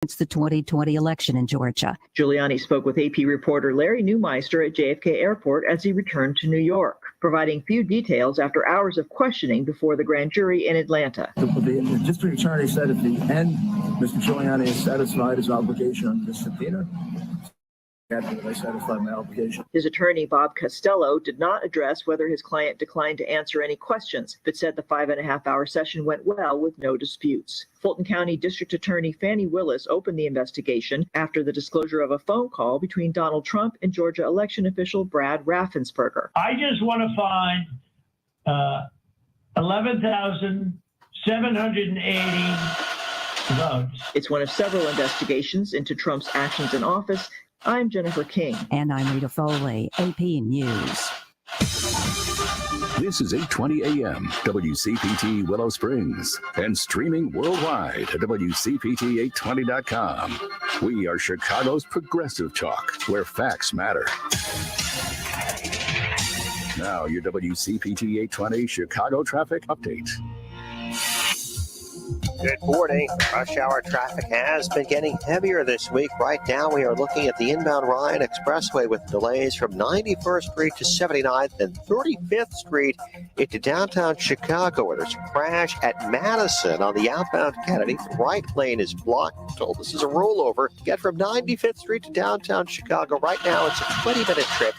It's the 2020 election in Georgia. Giuliani spoke with AP reporter Larry Neumeister at JFK Airport as he returned to New York, providing few details after hours of questioning before the grand jury in Atlanta. The district attorney said at the end, Mr. Giuliani has satisfied his obligation under the subpoena. I satisfied my obligation. His attorney, Bob Costello, did not address whether his client declined to answer any questions, but said the 5.5-hour session went well with no disputes. Fulton County District Attorney Fannie Willis opened the investigation after the disclosure of a phone call between Donald Trump and Georgia election official Brad Raffensperger. I just want to find 11,780 votes. It's one of several investigations into Trump's actions in office. I'm Jennifer King. And I'm Rita Foley, AP News. This is 8:20 a.m. WCPT Willow Springs and streaming worldwide at WCPT820.com. We are Chicago's progressive talk, where facts matter. Now your WCPT 820 Chicago traffic update. Good morning. Rush hour traffic has been getting heavier this week. Right now, we are looking at the inbound Ryan Expressway with delays from 91st Street to 79th and 35th Street into downtown Chicago, where there's a crash at Madison on the outbound Kennedy. The right lane is blocked. Told this is a rollover. Get from 95th Street to downtown Chicago. Right now, it's a 20-minute trip.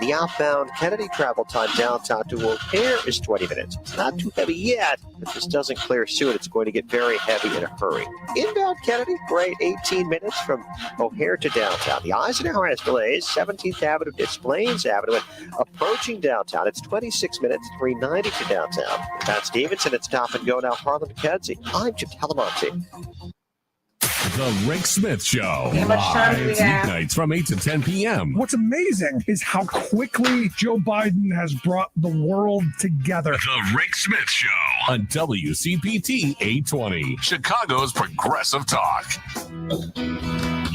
The outbound Kennedy travel time downtown to O'Hare is 20 minutes. It's not too heavy yet, but this doesn't clear soon. It's going to get very heavy in a hurry. Inbound Kennedy, great 18 minutes from O'Hare to downtown. The Eisenhower has delays, 17th Avenue to Plains Avenue, and approaching downtown. It's 26 minutes, 390 to downtown. Pat Stevenson, it's Stop and Go now, Harlem to Kedzie. I'm Jim Talamonte. The Rick Smith Show. How much time do we have? Weeknights from 8 to 10 p.m. What's amazing is how quickly Joe Biden has brought the world together. The Rick Smith Show on WCPT 820, Chicago's progressive talk.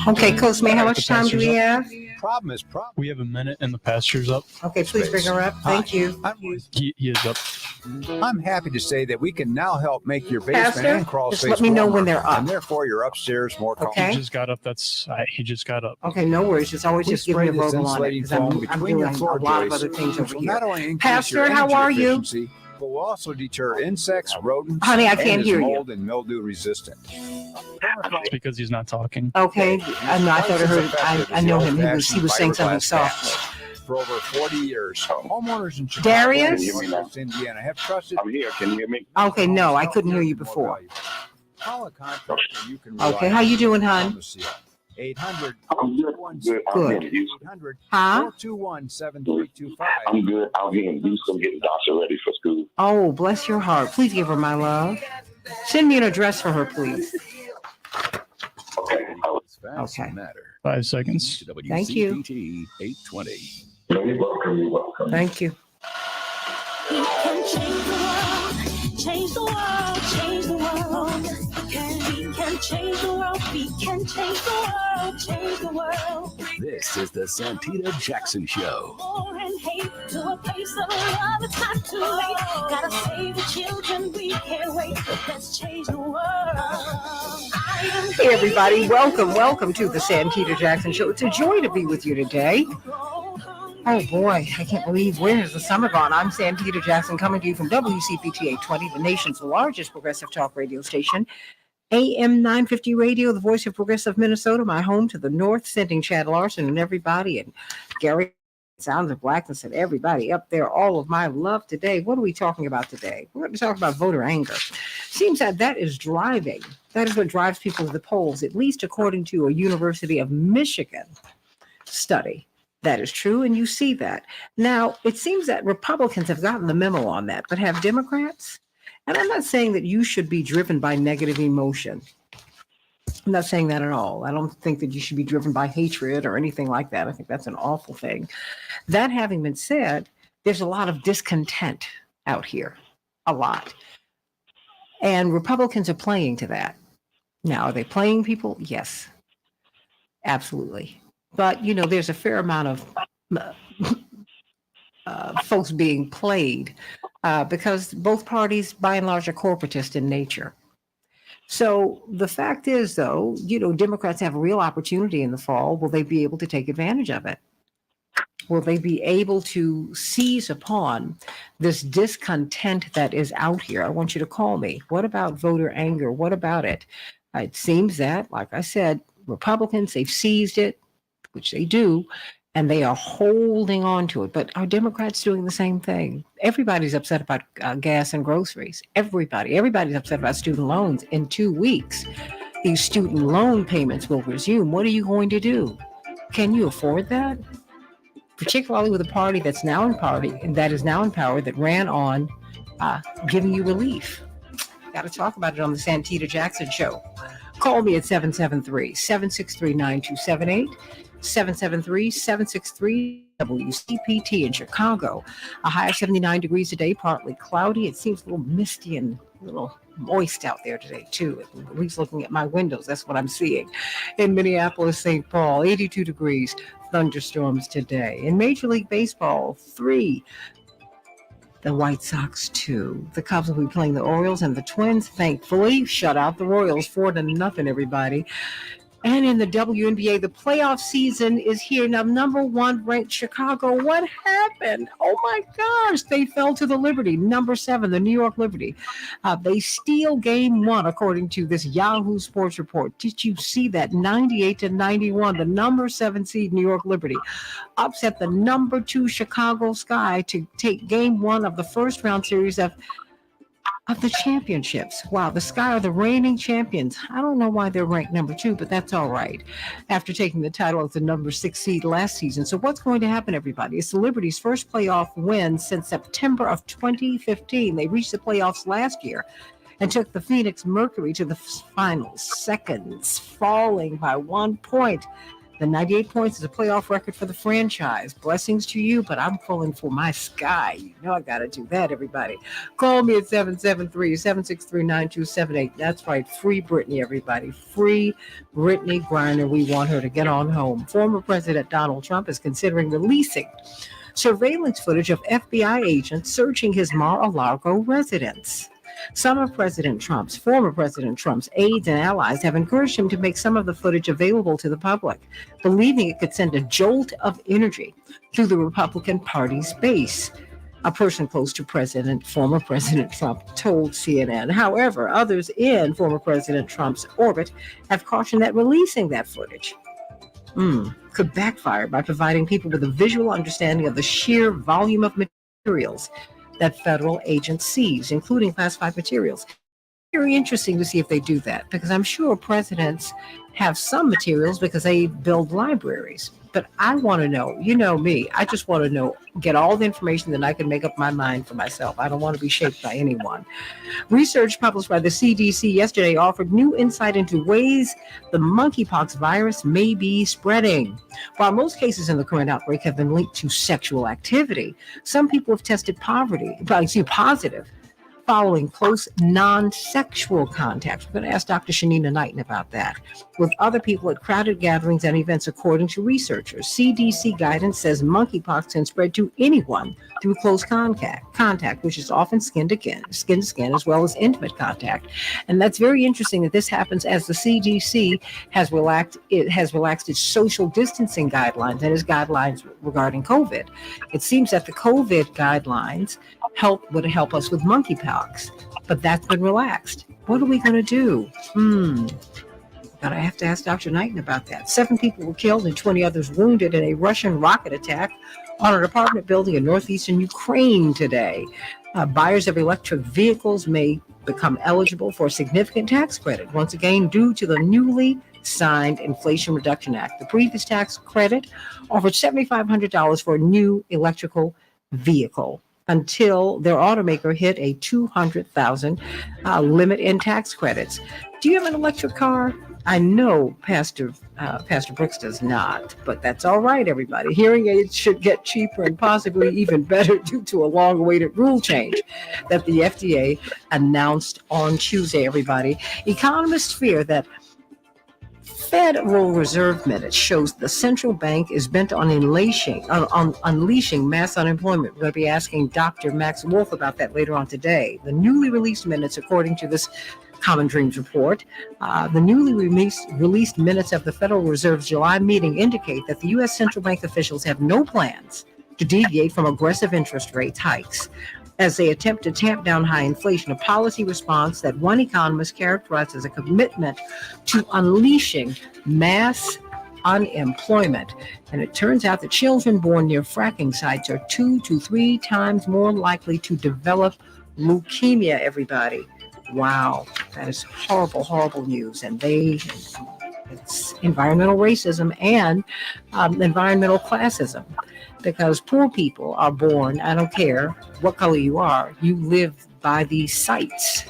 Okay, Coach May, how much time do we have? We have a minute and the pastor's up. Okay, please bring her up. Thank you. He is up. I'm happy to say that we can now help make your basement Pastor, and crawl just space let me know warmer, when they're up. and therefore your upstairs more comfortable. Okay. He just got up. He just got up. Okay, no worries. Just always We just give me a spray this verbal on it insulating because foam I'm between doing your floor a lot of joists, other things which over will not here. only increase Pastor, your how energy are you? efficiency, but will also deter insects, rodents, Honey, I and can't is hear you. mold and mildew resistant. It's because he's not talking. Okay, I know. I thought I heard. I know him. He was saying something soft. For over 40 years, homeowners in Chicago Darius? and Indiana have trusted. I'm here. Can you hear me? Okay, no, I couldn't hear you before. Call a contractor you can rely Okay, how you doing, hon? on. 800 I'm good. Good. 800 Huh? 421-7325. I'm good. Out here in Houston getting Dasha ready for school. Oh, bless your heart. Please give her my love. Send me an address for her, please. Okay. Okay. 5 seconds. Thank you. WCPT 820. You're welcome. You're welcome. Thank you. We can change the world, change the world, change the world. We can change the world, we can change the world, change the world. This is the Santita Jackson Show. War and hate to a place of love, it's not too late. Gotta save the children, we can't wait. Let's change the world. Hey, everybody. Welcome to the Santita Jackson Show. It's a joy to be with you today. Oh, boy. I can't believe where has the summer gone. I'm Santita Jackson coming to you from WCPT 820, the nation's largest progressive talk radio station. AM 950 Radio, the voice of progressive Minnesota, my home to the north, sending Chad Larson and everybody, and Gary Sounds of Blackness and everybody up there, all of my love today. What are we talking about today? We're going to talk about voter anger. Seems that is driving. That is what drives people to the polls, at least according to a University of Michigan study. That is true, and you see that. Now, it seems that Republicans have gotten the memo on that, but have Democrats? And I'm not saying that you should be driven by negative emotion. I'm not saying that at all. I don't think that you should be driven by hatred or anything like that. I think that's an awful thing. That having been said, there's a lot of discontent out here, a lot. And Republicans are playing to that. Now, are they playing people? Yes, absolutely. But, you know, there's a fair amount of folks being played because both parties, by and large, are corporatist in nature. So the fact is, though, Democrats have a real opportunity in the fall. Will they be able to take advantage of it? Will they be able to seize upon this discontent that is out here? I want you to call me. What about voter anger? What about it? It seems that, like I said, Republicans, they've seized it, which they do, and they are holding on to it. But are Democrats doing the same thing? Everybody's upset about gas and groceries. Everybody's upset about student loans. In 2 weeks, these student loan payments will resume. What are you going to do? Can you afford that? Particularly with a party that is now in power, that ran on giving you relief. Got to talk about it on the Santita Jackson Show. Call me at 773-763-9278, 773-763-WCPT in Chicago. A high of 79 degrees today, partly cloudy. It seems a little misty and a little moist out there today, too. At least looking at my windows, that's what I'm seeing. In Minneapolis, St. Paul, 82 degrees. Thunderstorms today. In Major League Baseball, 3. The White Sox, 2. The Cubs will be playing the Orioles, and the Twins, thankfully, shut out the Royals 4-0, everybody. And in the WNBA, the playoff season is here. Now, number 1 ranked Chicago. What happened? Oh, my gosh. They fell to the Liberty. Number 7, the New York Liberty. They steal game 1, according to this Yahoo Sports report. Did you see that? 98-91. The number 7 seed New York Liberty upset the number 2 Chicago Sky to take game 1 of the first round series of the championships. Wow, the Sky are the reigning champions. I don't know why they're ranked number 2, but that's all right. After taking the title as the number 6 seed last season. So what's going to happen, everybody? It's the Liberty's first playoff win since September of 2015. They reached the playoffs last year and took the Phoenix Mercury to the finals, seconds, falling by 1 point. The 98 points is a playoff record for the franchise. Blessings to you, but I'm pulling for my Sky. You know I got to do that, everybody. Call me at 773-763-9278. That's right. Free Britney, everybody. Free Britney Griner. We want her to get on home. Former President Donald Trump is considering releasing surveillance footage of FBI agents searching his Mar-a-Lago residence. Some of former President Trump's aides and allies have encouraged him to make some of the footage available to the public, believing it could send a jolt of energy through the Republican Party's base. A person close to former President Trump told CNN. However, others in former President Trump's orbit have cautioned that releasing that footage could backfire by providing people with a visual understanding of the sheer volume of materials that federal agents seized, including classified materials. Very interesting to see if they do that, because I'm sure presidents have some materials because they build libraries. But I want to know, you know me, I just want to know, get all the information that I can make up my mind for myself. I don't want to be shaped by anyone. Research published by the CDC yesterday offered new insight into ways the monkeypox virus may be spreading. While most cases in the current outbreak have been linked to sexual activity, some people have tested positive following close non-sexual contact. We're going to ask Dr. Shanina Knighton about that. With other people at crowded gatherings and events, according to researchers. CDC guidance says monkeypox can spread to anyone through close contact, which is often skin to skin, as well as intimate contact. And that's very interesting that this happens as the CDC has relaxed its social distancing guidelines and its guidelines regarding COVID. It seems that the COVID guidelines would help us with monkeypox, but that's been relaxed. What are we going to do? But I have to ask Dr. Knighton about that. 7 people were killed and 20 others wounded in a Russian rocket attack on an apartment building in northeastern Ukraine today. Buyers of electric vehicles may become eligible for a significant tax credit, once again due to the newly signed Inflation Reduction Act. The previous tax credit offered $7,500 for a new electrical vehicle, until their automaker hit a $200,000 limit in tax credits. Do you have an electric car? I know Pastor Brooks does not, but that's all right, everybody. Hearing aids should get cheaper and possibly even better due to a long-awaited rule change that the FDA announced on Tuesday, everybody. Economists fear that Federal Reserve minutes shows the central bank is bent on unleashing mass unemployment. We're going to be asking Dr. Max Wolf about that later on today. The newly released minutes, according to this Common Dreams report. The newly released minutes of the Federal Reserve's July meeting indicate that the U.S. central bank officials have no plans to deviate from aggressive interest rate hikes as they attempt to tamp down high inflation, a policy response that one economist characterized as a commitment to unleashing mass unemployment. And it turns out that children born near fracking sites are 2 to 3 times more likely to develop leukemia, everybody. Wow, that is horrible, horrible news. And it's environmental racism and environmental classism, because poor people are born, I don't care what color you are, you live by these sites.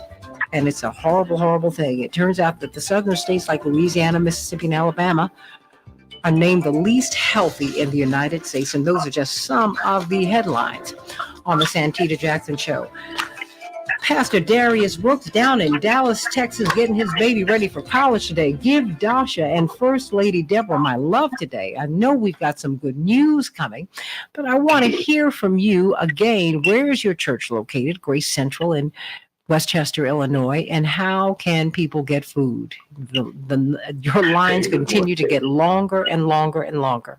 And it's a horrible, horrible thing. It turns out that the southern states like Louisiana, Mississippi, and Alabama are named the least healthy in the United States. And those are just some of the headlines on the Santita Jackson Show. Pastor Darius Brooks down in Dallas, Texas, getting his baby ready for college today. Give Dasha and First Lady Deborah my love today. I know we've got some good news coming, but I want to hear from you again. Where is your church located? Grace Central in Westchester, Illinois, and how can people get food? Your lines continue to get longer and longer and longer.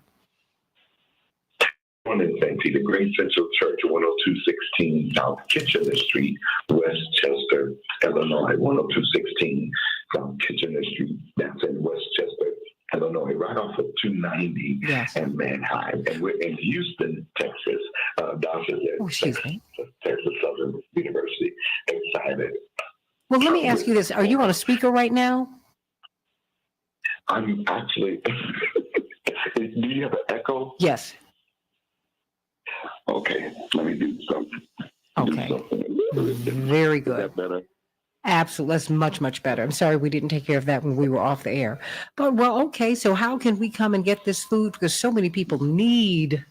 One in Santita, Grace Central Church, 10216 South Kitchener Street, Westchester, Illinois. 10216 South Kitchener Street. That's in Westchester, Illinois, right off of 290 and Manheim. And we're in Houston, Texas. Dasha's at Texas Southern University. Excited. Well, let me ask you this. Are you on a speaker right now? I'm actually, do you have an echo? Yes. Okay, let me do something. Okay. Very good. Is that better? Absolutely. That's much, much better. I'm sorry we didn't take care of that when we were off the air. But, well, okay, so how can we come and get this food? Because so many people need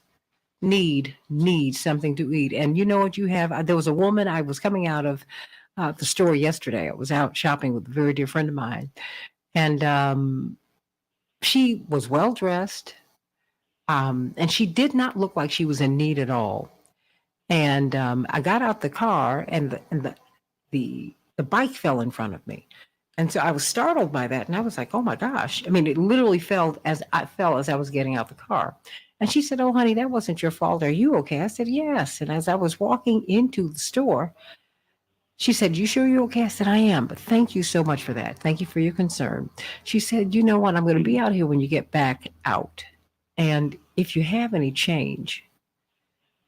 something to eat. And you know what you have? There was a woman, I was coming out of the store yesterday. I was out shopping with a very dear friend of mine. And she was well-dressed. And she did not look like she was in need at all. And I got out the car, and the bike fell in front of me. And so I was startled by that. And I was like, oh my gosh. I mean, it literally fell as I was getting out the car. And she said, oh, honey, that wasn't your fault. Are you okay? I said, yes. And as I was walking into the store, she said, you sure you're okay? I said, I am. But thank you so much for that. Thank you for your concern. She said, you know what? I'm going to be out here when you get back out. And if you have any change,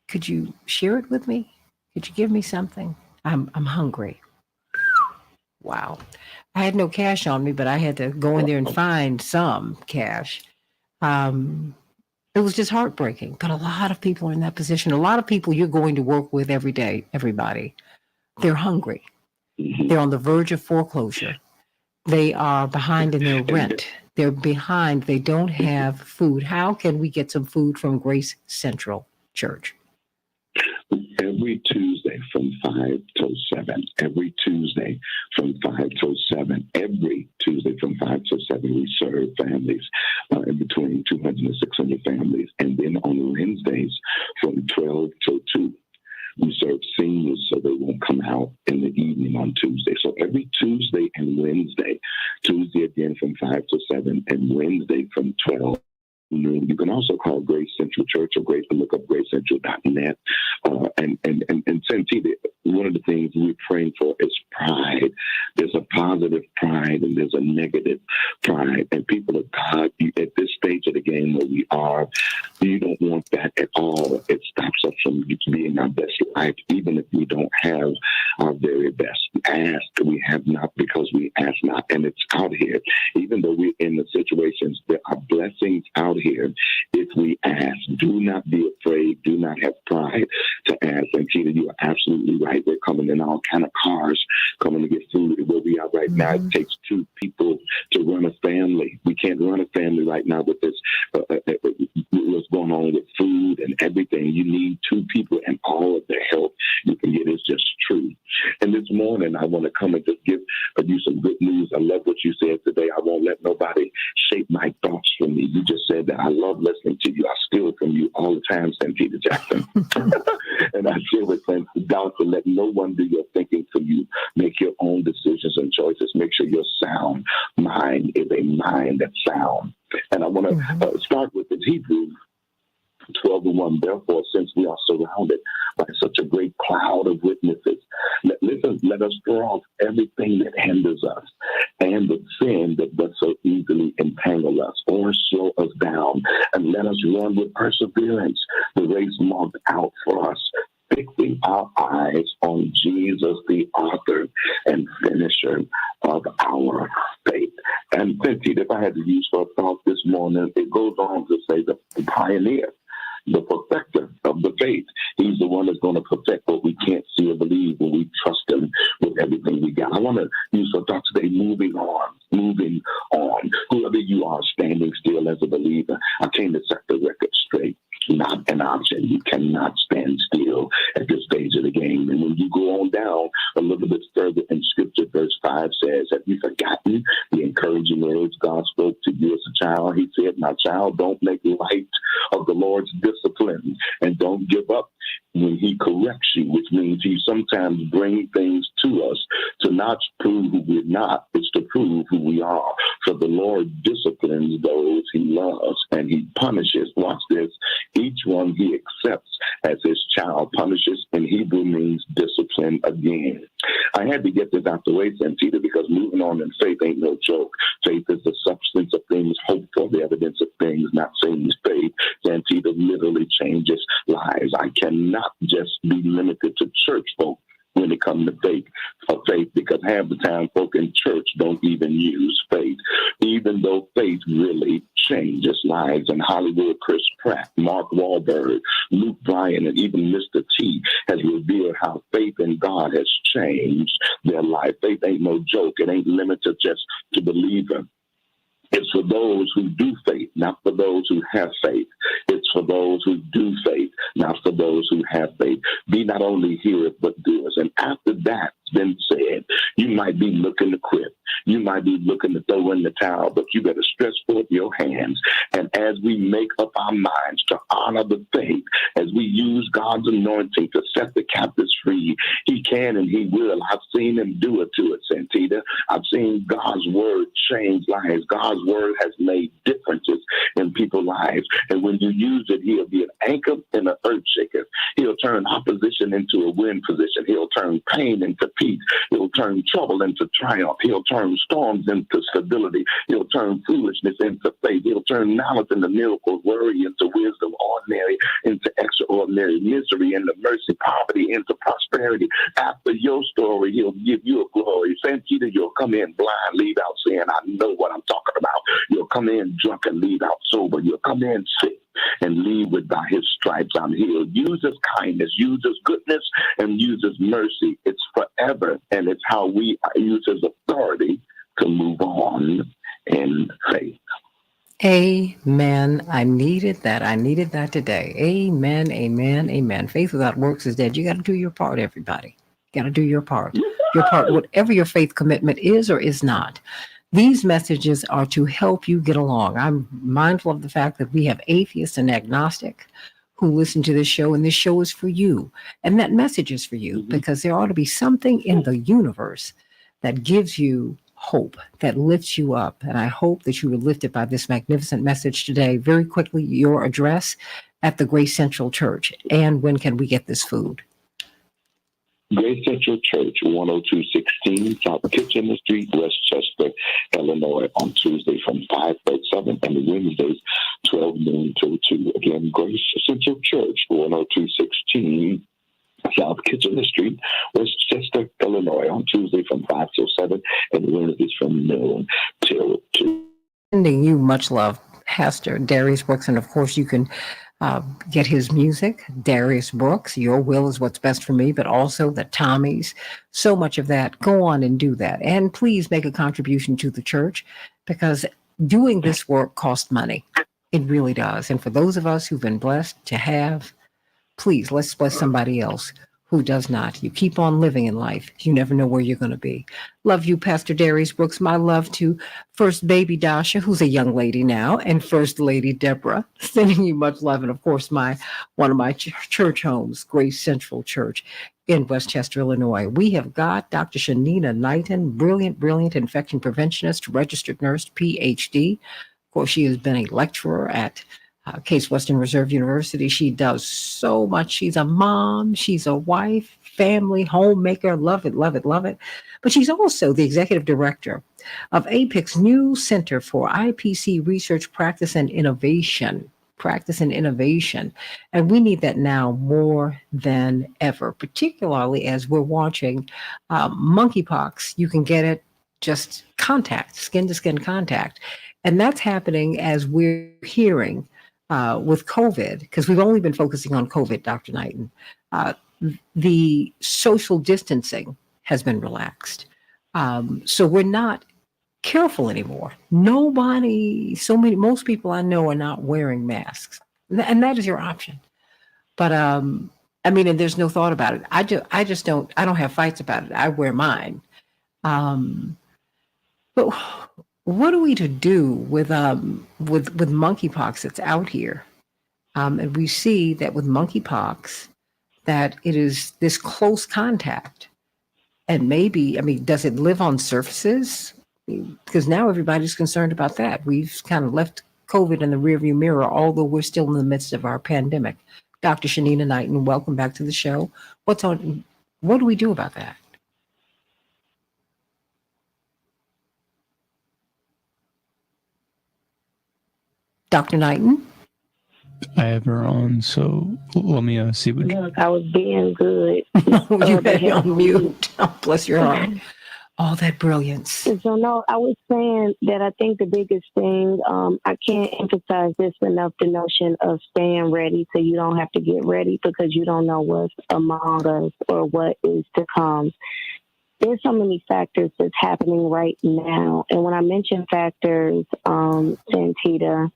could you share it with me? Could you give me something? I'm hungry. Wow. I had no cash on me, but I had to go in there and find some cash. It was just heartbreaking. But a lot of people are in that position. A lot of people you're going to work with every day, everybody. They're hungry. They're on the verge of foreclosure. They are behind in their rent. They're behind. They don't have food. How can we get some food from Grace Central Church? Every Tuesday from 5 till 7. Every Tuesday from 5 till 7. Every Tuesday from 5 till 7, we serve families, in between 200 and 600 families. And then on Wednesdays from 12 till 2. We serve seniors so they won't come out in the evening on Tuesday. So every Tuesday and Wednesday, Tuesday again from 5 to 7, and Wednesday from 12 noon. You can also call Grace Central Church or look up gracecentral.net. And Santita, one of the things we're praying for is pride. There's a positive pride and there's a negative pride. And people of God, at this stage of the game where we are, you don't want that at all. It stops us from being our best life, even if we don't have our very best. Ask, we have not because we ask not. And it's out here. Even though we're in the situations, there are blessings out here if we ask. Do not be afraid. Do not have pride to ask. And Tina, you are absolutely right. They're coming in all kind of cars, coming to get food. Where we are right now, it takes 2 people to run a family. We can't run a family right now with this, what's going on with food and everything. You need 2 people, and all of the help you can get is just true. And this morning, I want to come and just give you some good news. I love what you said today. I won't let nobody shape my thoughts for me. You just said that. I love listening to you. I steal from you all the time, Santita Jackson. And I share with friends down to let no one do your thinking for you. Make your own decisions and choices. Make sure your sound mind is a mind that's sound. And I want to start with the Hebrews 12:1. Therefore, since we are surrounded by such a great cloud of witnesses, let us throw off everything that hinders us and the sin that does so easily entangle us or slow us down, and let us run with perseverance the race marked out for us, fixing our eyes on Jesus, the author and finisher of our faith. And Santita, if I had to use for a thought this morning, it goes on to say the pioneer, the perfecter of the faith. He's the one that's going to perfect what we can't see or believe when we trust him with everything we got. I want to use for thought today, moving on. Whoever you are standing still as a believer, I came to set the record straight. Not an option. You cannot stand still at this stage of the game. And when you go on down a little bit further in Scripture, verse 5 says, have you forgotten the encouraging words God spoke to you as a child? He said, my child, don't make light of the Lord's discipline and don't give up when he corrects you, which means he sometimes brings things to us to not prove who we're not, it's to prove who we are. For the Lord disciplines those he loves and he punishes. Watch this. Each one he accepts as his child. Punishes in Hebrew means discipline again. I had to get this out the way, Santita, because moving on in faith ain't no joke. Faith is the substance of things hoped for, the evidence of things not seen. Faith, Santita, literally changes lives. I cannot just be limited to church folk when it comes to faith, because half the time folk in church don't even use faith, even though faith really changes lives. And Hollywood, Chris Pratt, Mark Wahlberg, Luke Bryan, and even Mr. T has revealed how faith in God has changed their life. Faith ain't no joke. It ain't limited just to believer. It's for those who do faith, not for those who have faith. It's for those who do faith, not for those who have faith. Be not only hearers, but doers. And after that's been said, you might be looking to quit. You might be looking to throw in the towel, but you better stretch forth your hands. And as we make up our minds to honor the faith, as we use God's anointing to set the captives free, he can and he will. I've seen him do it to it, Santita. I've seen God's word change lives. God's word has made differences in people's lives. And when you use it, he'll be an anchor and an earth shaker. He'll turn opposition into a win position. He'll turn pain into peace. He'll turn trouble into triumph. He'll turn storms into stability. He'll turn foolishness into faith. He'll turn knowledge into miracles, worry into wisdom, ordinary into extraordinary, misery into mercy, poverty into prosperity. After your story, he'll give you a glory. Santita, you'll come in blind, leave out saying, I know what I'm talking about. You'll come in drunk and leave out sober. You'll come in sick and leave with by his stripes I'm healed. Use his kindness, use his goodness, and use his mercy. It's forever, and it's how we use his authority to move on in faith. Amen. I needed that. I needed that today. Amen, amen, amen. Faith without works is dead. You got to do your part, everybody. You got to do your part. Your part, whatever your faith commitment is or is not. These messages are to help you get along. I'm mindful of the fact that we have atheists and agnostic who listen to this show, and this show is for you. And that message is for you because there ought to be something in the universe that gives you hope, that lifts you up. And I hope that you were lifted by this magnificent message today. Very quickly, your address at the Grace Central Church. And when can we get this food? Grace Central Church, 10216 South Kitchener Street, Westchester, Illinois, on Tuesday from 5 to 7 and Wednesdays 12 noon till 2. Again, Grace Central Church, 10216 South Kitchener Street, Westchester, Illinois, on Tuesday from 5 till 7 and Wednesdays from noon till 2. Sending you much love, Pastor Darius Brooks, and of course you can get his music, Darius Brooks, Your Will is What's Best for Me, but also the Tommies, so much of that. Go on and do that. And please make a contribution to the church because doing this work costs money. It really does. And for those of us who've been blessed to have, please, let's bless somebody else who does not. You keep on living in life. You never know where you're going to be. Love you, Pastor Darius Brooks. My love to First Baby Dasha, who's a young lady now, and First Lady Deborah. Sending you much love. And of course, one of my church homes, Grace Central Church in Westchester, Illinois. We have got Dr. Shanina Knighton, brilliant infection preventionist, registered nurse, PhD. Of course, she has been a lecturer at Case Western Reserve University. She does so much. She's a mom, she's a wife, family, homemaker. Love it. But she's also the executive director of APIC's new Center for IPC Research, Practice, and Innovation. And we need that now more than ever, particularly as we're watching monkeypox. You can get it just contact, skin to skin contact. And that's happening as we're hearing with COVID, because we've only been focusing on COVID, Dr. Knighton. The social distancing has been relaxed. So we're not careful anymore. Most people I know are not wearing masks. And that is your option. But and there's no thought about it. I don't have fights about it. I wear mine. But what are we to do with monkeypox that's out here? And we see that with monkeypox, that it is this close contact. And maybe, does it live on surfaces? Because now everybody's concerned about that. We've kind of left COVID in the rearview mirror, although we're still in the midst of our pandemic. Dr. Shanina Knighton, welcome back to the show. What do we do about that? Dr. Knighton? I have her on, so let me see what. I was being good. You had me on mute. Oh, bless your heart. All that brilliance. So no, I was saying that I think the biggest thing, I can't emphasize this enough, the notion of staying ready so you don't have to get ready because you don't know what's among us or what is to come. There's so many factors that's happening right now. And when I mention factors, Santita,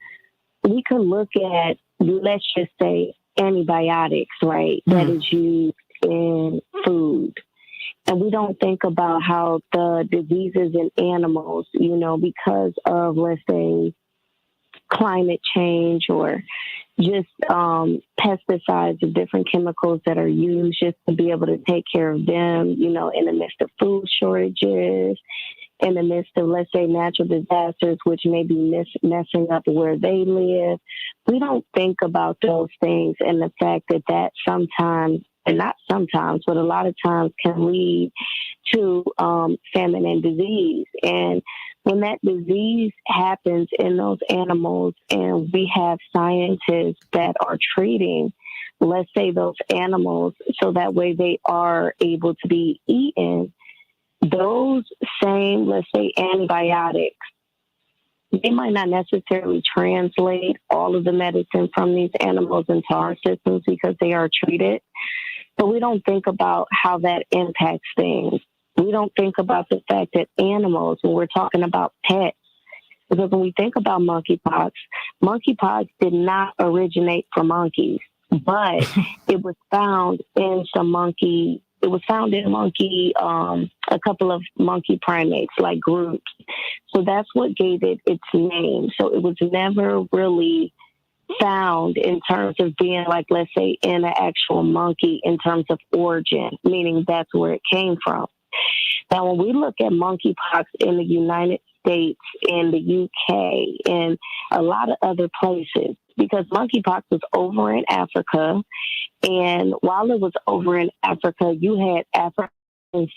we could look at, let's just say, antibiotics, right? That is used in food. And we don't think about how the diseases in animals, because of, let's say, climate change or just pesticides or different chemicals that are used just to be able to take care of them, in the midst of food shortages, in the midst of, let's say, natural disasters, which may be messing up where they live. We don't think about those things and the fact that sometimes, and not sometimes, but a lot of times can lead to famine and disease. And when that disease happens in those animals and we have scientists that are treating, let's say, those animals so that way they are able to be eaten, those same, let's say, antibiotics, they might not necessarily translate all of the medicine from these animals into our systems because they are treated. But we don't think about how that impacts things. We don't think about the fact that animals, when we're talking about pets, because when we think about monkeypox did not originate from monkeys, but it was found in a couple of monkey primates, like groups. So that's what gave it its name. So it was never really found in terms of being, like, let's say, in an actual monkey in terms of origin, meaning that's where it came from. Now, when we look at monkeypox in the United States, in the UK, and a lot of other places, because monkeypox was over in Africa, and while it was over in Africa, you had African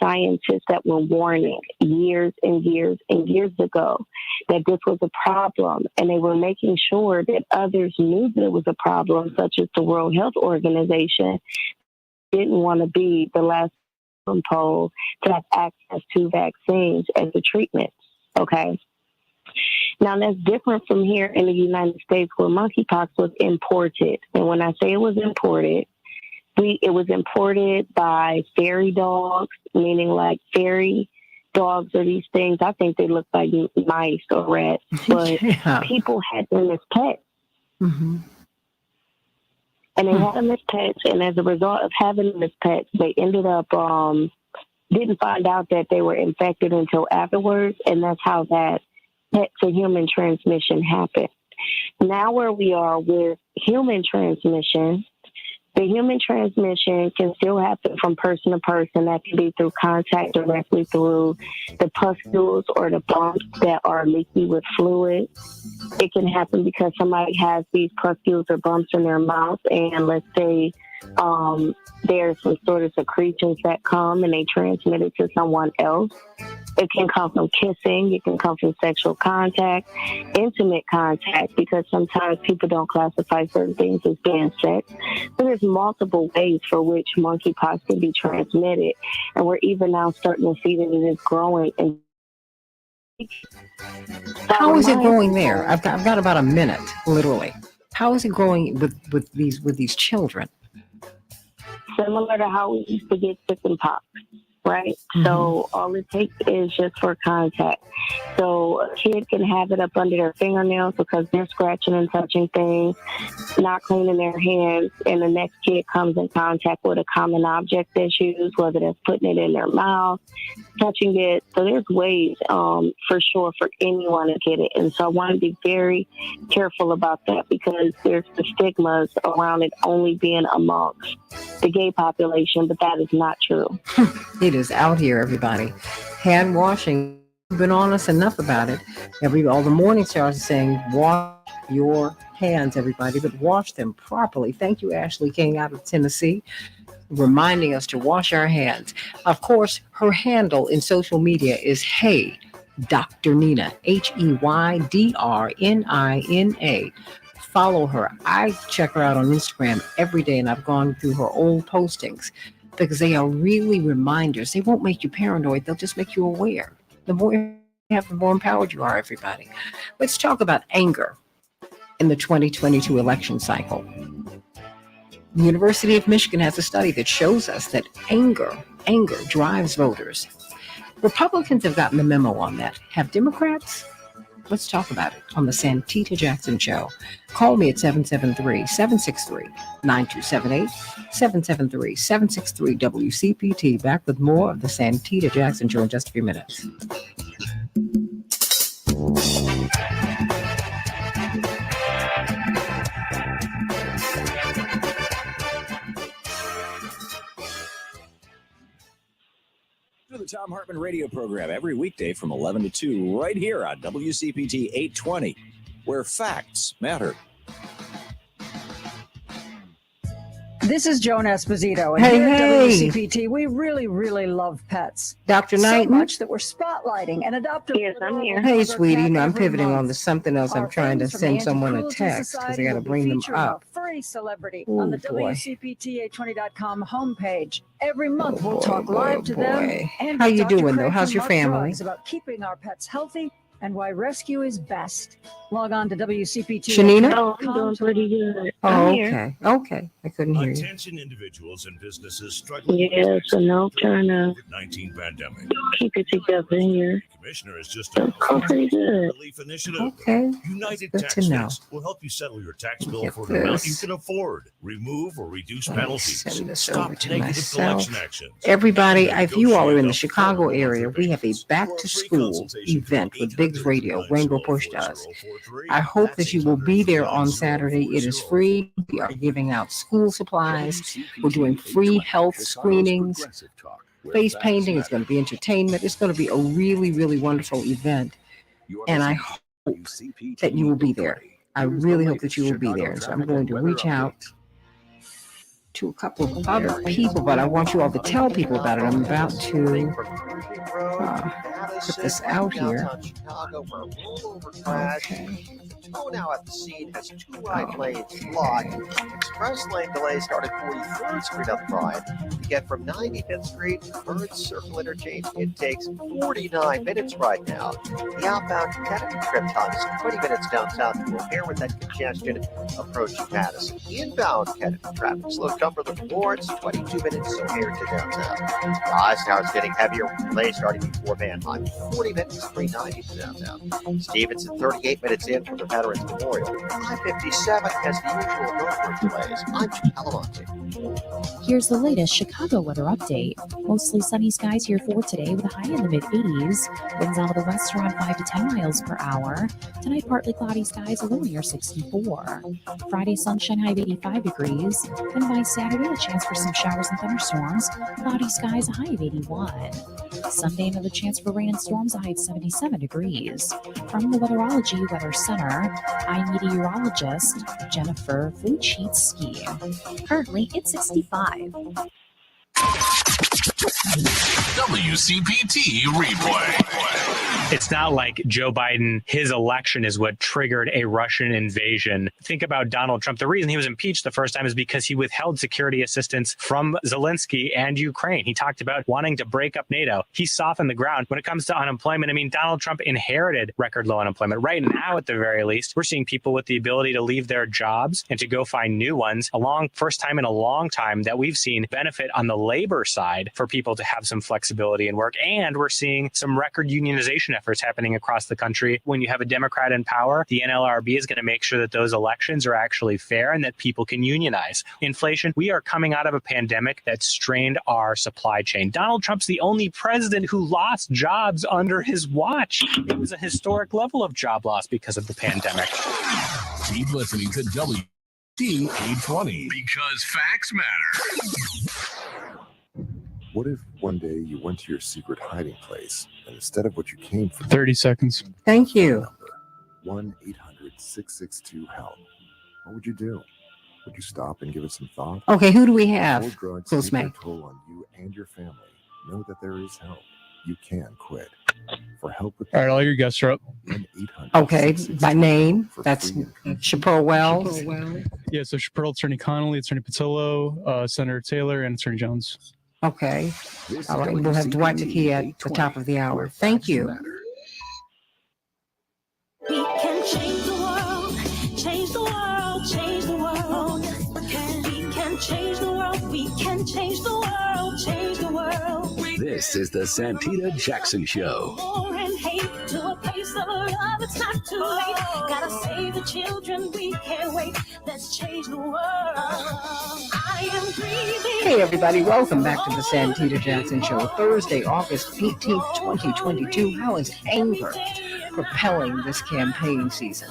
scientists that were warning years and years and years ago that this was a problem, and they were making sure that others knew that it was a problem, such as the World Health Organization didn't want to be the last poll to have access to vaccines as a treatment. Okay. Now, that's different from here in the United States where monkeypox was imported. And when I say it was imported, it was imported by fairy dogs, meaning like fairy dogs are these things. I think they look like mice or rats, but people had them as pets. Mm-hmm. And they had them as pets, and as a result of having them as pets, they ended up didn't find out that they were infected until afterwards, and that's how that pet to human transmission happened. Now where we are with human transmission, the human transmission can still happen from person to person. That can be through contact directly through the pustules or the bumps that are leaky with fluid. It can happen because somebody has these pustules or bumps in their mouth, and let's say there's some sort of secretions that come and they transmit it to someone else. It can come from kissing. It can come from sexual contact, intimate contact, because sometimes people don't classify certain things as being sex. So there's multiple ways for which monkeypox can be transmitted. And we're even now starting to see that it is growing. And how is it growing there? I've got about a minute, literally. How is it growing with these children? Similar to how we used to get chicken pox, right? Mm-hmm. So all it takes is just for contact. So a kid can have it up under their fingernails because they're scratching and touching things, not cleaning their hands, and the next kid comes in contact with a common object that's used, whether that's putting it in their mouth, touching it. So there's ways for sure for anyone to get it. And so I want to be very careful about that because there's the stigmas around it only being amongst the gay population, but that is not true. It is out here, everybody. Hand washing. We've been honest enough about it. All the morning stars are saying, wash your hands, everybody, but wash them properly. Thank you, Ashley King out of Tennessee, reminding us to wash our hands. Of course, her handle in social media is Hey Dr. Nina, HEYDRNINA. Follow her. I check her out on Instagram every day, and I've gone through her old postings because they are really reminders. They won't make you paranoid. They'll just make you aware. The more you have, the more empowered you are, everybody. Let's talk about anger in the 2022 election cycle. The University of Michigan has a study that shows us that anger drives voters. Republicans have gotten the memo on that. Have Democrats? Let's talk about it on the Santita Jackson Show. Call me at 773-763-9278, 773-763-WCPT. Back with more of the Santita Jackson Show in just a few minutes. To the Tom Hartman radio program every weekday from 11 to 2 right here on WCPT 820, where facts matter. This is Joan Esposito, and here at WCPT, we really, really love pets. Dr. Knighton? So much that we're spotlighting and adopting. Yes, I'm here. Hey, sweetie, I'm pivoting on to something else. I'm trying to send someone a text because I got to bring them up. Furry celebrity on the WCPT820.com homepage. Every month, we'll talk live to them. And how you Dr. doing, though? Craig How's your from Mark family? Briggs about keeping our pets healthy and why rescue is best. Log on to WCPT. Shanina? Oh, I'm doing pretty good. Oh, okay. Okay. I couldn't hear you. Attention individuals and businesses struggling Yes, and I'm trying to COVID-19 pandemic. keep it together here. Commissioner is just I'm pretty good. relief initiative. Okay. United Good Tax to know. Fix will help you settle your tax bill Get for an amount you this. can afford. Remove or reduce Let me penalties. send this Stop over to negative myself. collection actions. Everybody, if you all are in the Negotiate Chicago a area, we have a back-to-school event with Biggs Radio. Rainbow Push does. I hope that you will be there on Saturday. It is free. We are giving out school supplies. We're doing free health screenings, face painting. It's going to be entertainment. It's going to be a really, really wonderful event. And I hope that you will be there. I really hope that you will be there. And so I'm going to reach out to a couple of other people, but I want you all to tell people about it. I'm about to put this out here. Okay. Tow now at the scene has 2 right lanes blocked. Express lane delay started 43rd Street up Bryant. To get from 95th Street to Bird Circle Interchange, it takes 49 minutes right now. The outbound Kennedy trip time is 20 minutes down south to O'Hare with that congestion approaching Madison. The inbound Kennedy traffic slowed come from the boards. 22 minutes here to downtown. The Eisenhower's getting heavier. Delays starting before Mannheim. 40 minutes, 390 to downtown. Stevenson, 38 minutes in from the Veterans Memorial. 557 has the usual number of delays. I'm Jim Alamonte. Here's the latest Chicago weather update. Mostly sunny skies here for today with a high in the mid-80s. Winds out of the west around 5 to 10 miles per hour. Tonight, partly cloudy skies, a low near 64. Friday, sunshine, high of 85 degrees. And by Saturday, a chance for some showers and thunderstorms. Cloudy skies, a high of 81. Sunday, another chance for rain and storms, a high of 77 degrees. From the Weatherology Weather Center, I'm meteorologist Jennifer Fuchitsky. Currently, it's 65. WCPT replay. It's not like Joe Biden, his election is what triggered a Russian invasion. Think about Donald Trump. The reason he was impeached the first time is because he withheld security assistance from Zelensky and Ukraine. He talked about wanting to break up NATO. He softened the ground. When it comes to unemployment, I mean, Donald Trump inherited record low unemployment. Right now, at the very least, we're seeing people with the ability to leave their jobs and to go find new ones. First time in a long time that we've seen benefit on the labor side for people to have some flexibility in work. And we're seeing some record unionization efforts happening across the country. When you have a Democrat in power, the NLRB is going to make sure that those elections are actually fair and that people can unionize. Inflation, we are coming out of a pandemic that strained our supply chain. Donald Trump's the only president who lost jobs under his watch. It was a historic level of job loss because of the pandemic. Keep listening to WCPT 820 because facts matter. What if one day you went to your secret hiding place and instead of what you came for 30 seconds. Thank you. 1-800-662-HELP. What would you do? Would you stop and give it some thought? Okay, who do we have? Before drugs Who's take me? their toll on you and your family, know that there is help. You can quit. For help with All right, all your guests are up. Okay, by name, that's Chappelle Wells. Yeah, so Chappelle, Attorney Connolly, Attorney Patillo, Senator Taylor, and Attorney Jones. Okay. All right, we'll have Dwight McKee at the top of the hour. Thank you. We can change the world, change the world, change the world. We can change the world, we can change the world, change the world. This is the Santita Jackson Show. War and hate to a place of love, it's not too late. Gotta save the children, we can't wait. Let's change the world. I am breathing. Hey, everybody, welcome back to the Santita Jackson Show. Thursday, August 18th, 2022. How is anger propelling this campaign season?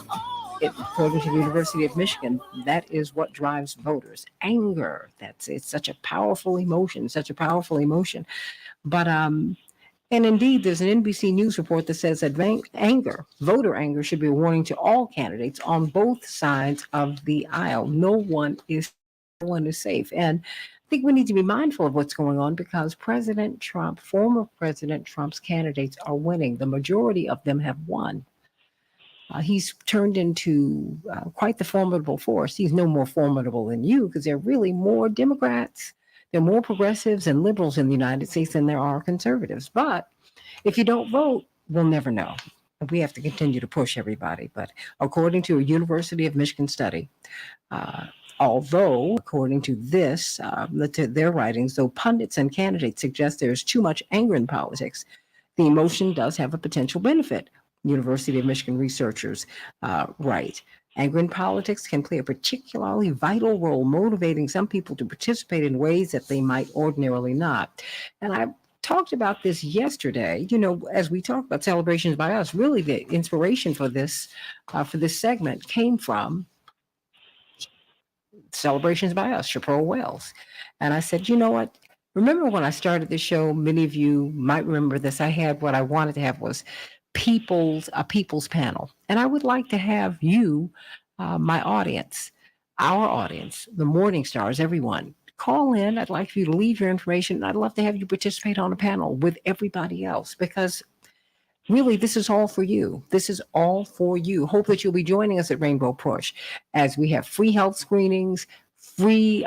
According to the University of Michigan, that is what drives voters. Anger. It's such a powerful emotion, But, and indeed, there's an NBC News report that says that voter anger should be a warning to all candidates on both sides of the aisle. No one is safe. And I think we need to be mindful of what's going on because former President Trump's candidates are winning. The majority of them have won. He's turned into quite the formidable force. He's no more formidable than you because there are really more Democrats. There are more progressives and liberals in the United States than there are conservatives. But if you don't vote, we'll never know. We have to continue to push everybody. But according to a University of Michigan study, although according to this, to their writings, though pundits and candidates suggest there's too much anger in politics, the emotion does have a potential benefit. University of Michigan researchers write. Anger in politics can play a particularly vital role motivating some people to participate in ways that they might ordinarily not. And I talked about this yesterday, as we talked about celebrations by us, really the inspiration for this segment came from Celebrations by Us, Chappelle Wells. And I said, you know what? Remember when I started the show, many of you might remember this. What I wanted to have was a people's panel. And I would like to have you, my audience, our audience, the Morning Stars, everyone, call in. I'd like for you to leave your information. I'd love to have you participate on a panel with everybody else because really, this is all for you. This is all for you. Hope that you'll be joining us at Rainbow Push as we have free health screenings, free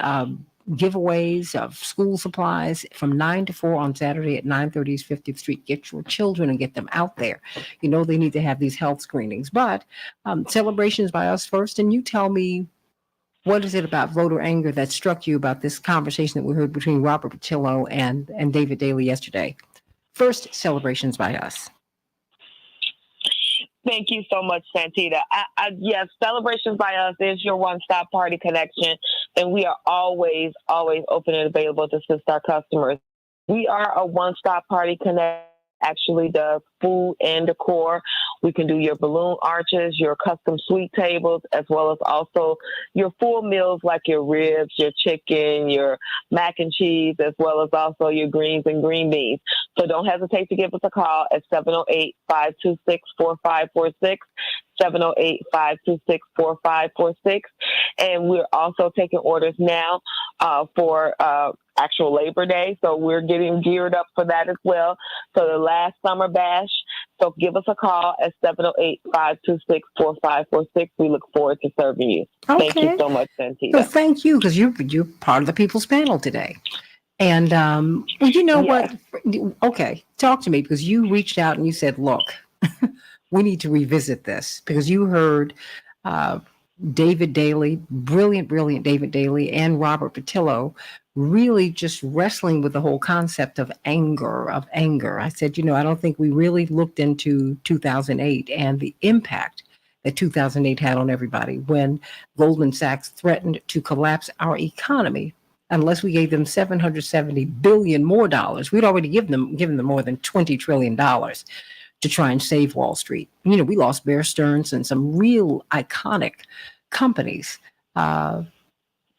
giveaways of school supplies from 9 to 4 on Saturday at 930 East 50th Street. Get your children and get them out there. They need to have these health screenings. But celebrations by us first, and you tell me What is it about voter anger that struck you about this conversation that we heard between Robert Patillo and David Daley yesterday? First, celebrations by us. Thank you so much, Santita. Yes, Celebrations by Us is your one-stop party connection, and we are always open and available to assist our customers. We are a one-stop party connect. Actually does food and decor. We can do your balloon arches, your custom sweet tables, as well as also your full meals like your ribs, your chicken, your mac and cheese, as well as also your greens and green beans. So don't hesitate to give us a call at 708-526-4546, 708-526-4546. And we're also taking orders now for actual Labor Day. So we're getting geared up for that as well. So the last summer bash. So give us a call at 708-526-4546. We look forward to serving you. Okay. Thank you so much, Santita. So thank you, because you're part of the People's Panel today. And you know what? Okay, talk to me, because you reached out and you said, look, we need to revisit this, because you heard David Daley, brilliant David Daley, and Robert Patillo really just wrestling with the whole concept of anger. I said, I don't think we really looked into 2008 and the impact that 2008 had on everybody when Goldman Sachs threatened to collapse our economy unless we gave them $770 billion more dollars. We'd already given them more than $20 trillion to try and save Wall Street. We lost Bear Stearns and some real iconic companies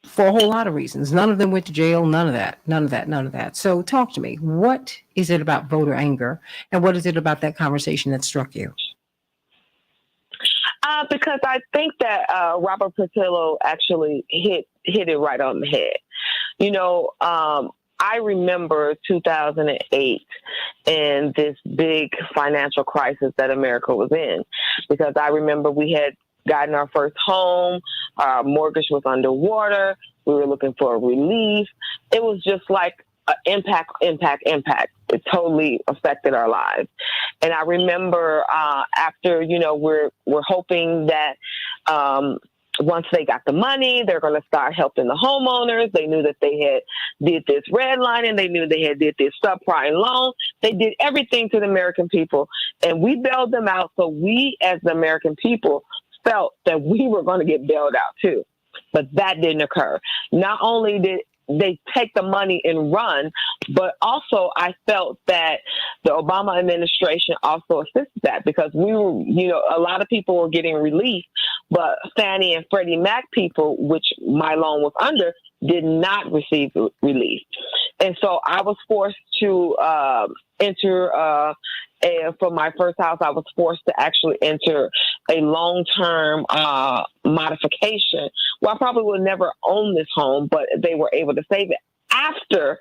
for a whole lot of reasons. None of them went to jail. None of that. So talk to me. What is it about voter anger, and what is it about that conversation that struck you? Because I think that Robert Patillo actually hit it right on the head. I remember 2008 and this big financial crisis that America was in, because I remember we had gotten our first home, our mortgage was underwater, we were looking for relief. It was just like impact. It totally affected our lives. And I remember after, we're hoping that once they got the money, they're going to start helping the homeowners. They knew that they had did this redlining. They knew they had did this subprime loan. They did everything to the American people, and we bailed them out. So we, as the American people, felt that we were going to get bailed out too. But that didn't occur. Not only did they take the money and run, but also I felt that the Obama administration also assisted that, because we were, a lot of people were getting relief, but Fannie and Freddie Mac people, which my loan was under, did not receive relief. And so I was forced to enter, for my first house, I was forced to actually enter a long-term modification. Well, I probably would never own this home, but they were able to save it after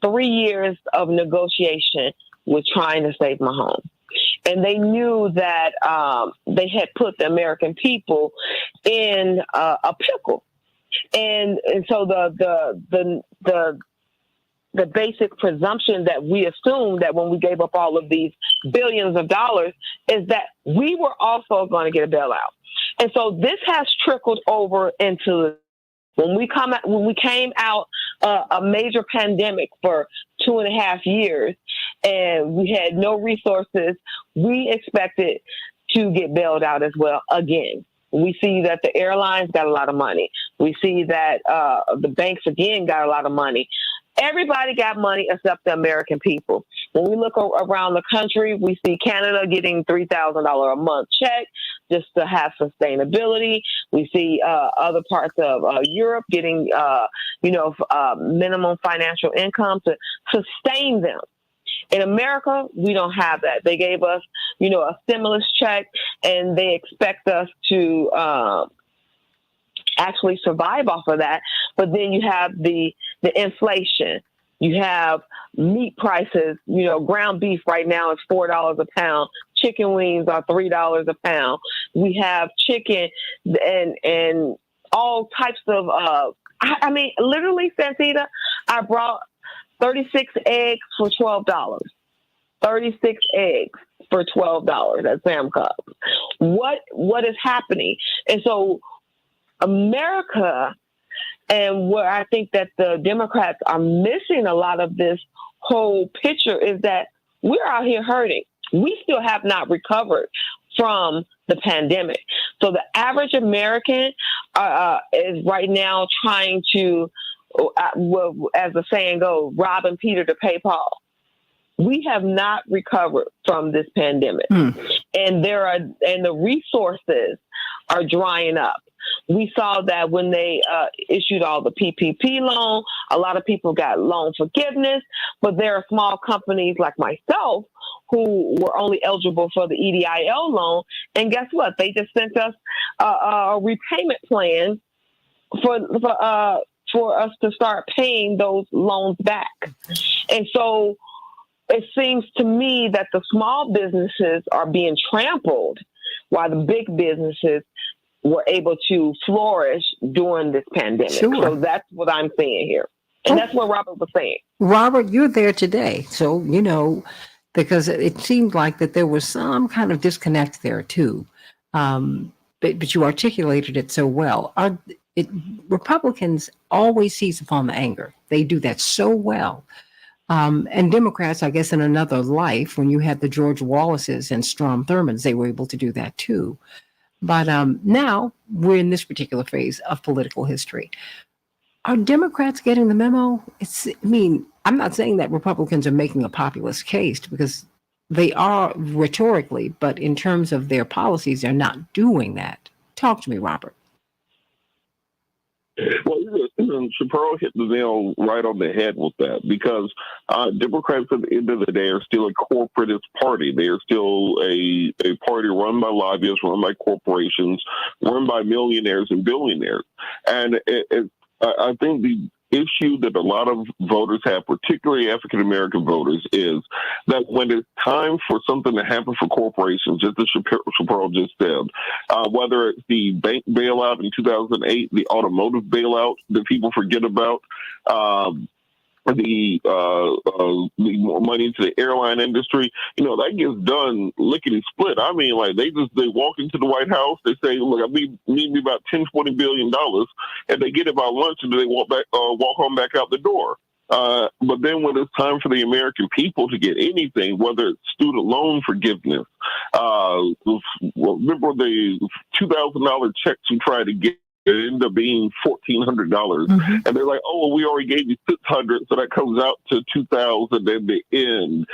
3 years of negotiation with trying to save my home. And they knew that they had put the American people in a pickle. And so the basic presumption that we assumed that when we gave up all of these billions of dollars is that we were also going to get a bailout. And so this has trickled over into when we came out a major pandemic for 2.5 years and we had no resources, we expected to get bailed out as well again. We see that the airlines got a lot of money. We see that the banks again got a lot of money. Everybody got money except the American people. When we look around the country, we see Canada getting $3,000 a month check just to have sustainability. We see other parts of Europe getting, minimum financial income to sustain them. In America, we don't have that. They gave us, a stimulus check, and they expect us to actually survive off of that. But then you have the inflation. You have meat prices. Ground beef right now is $4 a pound. Chicken wings are $3 a pound. We have chicken and all types of. Literally, Santita, I brought 36 eggs for $12. 36 eggs for $12 at Sam Cubs. What is happening? And so America, and where I think that the Democrats are missing a lot of this whole picture, is that we're out here hurting. We still have not recovered from the pandemic. So the average American is right now trying to, as the saying goes, robbing Peter to pay Paul. We have not recovered from this pandemic, and the resources are drying up. We saw that when they issued all the PPP loan, a lot of people got loan forgiveness, but there are small companies like myself who were only eligible for the EDIL loan. And guess what? They just sent us a repayment plan for us to start paying those loans back. And so it seems to me that the small businesses are being trampled while the big businesses were able to flourish during this pandemic. Sure. So that's what I'm saying here. And that's what Robert was saying. Robert, you're there today. So, because it seemed like that there was some kind of disconnect there too. But you articulated it so well. Republicans always seize upon the anger. They do that so well. And Democrats, I guess, in another life, when you had the George Wallaces and Strom Thurmonds, they were able to do that too. But now we're in this particular phase of political history. Are Democrats getting the memo? I'm not saying that Republicans are making a populist case, because they are rhetorically, but in terms of their policies, they're not doing that. Talk to me, Robert. Well, Shapiro hit the nail right on the head with that, because Democrats at the end of the day are still a corporatist party. They are still a party run by lobbyists, run by corporations, run by millionaires and billionaires. And I think the issue that a lot of voters have, particularly African-American voters, is that when it's time for something to happen for corporations, just as Shapiro just said, whether it's the bank bailout in 2008, the automotive bailout that people forget about, the money to the airline industry, that gets done lickety split. I mean, like they walk into the White House, they say, look, I need me about $10-20 billion, and they get it by lunch, and then they walk home back out the door. But then when it's time for the American people to get anything, whether it's student loan forgiveness, remember the $2,000 checks we tried to get, it ended up being $1,400, and they're like, "Oh, well, we already gave you $600, so that comes out to $2,000 in the end."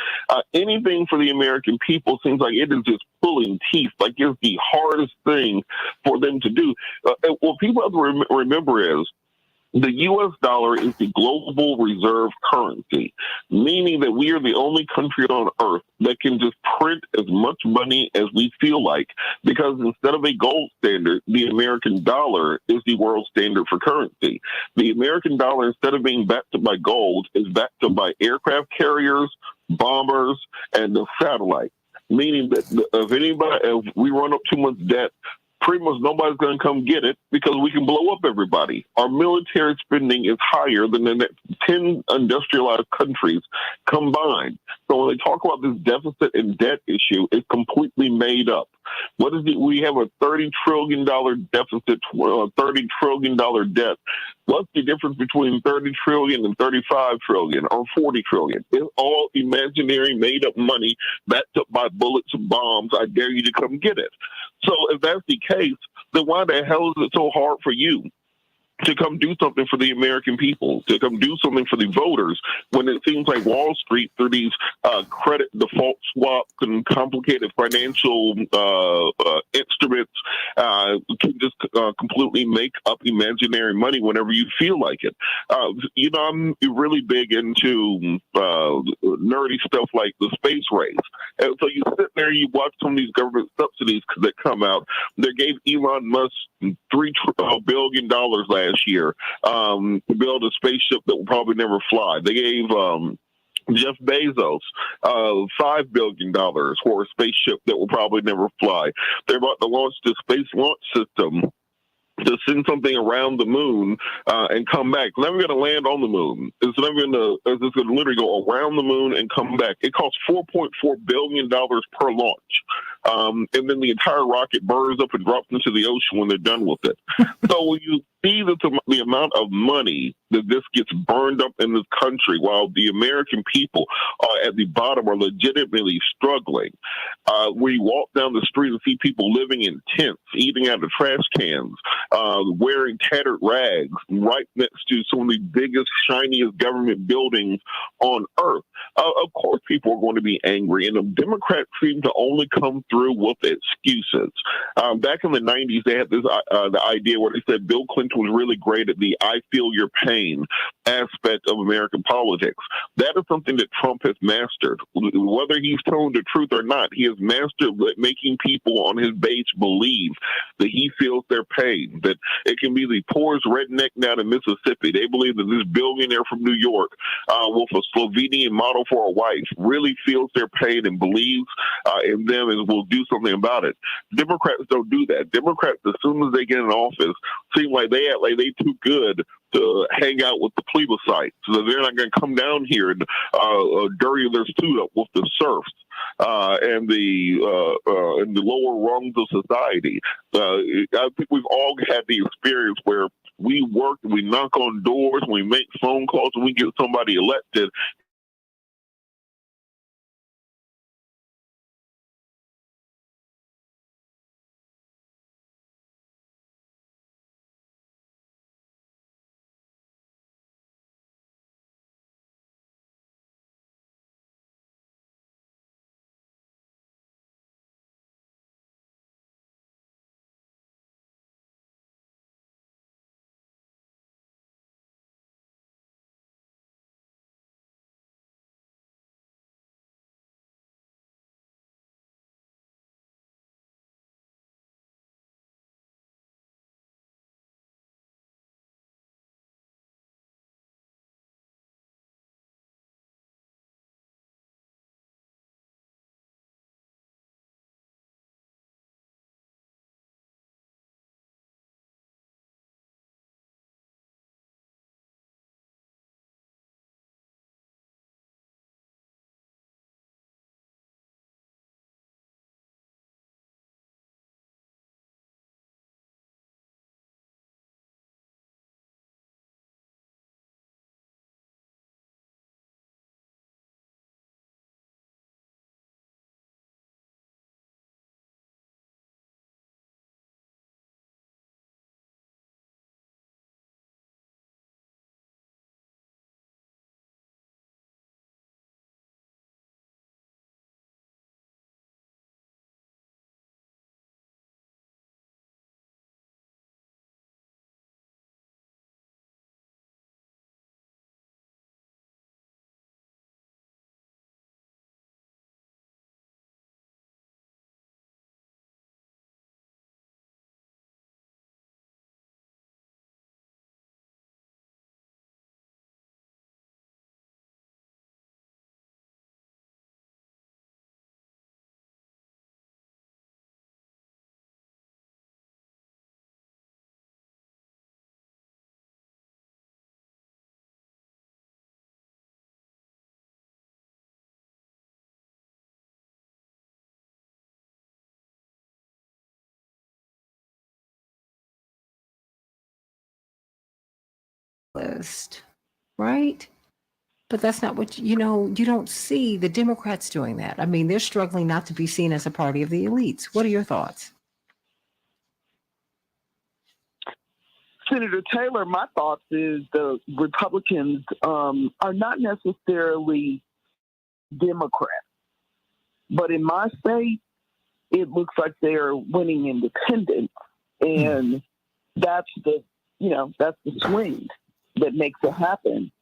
Anything for the American people seems like it is just pulling teeth. Like it's the hardest thing for them to do. What people have to remember is, the U.S. dollar is the global reserve currency, meaning that we are the only country on earth that can just print as much money as we feel like, because instead of a gold standard, the American dollar is the world standard for currency. The American dollar, instead of being backed up by gold, is backed up by aircraft carriers, bombers, and the satellite, meaning that if we run up too much debt, pretty much nobody's going to come get it, because we can blow up everybody. Our military spending is higher than the 10 industrialized countries combined. So when they talk about this deficit and debt issue, it's completely made up. What is it? We have a $30 trillion deficit, $30 trillion debt. What's the difference between 30 trillion and 35 trillion or 40 trillion? It's all imaginary, made up money backed up by bullets and bombs. I dare you to come get it. So if that's the case, then why the hell is it so hard for you to come do something for the American people, to come do something for the voters, when it seems like Wall Street, through these credit default swaps and complicated financial instruments, can just completely make up imaginary money whenever you feel like it. I'm really big into nerdy stuff like the space race. And so you sit there, you watch some of these government subsidies that come out. They gave Elon Musk $3 billion last year to build a spaceship that will probably never fly. They gave Jeff Bezos $5 billion for a spaceship that will probably never fly. They're about to launch the Space Launch System to send something around the moon and come back. It's never going to land on the moon. It's going to literally go around the moon and come back. It costs $4.4 billion per launch. and then the entire rocket burns up and drops into the ocean when they're done with it. So when you see that the amount of money that this gets burned up in this country, while the American people at the bottom are legitimately struggling, where you walk down the street and see people living in tents, eating out of trash cans, wearing tattered rags, right next to some of the biggest, shiniest government buildings on earth. Of course, people are going to be angry, and the Democrats seem to only come through with excuses. Back in the 90s, they had this the idea where they said Bill Clinton was really great at the "I feel your pain" aspect of American politics. That is something that Trump has mastered. Whether he's telling the truth or not, he has mastered making people on his base believe that he feels their pain, that it can be the poorest redneck down in Mississippi. They believe that this billionaire from New York with a Slovenian model for a wife really feels their pain and believes in them and will do something about it. Democrats don't do that. Democrats, as soon as they get in office, seem like they act like they too good to hang out with the plebiscite, so that they're not going to come down here and dirty their suit up with the serfs and the lower rungs of society. I think we've all had the experience where we work, we knock on doors, we make phone calls, and we get somebody elected. List, right? But that's not what you don't see the Democrats doing that. I mean, they're struggling not to be seen as a party of the elites. What are your thoughts? Senator Taylor, my thoughts is the Republicans are not necessarily Democrats, but in my state, it looks like they're winning independents, and that's the swing that makes it happen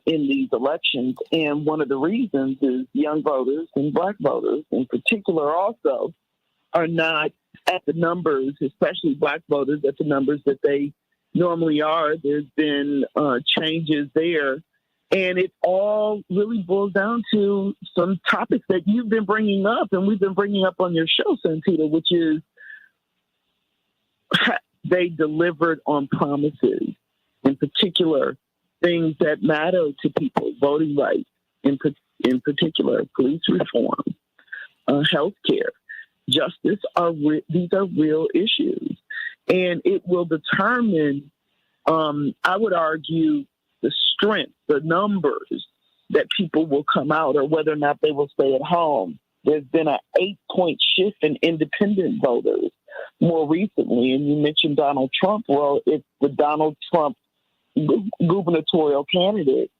in these elections. And one of the reasons is young voters and black voters in particular also are not at the numbers, especially black voters, at the numbers that they normally are. There's been changes there. And it all really boils down to some topics that you've been bringing up and we've been bringing up on your show, Santita, which is they delivered on promises, in particular, things that matter to people, voting rights, in particular, police reform, health care. justice these are real issues, and it will determine, I would argue, the strength, the numbers that people will come out, or whether or not they will stay at home. There's been an 8-point shift in independent voters more recently, and you mentioned Donald Trump. Well, it's the Donald Trump gubernatorial candidate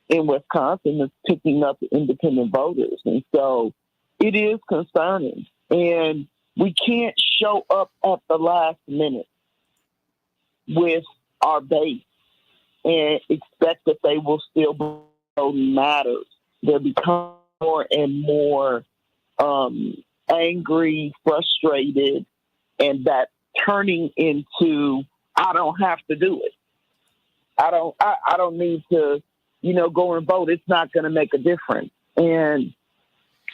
in Wisconsin that's picking up independent voters, and so it is concerning. And we can't show up at the last minute with our base and expect that they will still vote matters. They become more and more angry, frustrated, and that turning into, I don't have to do it. I don't need to, go and vote. It's not going to make a difference. And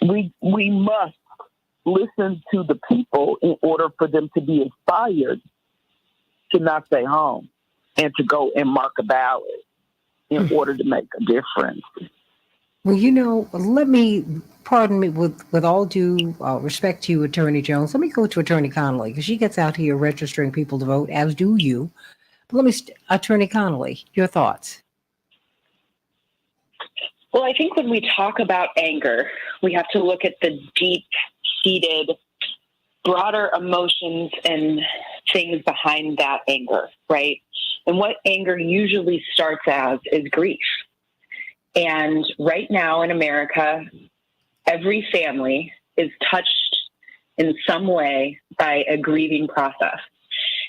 we must listen to the people in order for them to be inspired to not stay home and to go and mark a ballot in order to make a difference. Well, pardon me, with all due respect to you, Attorney Jones, let me go to Attorney Connolly, because she gets out here registering people to vote, as do you. But Attorney Connolly, your thoughts. Well, I think when we talk about anger, we have to look at the deep-seated, broader emotions and things behind that anger, right? And what anger usually starts as is grief. And right now in America, every family is touched in some way by a grieving process.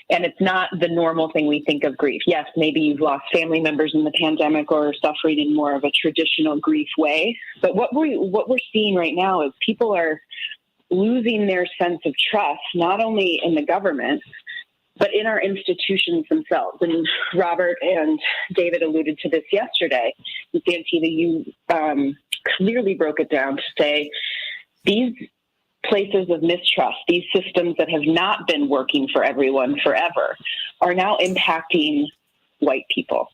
And it's not the normal thing we think of grief. Yes, maybe you've lost family members in the pandemic or suffering in more of a traditional grief way. But what we're seeing right now is people are losing their sense of trust, not only in the government, but in our institutions themselves. And Robert and David alluded to this yesterday. Santita, you clearly broke it down to say these places of mistrust, these systems that have not been working for everyone forever, are now impacting white people.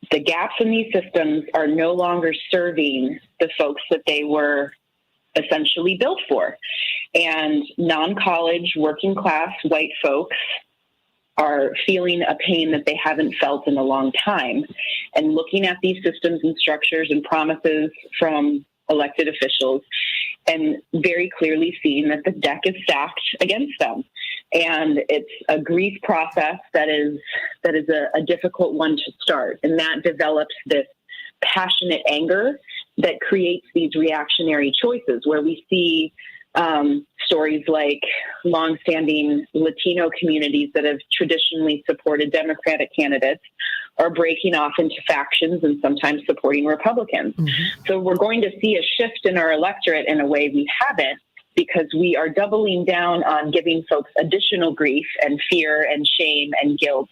The gaps in these systems are no longer serving the folks that they were essentially built for. And non-college, working class white folks are feeling a pain that they haven't felt in a long time. And looking at these systems and structures and promises from elected officials and very clearly seeing that the deck is stacked against them. And it's a grief process that is a difficult one to start. And that develops this passionate anger that creates these reactionary choices where we see stories like longstanding Latino communities that have traditionally supported Democratic candidates are breaking off into factions and sometimes supporting Republicans. Mm-hmm. So we're going to see a shift in our electorate in a way we haven't, because we are doubling down on giving folks additional grief and fear and shame and guilt.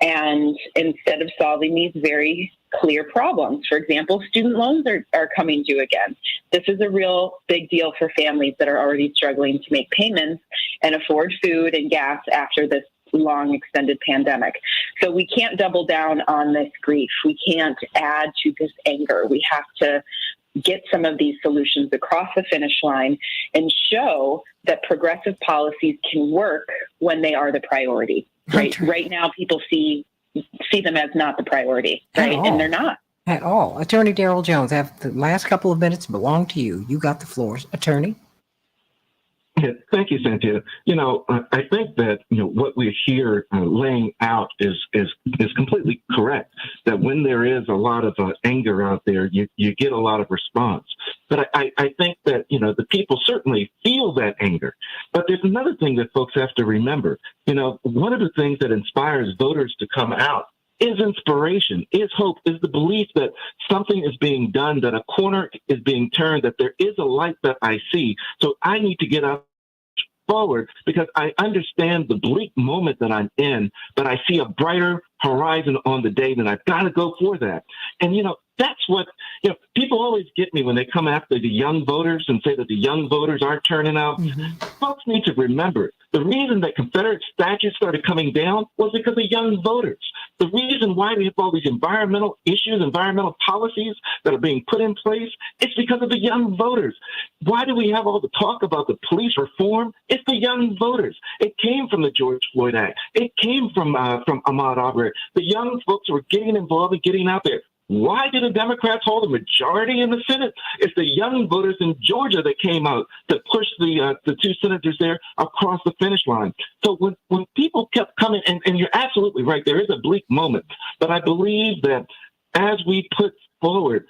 And instead of solving these very clear problems, for example, student loans are coming due again. This is a real big deal for families that are already struggling to make payments and afford food and gas after this long extended pandemic. So we can't double down on this grief. We can't add to this anger. We have to get some of these solutions across the finish line and show that progressive policies can work when they are the priority. Right now, people see them as not the priority, right? And they're not. At all. Attorney Darrell Jones, the last couple of minutes belong to you. You got the floor. Attorney? Yeah, thank you, Santita. I think that what we hear laying out is completely correct. That when there is a lot of anger out there, you get a lot of response. But I think that the people certainly feel that anger. But there's another thing that folks have to remember. One of the things that inspires voters to come out is inspiration, is hope, is the belief that something is being done, that a corner is being turned, that there is a light that I see. So I need to get up forward because I understand the bleak moment that I'm in, but I see a brighter horizon on the day, and I've got to go for that. And, that's what, people always get me when they come after the young voters and say that the young voters aren't turning out. Mm-hmm. Folks need to remember the reason that Confederate statues started coming down was because of young voters. The reason why we have all these environmental issues, environmental policies that are being put in place, it's because of the young voters. Why do we have all the talk about the police reform? It's the young voters. It came from the George Floyd Act. It came from Ahmaud Arbery. The young folks were getting involved and getting out there. Why do the Democrats hold a majority in the Senate? It's the young voters in Georgia that came out to push the two senators there across the finish line. So when people kept coming, and you're absolutely right, there is a bleak moment, but I believe that as we put forward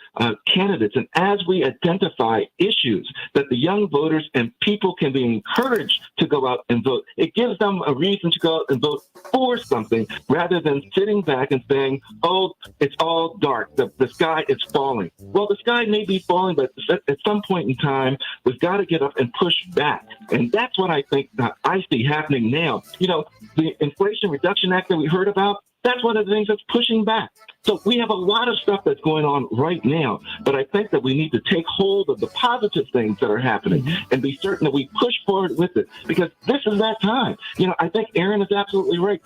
candidates and as we identify issues that the young voters and people can be encouraged to go out and vote, it gives them a reason to go out and vote for something rather than sitting back and saying, oh, it's all dark, the sky is falling. Well, the sky may be falling, but at some point in time, we've got to get up and push back. And that's what I think I see happening now. You know, the Inflation Reduction Act that we heard about, that's one of the things that's pushing back. So we have a lot of stuff that's going on right now, but I think that we need to take hold of the positive things that are happening and be certain that we push forward with it, because this is that time. You know, I think Aaron is absolutely right.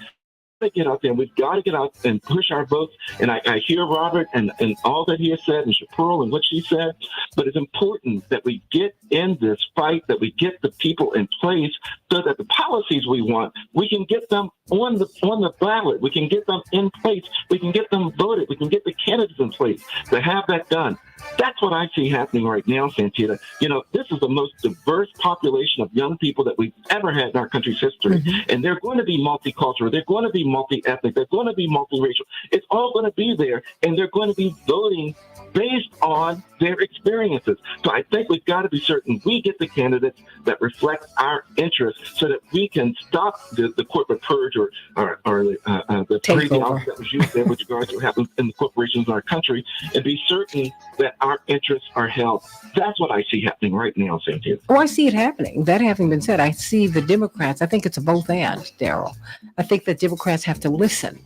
Get out there, and we've got to get out and push our votes. And I hear Robert and all that he has said, and Shapiro and what she said, but it's important that we get in this fight, that we get the people in place so that the policies we want, we can get them on the ballot, we can get them in place, we can get them voted, we can get the candidates in place to have that done. That's what I see happening right now, Santita. You know, this is the most diverse population of young people that we've ever had in our country's history. And they're going to be multicultural. They're going to be multi-ethnic. They're going to be multiracial. It's all going to be there, and they're going to be voting based on their experiences. So I think we've got to be certain we get the candidates that reflect our interests so that we can stop the corporate purge or the crazy office that was used there with regards to what happens in the corporations in our country, and be certain that our interests are held. That's what I see happening right now, Cynthia. Oh, I see it happening. That having been said, I see the Democrats. I think it's a both and, Daryl. I think that Democrats have to listen.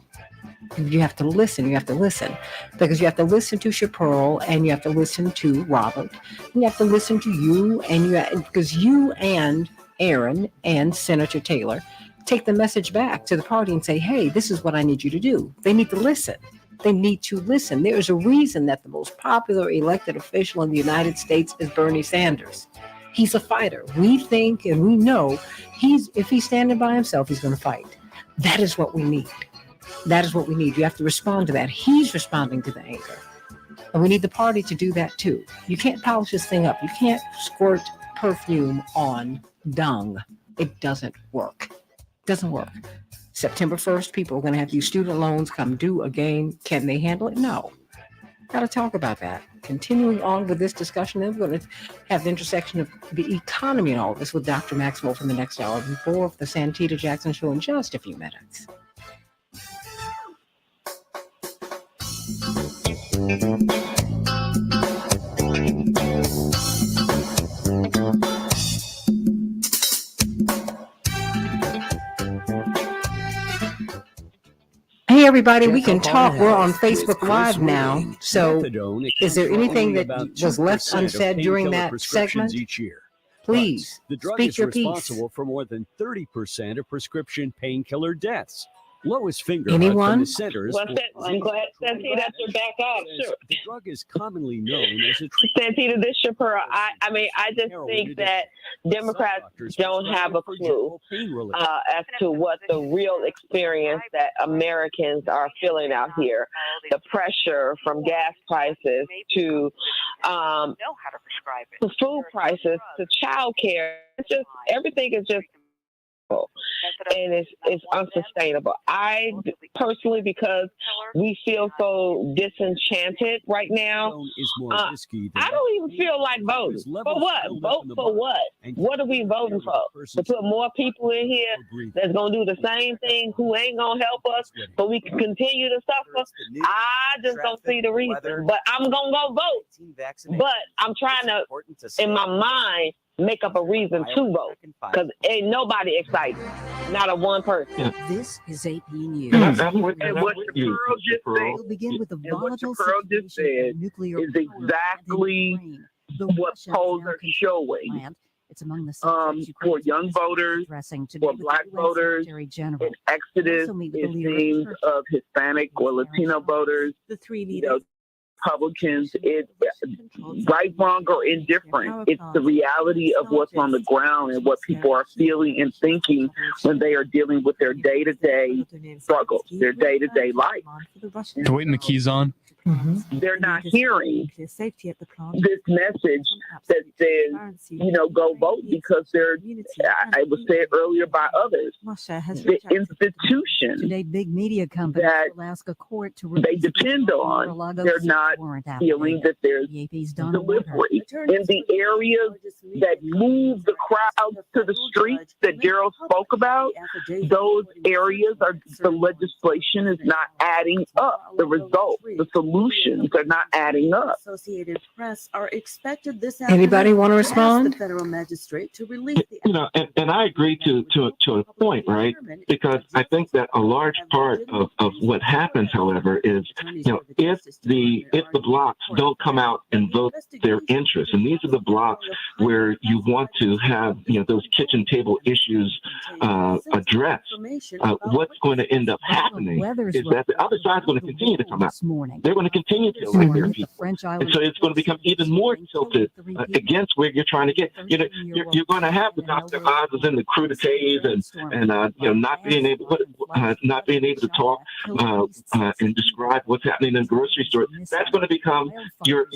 You have to listen. You have to listen because you have to listen to Shapiro and you have to listen to Robert. And you have to listen to you because you and Aaron and Senator Taylor take the message back to the party and say, hey, this is what I need you to do. They need to listen. They need to listen. There is a reason that the most popular elected official in the United States is Bernie Sanders. He's a fighter. We think and we know if he's standing by himself, he's going to fight. That is what we need. That is what we need. You have to respond to that. He's responding to the anger. And we need the party to do that too. You can't polish this thing up. You can't squirt perfume on dung. It doesn't work. It doesn't work. September 1st, people are going to have these student loans come due again. Can they handle it? No. Got to talk about that. Continuing on with this discussion, then we're going to have the intersection of the economy and all of this with Dr. Maxwell from the next hour before of the Santita Jackson Show in just a few minutes. Hey everybody, we can talk. We're on Facebook Live now. So is there anything that was left unsaid during that segment? Please the drug speak is your piece. Responsible for more than 30% of prescription painkiller deaths. Lowest finger Anyone? from the Centers. Well, I'm glad, Santita, that you're back up. Sure. The drug is commonly known as a Santita, this Shapiro. I just think that Democrats don't have a clue as to what the real experience that Americans are feeling out here. The pressure from gas prices to food prices to child care. It's just everything is just and it's unsustainable. I personally, because we feel so disenchanted right now, I don't even feel like voting. For what? Vote for what? What are we voting for? To put more people in here that's going to do the same thing who ain't going to help us, but we can continue to suffer? I just don't see the reason. But I'm going to go vote. But I'm trying to, in my mind, make up a reason to vote because ain't nobody excited, not a one person. This is AP News. And what Shapiro just said, We'll begin with the volatile just said nuclear is exactly what polls are showing. for young voters, for Black voters. In Exodus, it seems of Hispanic or Latino voters. Republicans, right, wrong, or indifferent. It's the reality of what's on the ground and what people are feeling and thinking when they are dealing with their day-to-day struggles, their day-to-day life. They're waiting the keys on. They're not hearing this message that says, go vote, because they're, I was said earlier by others, the institution that they depend on, they're not feeling that there's delivery. In the areas that move the crowds to the streets that Daryl spoke about, those areas are, the legislation is not adding up. The results, the solutions are not adding up. Associated Press are expected this Anybody want to respond? The federal magistrate to release the And I agree to a point, right? Because I think that a large part of what happens, however, is if the blocks don't come out and vote their interests, and these are the blocks where you want to have those kitchen table issues addressed, what's going to end up happening is that the other side is going to continue to come out. They're going to continue to elect their people, and so it's going to become even more tilted against where you're trying to get. You're going to have the Dr. Oz's and the crudités and not being able to talk and describe what's happening in the grocery store. That's going to become your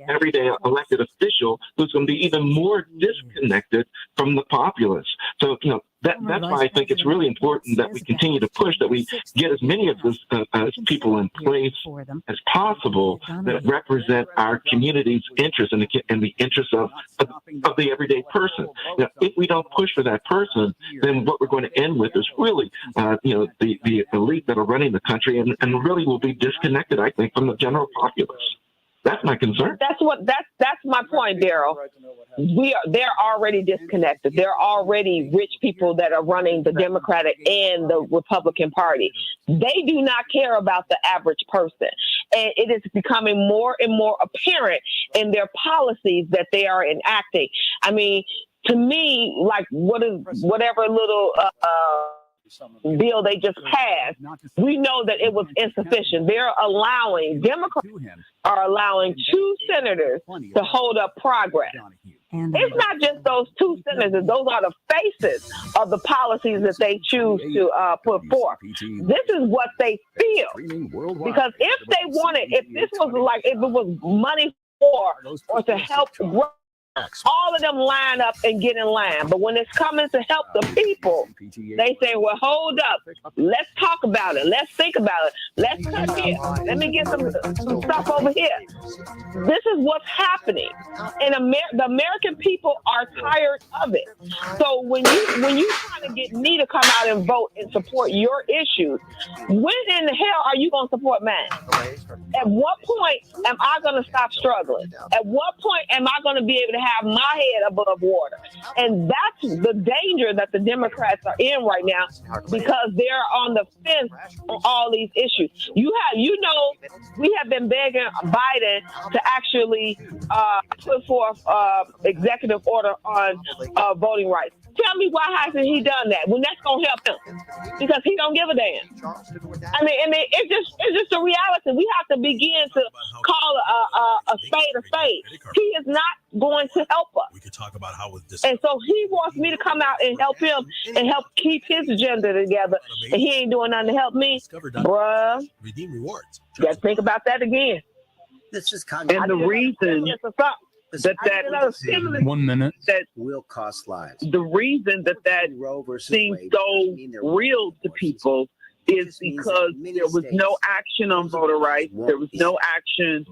everyday elected official, who's going to be even more disconnected from the populace. So that's why I think it's really important that we continue to push, that we get as many of those people in place as possible that represent our community's interests and the interests of the everyday person. If we don't push for that person, then what we're going to end with is really, the elite that are running the country, and really will be disconnected, I think, from the general populace. That's my concern. That's my point, Daryl. They're already disconnected. They're already rich people that are running the Democratic and the Republican Party. They do not care about the average person. And it is becoming more and more apparent in their policies that they are enacting. I mean, to me, like whatever little bill they just passed, we know that it was insufficient. Democrats are allowing 2 senators to hold up progress. It's not just those 2 senators. Those are the faces of the policies that they choose to put forth. This is what they feel. Because if it was money for or to help grow, all of them line up and get in line. But when it's coming to help the people, they say, well, hold up. Let's talk about it. Let's think about it. Let's cut here. Let me get some stuff over here. This is what's happening. And the American people are tired of it. So when you trying to get me to come out and vote and support your issues, when in the hell are you going to support mine? At what point am I going to stop struggling? At what point am I going to be able to have my head above water? And that's the danger that the Democrats are in right now, because they're on the fence on all these issues. We have been begging Biden to actually put forth executive order on voting rights. Tell me why hasn't he done that when that's going to help him? Because he don't give a damn. I mean, it's just a reality. We have to begin to call a spade a spade. He is not going to help us. We could talk about how with this. And so he wants me to come out and help him and help keep his agenda together. And he ain't doing nothing to help me. Bruh. Redeem rewards. You got to think about that again. This is And the reason that 1 minute that will cost lives. The reason that seems so real to people is because there was no action on voter rights. There was no action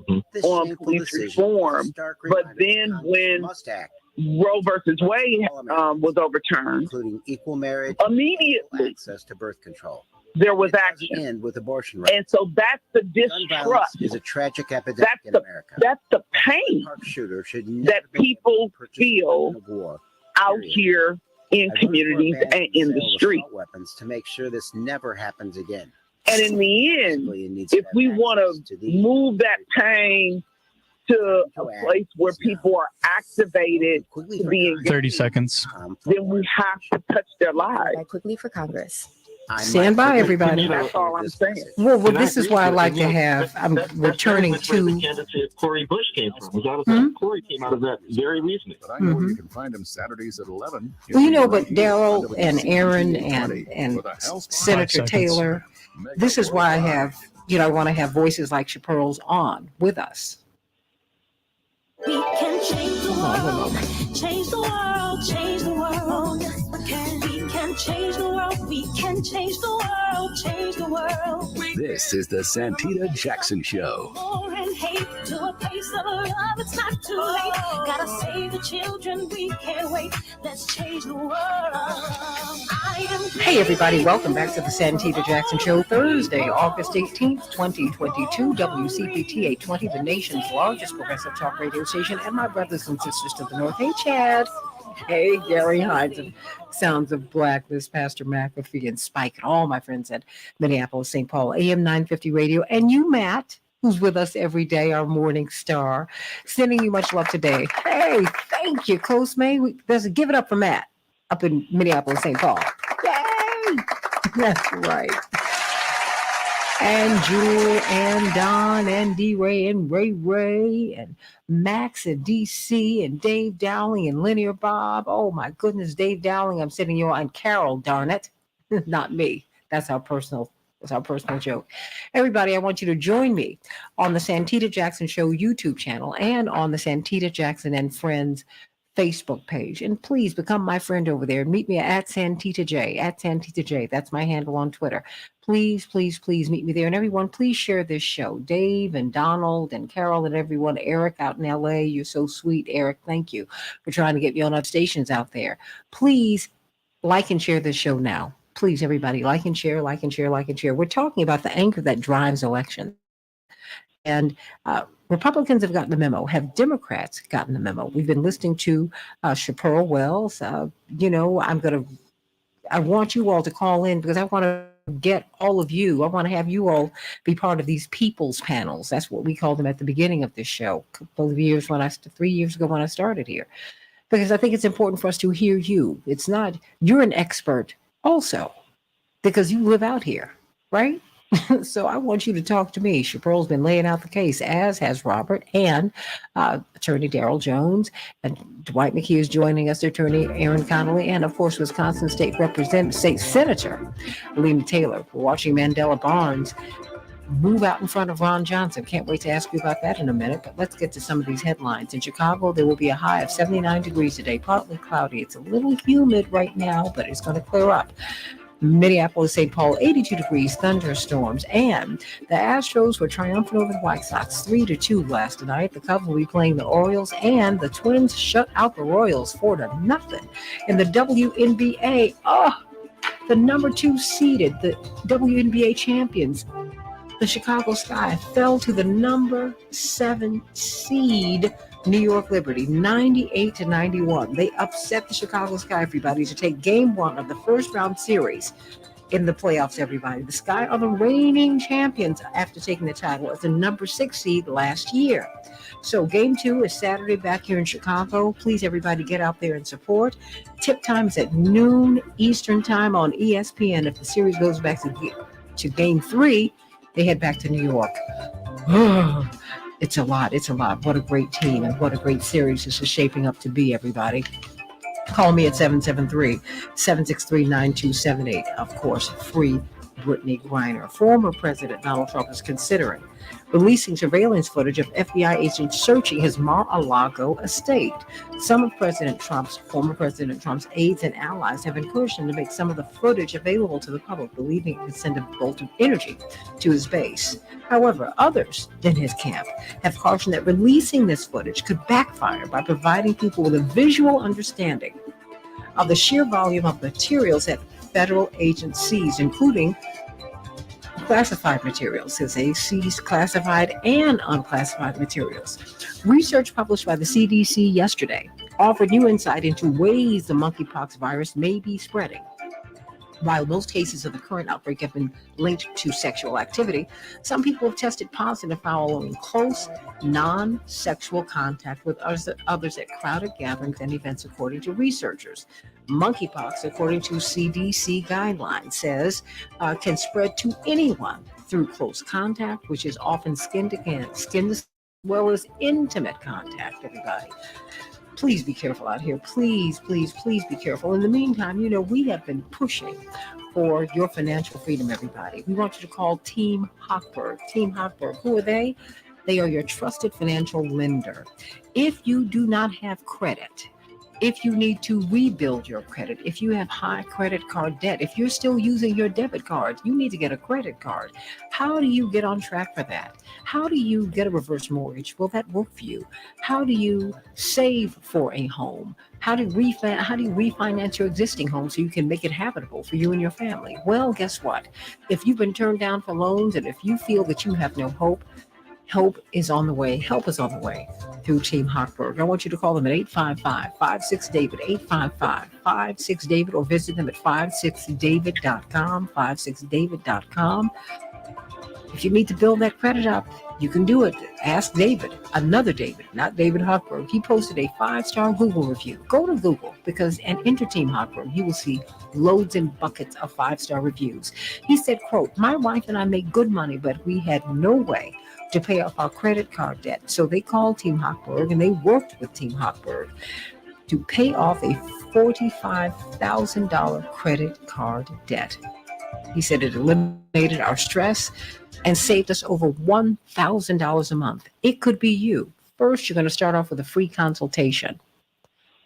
on police reform. But then when Roe versus Wade was overturned, including equal marriage, immediately access to birth control, there was action. End with abortion rights. And so that's the distrust. Is a tragic epidemic in America. That's the pain that people feel out here in communities and in the street. Weapons to make sure this never happens again. And in the end, if we want to move that pain to a place where people are activated to be engaged, 30 seconds. then we have to touch their lives. Quickly for Congress. Stand by, everybody. That's all I'm saying. Well, this is why I like to have. I'm returning Where the to. candidate Corey Bush came from. Corey came out of that very reasoning. But I know where you can find him Saturdays at 11. Well, you know, but Daryl and Aaron and Senator Taylor, this is why I have, I want to have voices like Chaparral's on with us. We can change the world, change the world, change the world. We can change the world, we can change the world, change the world. This is the Santita Jackson Show. War and hate to a place of love, it's not too late. Gotta save the children, we can't wait. Let's change the world. Hey, everybody, welcome back to the Santita Jackson Show, Thursday, August 18th, 2022, WCPT 820, the nation's largest progressive talk radio station, and my brothers and sisters to the north. Hey, Chad. Hey, Gary Hines of Sounds of Blackness, Pastor McAfee and Spike, and all my friends at Minneapolis, St. Paul, AM 950 Radio, and you, Matt, who's with us every day, our morning star, sending you much love today. Hey, thank you, Coast May. Give it up for Matt up in Minneapolis, St. Paul. Yay! That's right. And Jewel and Don and D-Ray and Ray and Max and DC and Dave Dowling and Linear Bob. Oh my goodness, Dave Dowling, I'm sitting you on. Carol, darn it. Not me. That's our personal joke. Everybody, I want you to join me on the Santita Jackson Show YouTube channel and on the Santita Jackson and Friends Facebook page. And please become my friend over there. Meet me at Santita J. That's my handle on Twitter. Please, please, please meet me there. And everyone, please share this show. Dave and Donald and Carol and everyone. Eric out in LA. You're so sweet, Eric. Thank you for trying to get me on other stations out there. Please like and share this show now. Please, everybody, like and share, like and share, like and share. We're talking about the anger that drives election. And Republicans have gotten the memo. Have Democrats gotten the memo? We've been listening to Chaparral Wells. I want you all to call in because I want to get all of you. I want to have you all be part of these people's panels. That's what we called them at the beginning of this show, a couple of years 3 years ago when I started here. Because I think it's important for us to hear you. It's not, you're an expert also because you live out here, right? So I want you to talk to me. Chaparral's been laying out the case, as has Robert and Attorney Daryl Jones. And Dwight McKee is joining us, Attorney Aaron Connolly, and of course, Wisconsin State Senator Alina Taylor. We're watching Mandela Barnes move out in front of Ron Johnson. Can't wait to ask you about that in a minute, but let's get to some of these headlines. In Chicago, there will be a high of 79 degrees today, partly cloudy. It's a little humid right now, but it's going to clear up. Minneapolis, St. Paul, 82 degrees, thunderstorms, and the Astros were triumphant over the White Sox, 3-2 last night. The Cubs will be playing the Orioles, and the Twins shut out the Royals 4-0. In the WNBA, the number 2 seeded, the WNBA champions, the Chicago Sky, fell to the number 7 seed, New York Liberty, 98-91. They upset the Chicago Sky, everybody, to take game 1 of the first round series in the playoffs, everybody. The Sky are the reigning champions after taking the title as the number 6 seed last year. So game 2 is Saturday back here in Chicago. Please, everybody, get out there and support. Tip time is at noon Eastern time on ESPN. If the series goes back to game 3, they head back to New York. It's a lot. What a great team and what a great series this is shaping up to be, everybody. Call me at 773-763-9278. Of course, free Brittany Griner. Former President Donald Trump is considering releasing surveillance footage of FBI agents searching his Mar-a-Lago estate. Some of former President Trump's aides and allies have encouraged him to make some of the footage available to the public, believing it could send a bolt of energy to his base. However, others in his camp have cautioned that releasing this footage could backfire by providing people with a visual understanding of the sheer volume of materials that federal agents seized, including classified materials, since they seized classified and unclassified materials. Research published by the CDC yesterday offered new insight into ways the monkeypox virus may be spreading. While most cases of the current outbreak have been linked to sexual activity, some people have tested positive following close, non-sexual contact with others at crowded gatherings and events, according to researchers. Monkeypox, according to CDC guidelines, says can spread to anyone through close contact, which is often skin to skin, as well as intimate contact, everybody. Please be careful out here. Please, please, please be careful. In the meantime, we have been pushing for your financial freedom, everybody. We want you to call Team Hochberg. Team Hochberg, who are they? They are your trusted financial lender. If you do not have credit, if you need to rebuild your credit, if you have high credit card debt, if you're still using your debit card, you need to get a credit card. How do you get on track for that? How do you get a reverse mortgage? Will that work for you? How do you save for a home? How do you refinance your existing home so you can make it habitable for you and your family? Well, guess what? If you've been turned down for loans and if you feel that you have no hope, help is on the way. Help is on the way through Team Hochberg. I want you to call them at 855-56-DAVID, 855-56-DAVID, or visit them at 56david.com, 56david.com. If you need to build that credit up, you can do it. Ask David, another David, not David Hochberg. He posted a 5-star Google review. Go to Google and enter Team Hochberg. You will see loads and buckets of 5-star reviews. He said, quote, "My wife and I make good money, but we had no way to pay off our credit card debt. So they called Team Hochberg and they worked with Team Hochberg to pay off a $45,000 credit card debt." He said it eliminated our stress and saved us over $1,000 a month. It could be you. First, you're going to start off with a free consultation.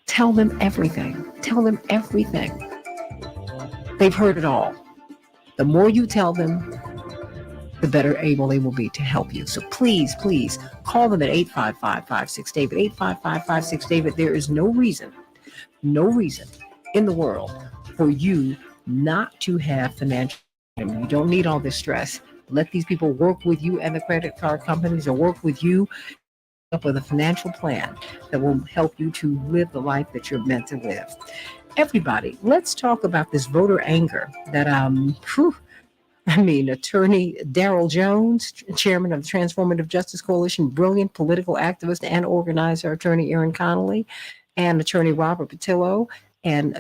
Tell them everything. Tell them everything. They've heard it all. The more you tell them, the better able they will be to help you. So please, please call them at 855-56-DAVID, 855-56-DAVID. There is no reason in the world for you not to have financial freedom. You don't need all this stress. Let these people work with you and the credit card companies, or work with you up with a financial plan that will help you to live the life that you're meant to live. Everybody, let's talk about this voter anger that Attorney Darrell Jones, chairman of the Transformative Justice Coalition, brilliant political activist and organizer, Attorney Aaron Connolly, and Attorney Robert Patillo, and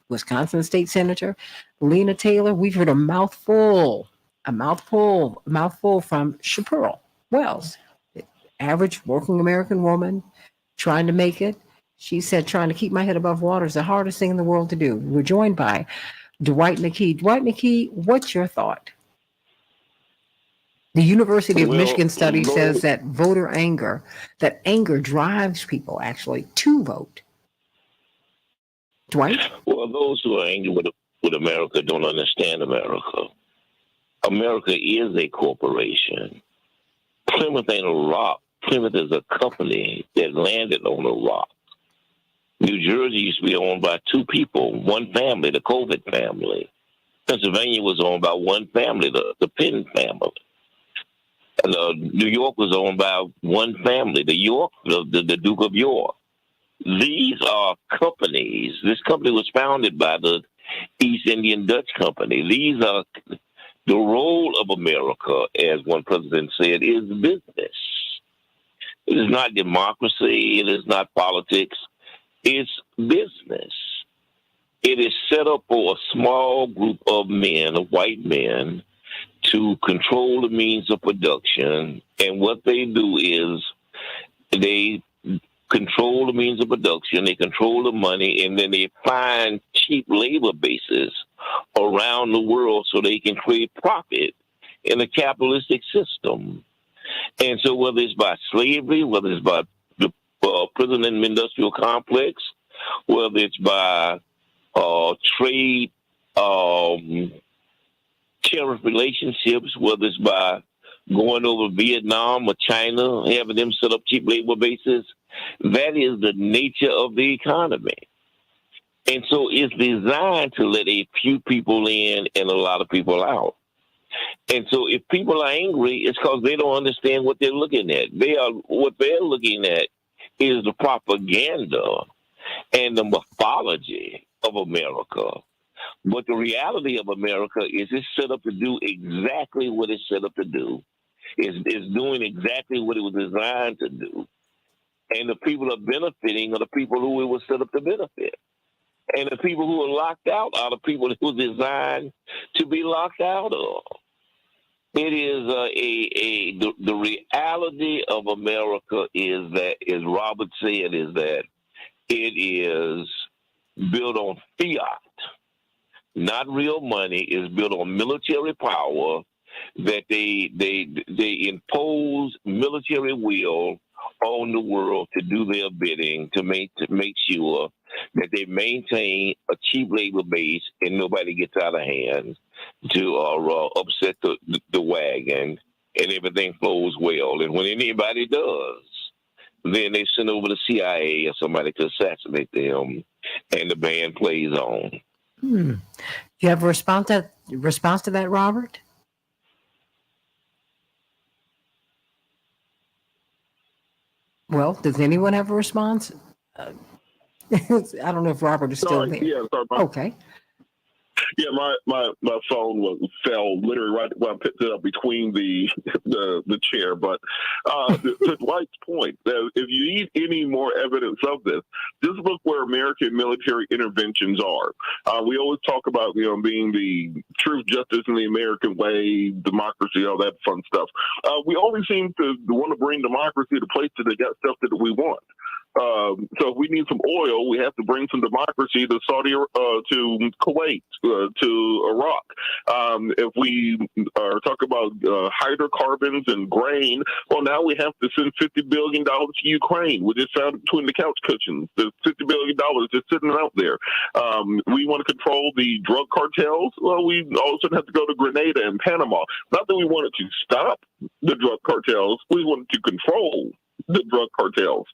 Wisconsin State Senator Lena Taylor. We've heard a mouthful from Chaparral Wells, average working American woman trying to make it. She said, "Trying to keep my head above water is the hardest thing in the world to do." We're joined by Dwight McKee. Dwight McKee, what's your thought? The University of Michigan study says that anger drives people actually to vote. Dwight? Well, those who are angry with America don't understand America. America is a corporation. Plymouth ain't a rock. Plymouth is a company that landed on a rock. New Jersey used to be owned by two people, one family, the COVID family. Pennsylvania was owned by one family, the Penn family. New York was owned by one family, the Duke of York. These are companies. This company was founded by the East Indian Dutch Company. These are the role of America, as one president said, is business. It is not democracy. It is not politics. It's business. It is set up for a small group of men, of white men, to control the means of production. And what they do is they control the means of production, they control the money, and then they find cheap labor bases around the world so they can create profit in a capitalistic system. And so whether it's by slavery, whether it's by the prison and industrial complex, whether it's by trade, tariff relationships, whether it's by going over Vietnam or China, having them set up cheap labor bases, that is the nature of the economy. And so it's designed to let a few people in and a lot of people out. And so if people are angry, it's because they don't understand what they're looking at. What they're looking at is the propaganda and the mythology of America. But the reality of America is it's set up to do exactly what it's set up to do. It's doing exactly what it was designed to do. And the people are benefiting are the people who it was set up to benefit. And the people who are locked out are the people who were designed to be locked out of. It is the reality of America is that, as Robert said, is that it is built on fiat, not real money. It's built on military power, that they impose military will on the world to do their bidding, to make sure that they maintain a cheap labor base and nobody gets out of hand to upset the wagon, and everything flows well. And when anybody does, then they send over the CIA or somebody to assassinate them, and the band plays on. Do you have a response to that, Robert? Well, does anyone have a response? I don't know if Robert is still there. Yeah, sorry. Okay. Yeah, my phone fell literally right when I picked it up between the chair. But to Dwight's point, that if you need any more evidence of this, just look where American military interventions are. We always talk about being the truth, justice, and the American way, democracy, all that fun stuff. We always seem to want to bring democracy to places that got stuff that we want. So if we need some oil, we have to bring some democracy to to Kuwait, to Iraq. If we are talking about hydrocarbons and grain, well, now we have to send $50 billion to Ukraine. We just found it between the couch cushions. There's $50 billion just sitting out there. We want to control the drug cartels. Well, we all of a sudden have to go to Grenada and Panama. Not that we wanted to stop the drug cartels. We wanted to control the drug cartels.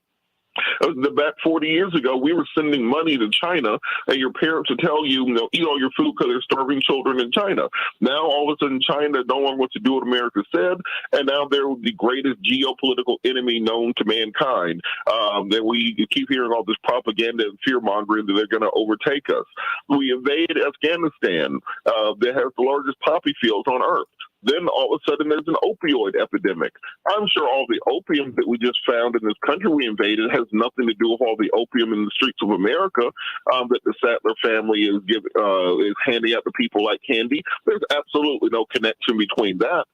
Back 40 years ago, we were sending money to China, and your parents would tell you, eat all your food because they're starving children in China. Now, all of a sudden, China no longer wants to do what America said, and now they're the greatest geopolitical enemy known to mankind. That we keep hearing all this propaganda and fear-mongering that they're going to overtake us. We invaded Afghanistan that has the largest poppy fields on Earth. Then all of a sudden there's an opioid epidemic. I'm sure all the opium that we just found in this country we invaded has nothing to do with all the opium in the streets of America that the Sattler family is handing out to people like candy. There's absolutely no connection between that.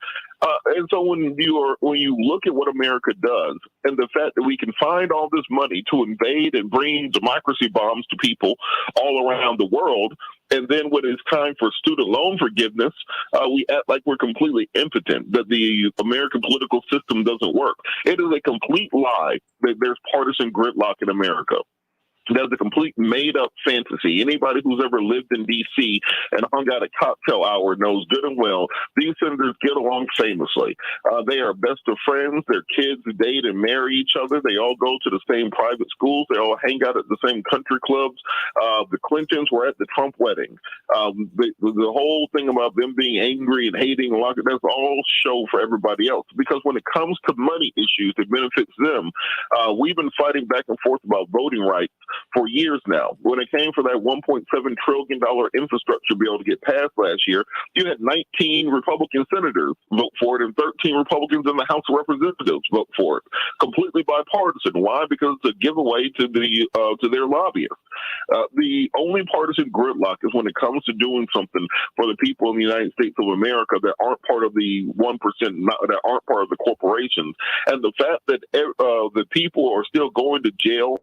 And so when you look at what America does and the fact that we can find all this money to invade and bring democracy bombs to people all around the world, and then when it's time for student loan forgiveness, we act like we're completely impotent, that the American political system doesn't work. It is a complete lie that there's partisan gridlock in America. That's a complete made-up fantasy. Anybody who's ever lived in D.C. and hung out at cocktail hour knows good and well these senators get along famously. They are best of friends. Their kids date and marry each other. They all go to the same private schools. They all hang out at the same country clubs. The Clintons were at the Trump wedding. The whole thing about them being angry and hating, that's all show for everybody else. Because when it comes to money issues that benefits them, we've been fighting back and forth about voting rights for years now. When it came for that $1.7 trillion infrastructure bill to get passed last year, you had 19 Republican senators vote for it and 13 Republicans in the House of Representatives vote for it. Completely bipartisan. Why? Because it's a giveaway to their lobbyists. The only partisan gridlock is when it comes to doing something for the people in the United States of America that aren't part of the 1%, that aren't part of the corporations. And the fact that the people are still going to jail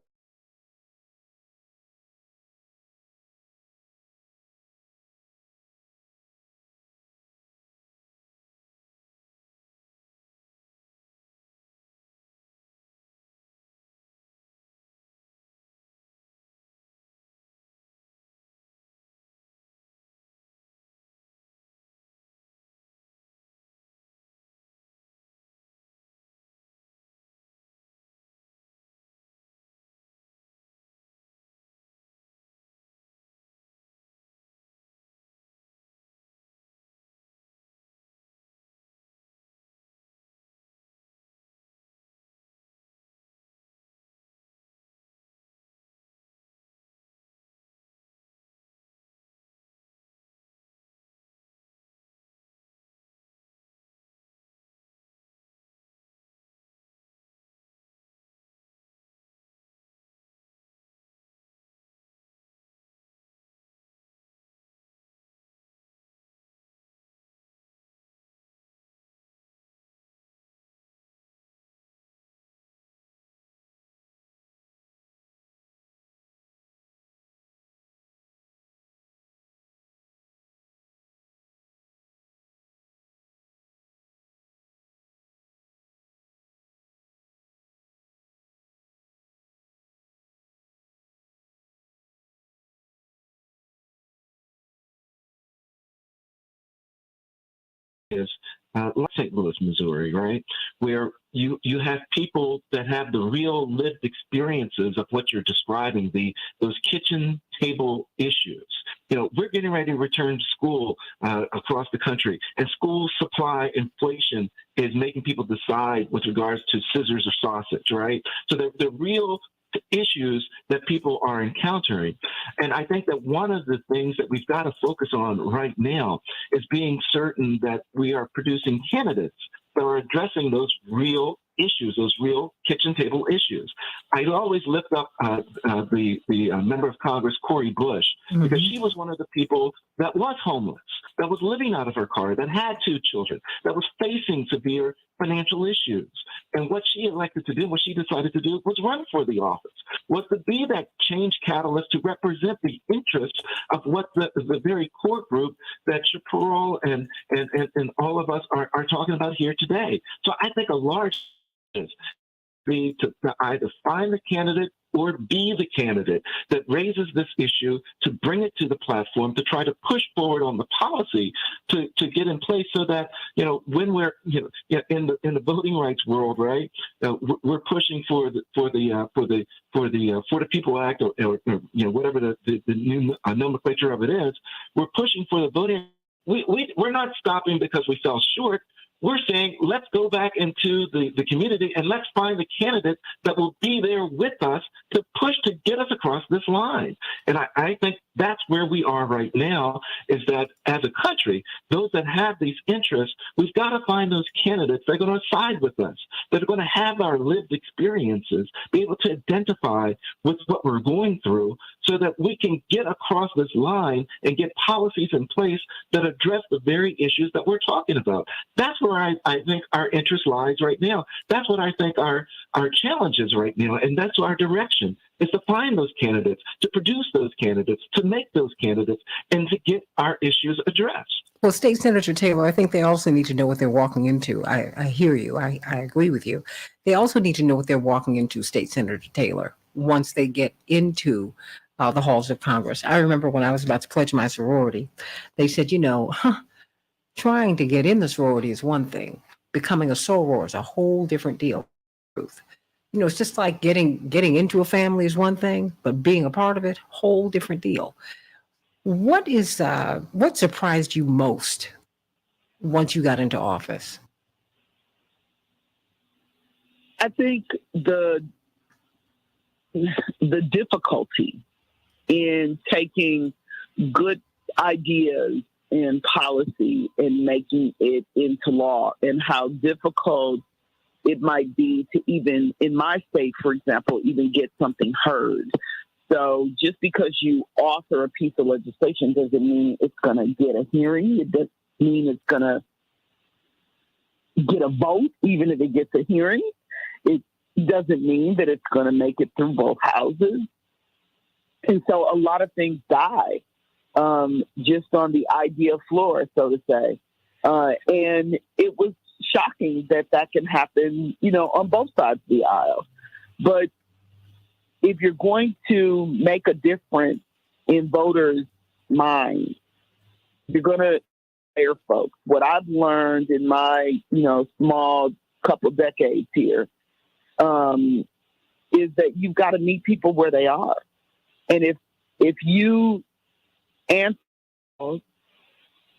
is like St. Louis, Missouri, right, where you have people that have the real lived experiences of what you're describing, those kitchen table issues. You know, we're getting ready to return to school across the country, and school supply inflation is making people decide with regards to scissors or sausage, right? So the real issues that people are encountering. And I think that one of the things that we've got to focus on right now is being certain that we are producing candidates that are addressing those real issues, those real kitchen table issues. I always lift up the member of Congress, Cori Bush, because she was one of the people that was homeless, that was living out of her car, that had 2 children, that was facing severe financial issues. And what she elected to do, what she decided to do, was run for the office, was to be that change catalyst to represent the interests of what the very core group that Chaparral and all of us are talking about here today. So I think a large is to either find the candidate or be the candidate that raises this issue, to bring it to the platform, to try to push forward on the policy to get in place so that, you know, when we're, you know, in the voting rights world, right, we're pushing for the People Act or you know, whatever the new nomenclature of it is. We're pushing for the voting. We're not stopping because we fell short. We're saying, let's go back into the community and let's find the candidate that will be there with us to push to get us across this line. And I think that's where we are right now, is that as a country, those that have these interests, we've got to find those candidates that are going to side with us, that are going to have our lived experiences, be able to identify with what we're going through so that we can get across this line and get policies in place that address the very issues that we're talking about. That's where I think our interest lies right now. That's what I think our challenge is right now, and that's our direction, is to find those candidates, to produce those candidates, to make those candidates, and to get our issues addressed. Well, State Senator Taylor, I think they also need to know what they're walking into. I hear you. I agree with you. They also need to know what they're walking into, State Senator Taylor, once they get into the halls of Congress. I remember when I was about to pledge my sorority, they said, you know, trying to get in the sorority is one thing. Becoming a soror is a whole different deal. You know, it's just like getting into a family is one thing, but being a part of it, whole different deal. What surprised you most once you got into office? I think the difficulty in taking good ideas and policy and making it into law, and how difficult it might be to even, in my state, for example, even get something heard. So just because you author a piece of legislation doesn't mean it's going to get a hearing. It doesn't mean it's going to get a vote, even if it gets a hearing. It doesn't mean that it's going to make it through both houses. And so a lot of things die just on the idea floor, so to say. And it was shocking that can happen, you know, on both sides of the aisle. But if you're going to make a difference in voters' minds, you're going to hire folks. What I've learned in my, you know, small couple decades here is that you've got to meet people where they are. And if you answer,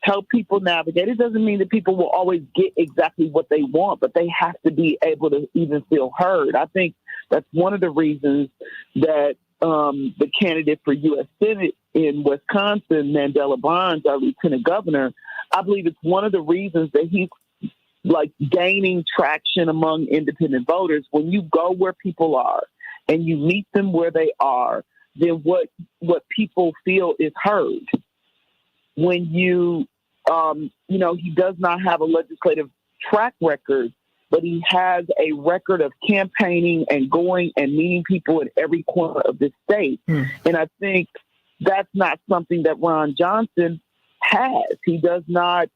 help people navigate, it doesn't mean that people will always get exactly what they want, but they have to be able to even feel heard. I think that's one of the reasons that the candidate for U.S. Senate in Wisconsin, Mandela Barnes, our lieutenant governor, I believe it's one of the reasons that he's like gaining traction among independent voters. When you go where people are and you meet them where they are, then what people feel is heard. When you, you know, he does not have a legislative track record, but he has a record of campaigning and going and meeting people in every corner of the state. And I think that's not something that Ron Johnson has. He does not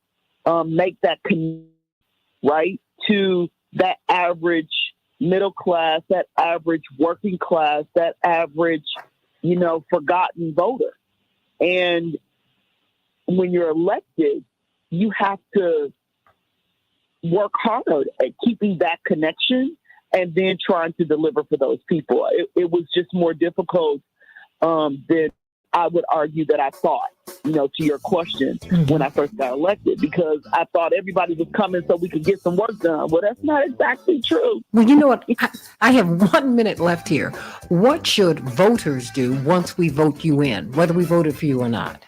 make that connection, right, to that average middle class, that average working class, that average, you know, forgotten voter. And when you're elected, you have to work hard at keeping that connection and then trying to deliver for those people. It was just more difficult than I would argue that I thought, to your question, when I first got elected, because I thought everybody was coming so we could get some work done. Well, that's not exactly true. Well, you know what? I have 1 minute left here. What should voters do once we vote you in, whether we voted for you or not?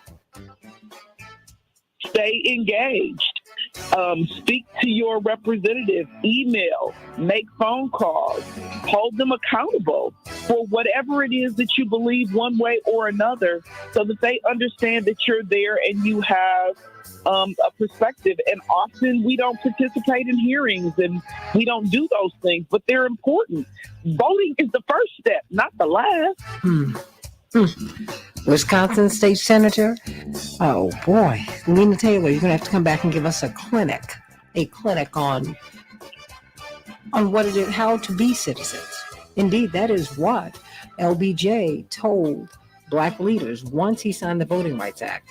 Stay engaged. Speak to your representative, email, make phone calls, hold them accountable for whatever it is that you believe one way or another, so that they understand that you're there and you have a perspective. And often we don't participate in hearings and we don't do those things, but they're important. Voting is the first step, not the last. Wisconsin State Senator. Oh boy, Lena Taylor, you're gonna have to come back and give us a clinic on what it is, how to be citizens. Indeed, that is what LBJ told Black leaders once he signed the Voting Rights Act.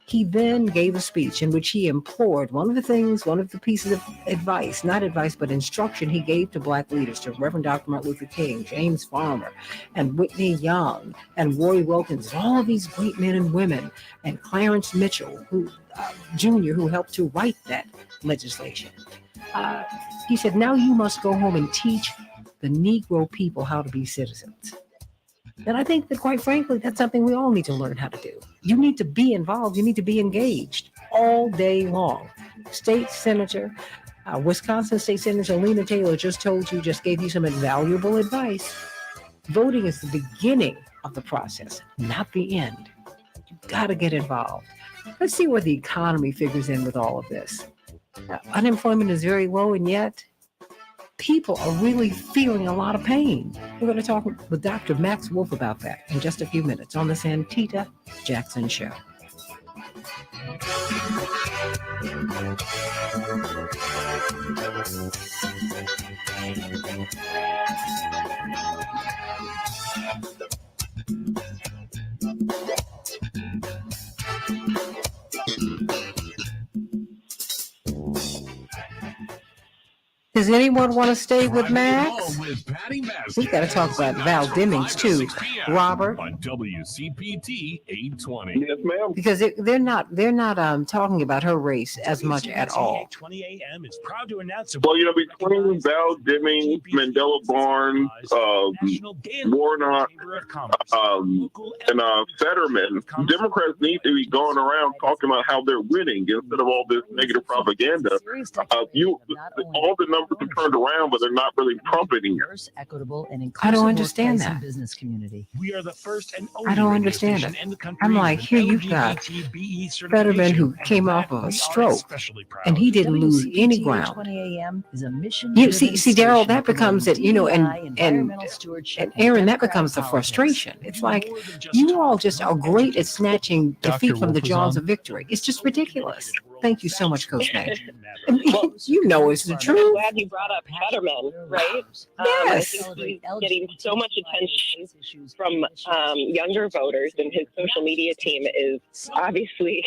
He then gave a speech in which he implored one of the pieces of advice, not advice, but instruction he gave to Black leaders, to Reverend Dr. Martin Luther King, James Farmer, and Whitney Young, and Roy Wilkins, all of these great men and women, and Clarence Mitchell, Jr., who helped to write that legislation. He said, now you must go home and teach the Negro people how to be citizens. And I think that, quite frankly, that's something we all need to learn how to do. You need to be involved. You need to be engaged all day long. State Senator, Wisconsin State Senator Lena Taylor just gave you some invaluable advice. Voting is the beginning of the process, not the end. You've got to get involved. Let's see where the economy figures in with all of this. Unemployment is very low, and yet people are really feeling a lot of pain. We're going to talk with Dr. Max Wolf about that in just a few minutes on the Santita Jackson Show. Does anyone want to stay with Max? We got to talk about Val Demings too, Robert. On WCPT 820. Yes, ma'am. Because they're not talking about her race as much at all. 20 a.m. is proud to announce. Well, between Val Demings, Mandela Barnes, Warnock, and Fetterman, Democrats need to be going around talking about how they're winning instead of all this negative propaganda. All the numbers are turned around, but they're not really trumpeting it. Equitable and I don't understand that. Business community. We are the first and only I don't understand it. I'm like, here you've got Fetterman who came off of a stroke, and he didn't lose any ground. 20 a.m. is a mission. You see, Daryl, that becomes it, and Aaron, that becomes the frustration. It's like you all just are great at snatching defeat from the jaws of victory. It's just ridiculous. Thank you so much, Coach May. Well, It's the I'm truth. glad you brought up Fetterman, right? Yes. I think he's getting so much attention from younger voters, and his social media team is obviously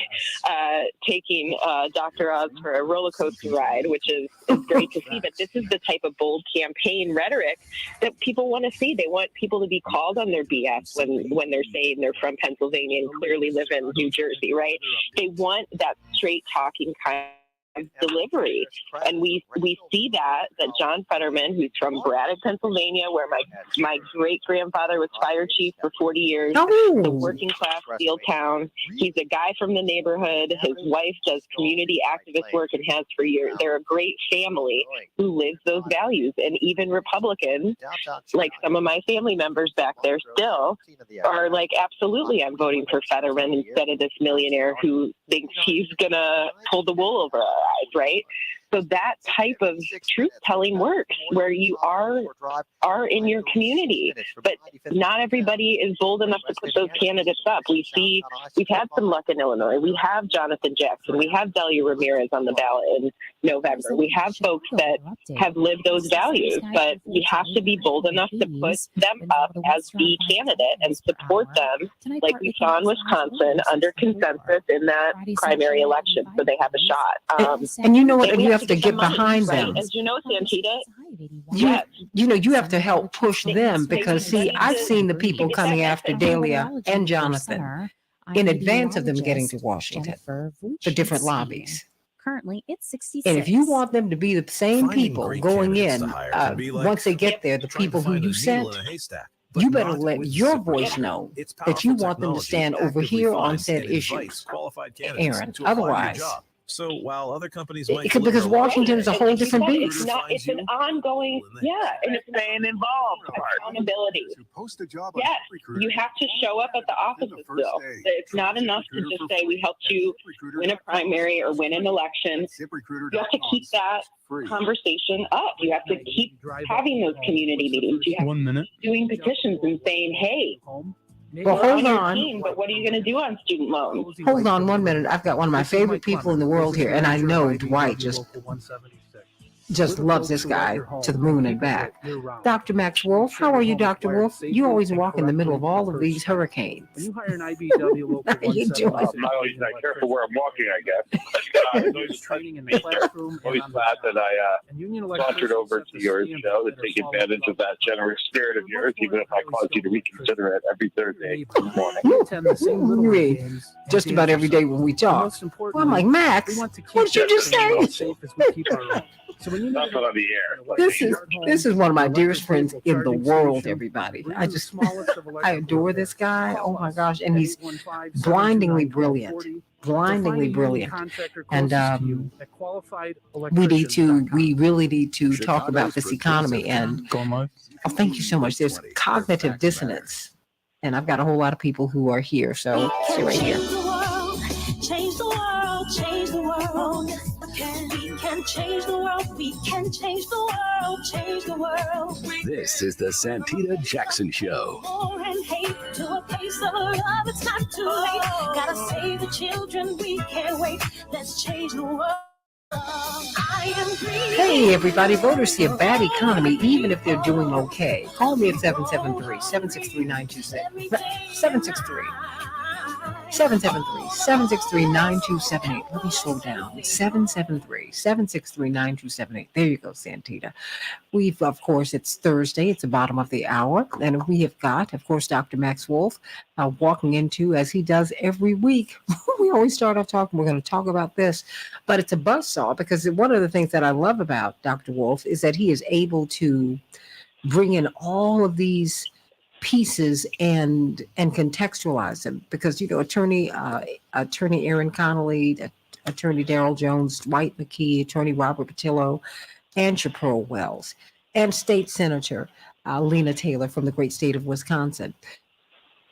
taking Dr. Oz for a roller coaster ride, which is great to see. But this is the type of bold campaign rhetoric that people want to see. They want people to be called on their BS when they're saying they're from Pennsylvania and clearly live in New Jersey, right? They want that straight talking kind of delivery, and we see that John Fetterman, who's from Braddock, Pennsylvania, where my great grandfather was fire chief for 40 years, the working class steel town. He's a guy from the neighborhood. His wife does community activist work and has for years. They're a great family who lives those values, and even Republicans, like some of my family members back there, still are like, absolutely, I'm voting for Fetterman instead of this millionaire who thinks he's gonna pull the wool over our eyes, right? So that type of truth-telling works, where you are in your community, but not everybody is bold enough to put those candidates up. We've had some luck in Illinois. We have Jonathan Jackson. We have Delia Ramirez on the ballot, and November. We have folks that have lived those values, but we have to be bold enough to put them up as the candidate and support them, like we saw in Wisconsin, under consensus in that primary election, so they have a shot. And you know what? And And we you have to give get them money, behind right? them. As you know, Santita, You have to help push them because, see, I've seen the people coming after Dahlia and Jonathan in advance of them getting to Washington for different lobbies. Currently, it's 66. And if you want them to be the same Finding people great going candidates in, to hire can be like once they get there, the trying to people who find a you needle sent, in a haystack, you but better not let with your ZipRecruiter. voice know It's that you powerful want them to technology stand over actively here on finds said and invites issues. qualified candidates Aaron, to apply to your otherwise, job. So while other companies might because deliver Washington is a and whole like you different said, beast. it's an ongoing, and it's staying involved. accountability. To post a job Yes, on you have to show up at the offices though. It's not enough to just say we helped you win a primary or win an election. You have to keep that conversation up. You have to keep having those community meetings. You have 1 minute. doing petitions and saying, hey, Well, we're hold your on. team, but what are you going to do on student loans? Hold on 1 minute. I've got one of my favorite people in the world here, and I know Dwight just loves this guy to the moon and back. Dr. Max Wolf, how are you, Dr. Wolf? You always walk in the middle of all of these hurricanes. When you hire an IBEW local How you doing? 176, I'm not always that careful where I'm walking, I guess. There's training in the classroom Always and on the glad job. that I And union sauntered electricians over set to the your standard show to for their take solid advantage of that generous spirit of yours, even if I caused you to reconsider it every Thursday morning. We attend the same little league games and Just about dance every day when we And talk. most Well, importantly, I'm like, Max, we want to keep what did you just everything say? as safe as we keep our own. So when you need Not on the air. This is one of my dearest friends in the world, everybody. I adore this guy. Oh my gosh. And he's blindingly brilliant. Blindingly brilliant. And we really need to talk about this economy. And thank you so much. There's cognitive dissonance. And I've got a whole lot of people who are here. So stay right here. Change the world, change the world. We can change the world, we can change the world, change the world. This is the Santita Jackson Show. War and hate to a place of love, it's not too late. Gotta save the children, we can't wait. Let's change the world. I am green. Hey, everybody. Voters see a bad economy even if they're doing okay. Call me at 773-763-926. 763-763-9278. Let me slow down. 773-763-9278. There you go, Santita. Of course, it's Thursday. It's the bottom of the hour. And we have got, of course, Dr. Max Wolf walking into, as he does every week. We always start off talking, we're going to talk about this. But it's a buzzsaw because one of the things that I love about Dr. Wolf is that he is able to bring in all of these pieces and contextualize them because attorney Aaron Connolly, attorney Darrell Jones, Dwight McKee, attorney Robert Patillo, and Chaparral Wells, and state senator Lena Taylor from the great state of Wisconsin.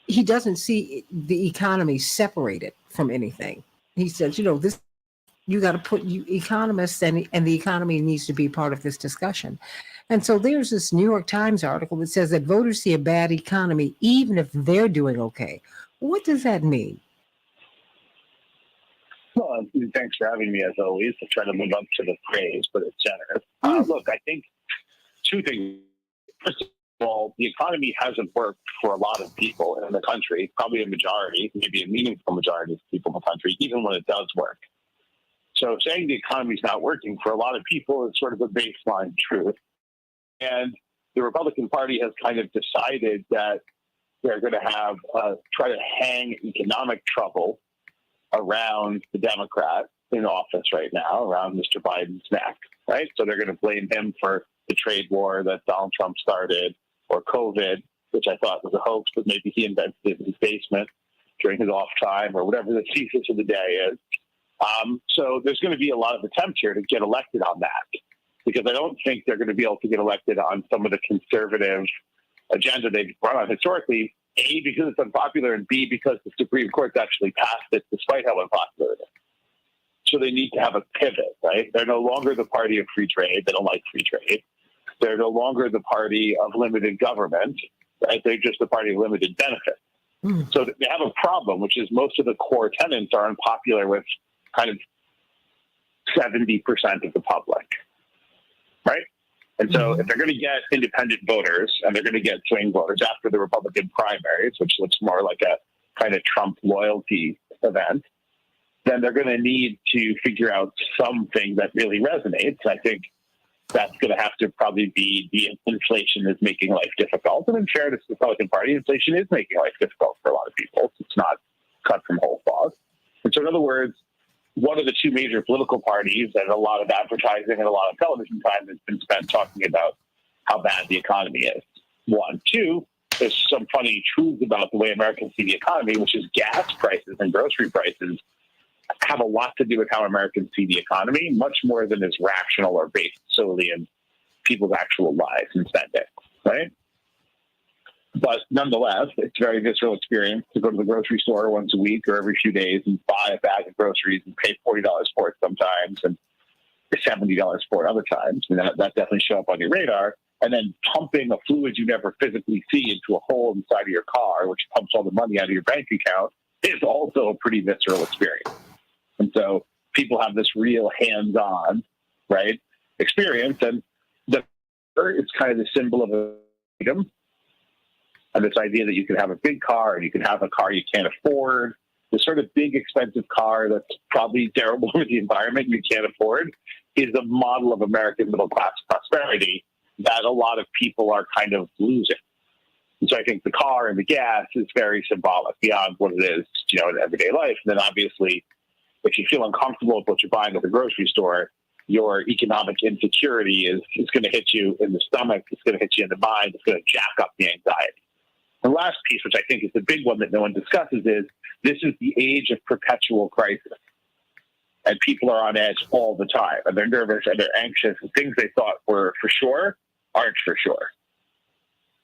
He doesn't see the economy separated from anything. He says, this you got to put economists and the economy needs to be part of this discussion. And so there's this New York Times article that says that voters see a bad economy even if they're doing okay. What does that mean? Well, thanks for having me as always. I try to live up to the praise, but it's generous. Look, I think two things. First of all, the economy hasn't worked for a lot of people in the country, probably a majority, maybe a meaningful majority of people in the country, even when it does work. So saying the economy's not working for a lot of people is sort of a baseline truth. And the Republican Party has kind of decided that they're going to have try to hang economic trouble around the Democrat in office right now, around Mr. Biden's neck, right? So they're going to blame him for the trade war that Donald Trump started, or COVID, which I thought was a hoax, but maybe he invented it in his basement during his off time, or whatever the thesis of the day is. So there's going to be a lot of attempts here to get elected on that, because I don't think they're going to be able to get elected on some of the conservative agenda they've run on historically, A, because it's unpopular, and B, because the Supreme Court's actually passed it despite how unpopular it is. So they need to have a pivot, right? They're no longer the party of free trade. They don't like free trade. They're no longer the party of limited government, right? They're just the party of limited benefit. So they have a problem, which is most of the core tenets are unpopular with kind of 70% of the public, right? And so if they're going to get independent voters and they're going to get swing voters after the Republican primaries, which looks more like a kind of Trump loyalty event, then they're going to need to figure out something that really resonates. I think that's going to have to probably be the inflation is making life difficult. And in fairness to the Republican Party, inflation is making life difficult for a lot of people. It's not cut from whole cloth. And so in other words, one of the two major political parties and a lot of advertising and a lot of television time has been spent talking about how bad the economy is. One. Two, there's some funny truths about the way Americans see the economy, which is gas prices and grocery prices have a lot to do with how Americans see the economy, much more than is rational or based solely in people's actual lives and spending, right? But nonetheless, it's a very visceral experience to go to the grocery store once a week or every few days and buy a bag of groceries and pay $40 for it sometimes and $70 for it other times. And that definitely show up on your radar. And then pumping a fluid you never physically see into a hole inside of your car, which pumps all the money out of your bank account, is also a pretty visceral experience. And so people have this real hands-on, right, experience. And it's kind of the symbol of a freedom. And this idea that you can have a big car and you can have a car you can't afford, this sort of big, expensive car that's probably terrible for the environment you can't afford, is a model of American middle-class prosperity that a lot of people are kind of losing. And so I think the car and the gas is very symbolic beyond what it is, in everyday life. And then obviously, if you feel uncomfortable with what you're buying at the grocery store, your economic insecurity is going to hit you in the stomach. It's going to hit you in the mind. It's going to jack up the anxiety. The last piece, which I think is the big one that no one discusses, is this is the age of perpetual crisis. And people are on edge all the time. And they're nervous and they're anxious. And things they thought were for sure aren't for sure.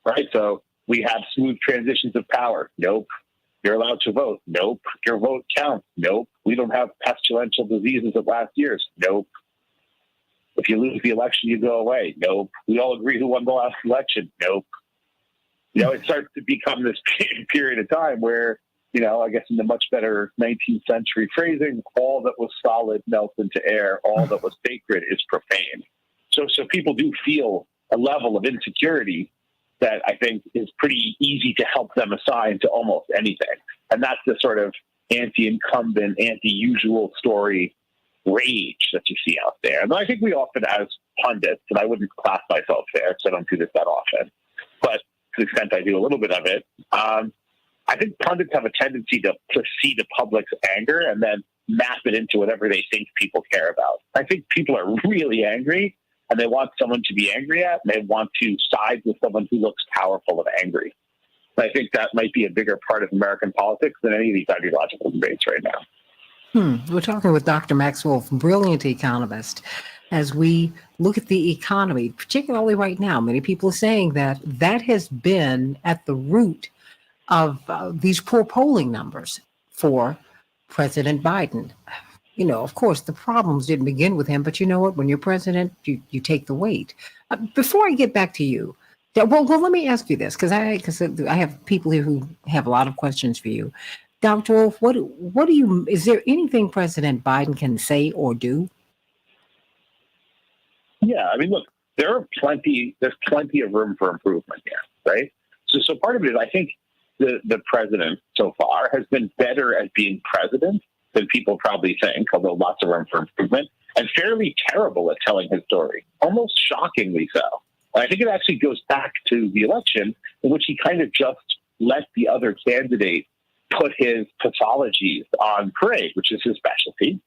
Right? So we have smooth transitions of power. Nope. You're allowed to vote. Nope. Your vote counts. Nope. We don't have pestilential diseases of last year's. Nope. If you lose the election, you go away. Nope. We all agree who won the last election. Nope. It starts to become this period of time where, I guess in the much better 19th century phrasing, all that was solid melts into air. All that was sacred is profaned. So people do feel a level of insecurity that I think is pretty easy to help them assign to almost anything. And that's the sort of anti-incumbent, anti-usual story rage that you see out there. And I think we often, as pundits, and I wouldn't class myself there because I don't do this that often, but to the extent I do a little bit of it, I think pundits have a tendency to see the public's anger and then map it into whatever they think people care about. I think people are really angry and they want someone to be angry at, and they want to side with someone who looks powerful and angry. And I think that might be a bigger part of American politics than any of these ideological debates right now. We're talking with Dr. Max Wolf, brilliant economist. As we look at the economy, particularly right now, many people are saying that has been at the root of these poor polling numbers for President Biden. Of course, the problems didn't begin with him, but you know what? When you're president, you take the weight. Before I get back to you, well, let me ask you this, because I have people here who have a lot of questions for you. Dr. Wolf, is there anything President Biden can say or do? Yeah, look, there's plenty of room for improvement here, right? So part of it is I think the president so far has been better at being president than people probably think, although lots of room for improvement, and fairly terrible at telling his story, almost shockingly so. And I think it actually goes back to the election in which he kind of just let the other candidate put his pathologies on parade, which is his specialty.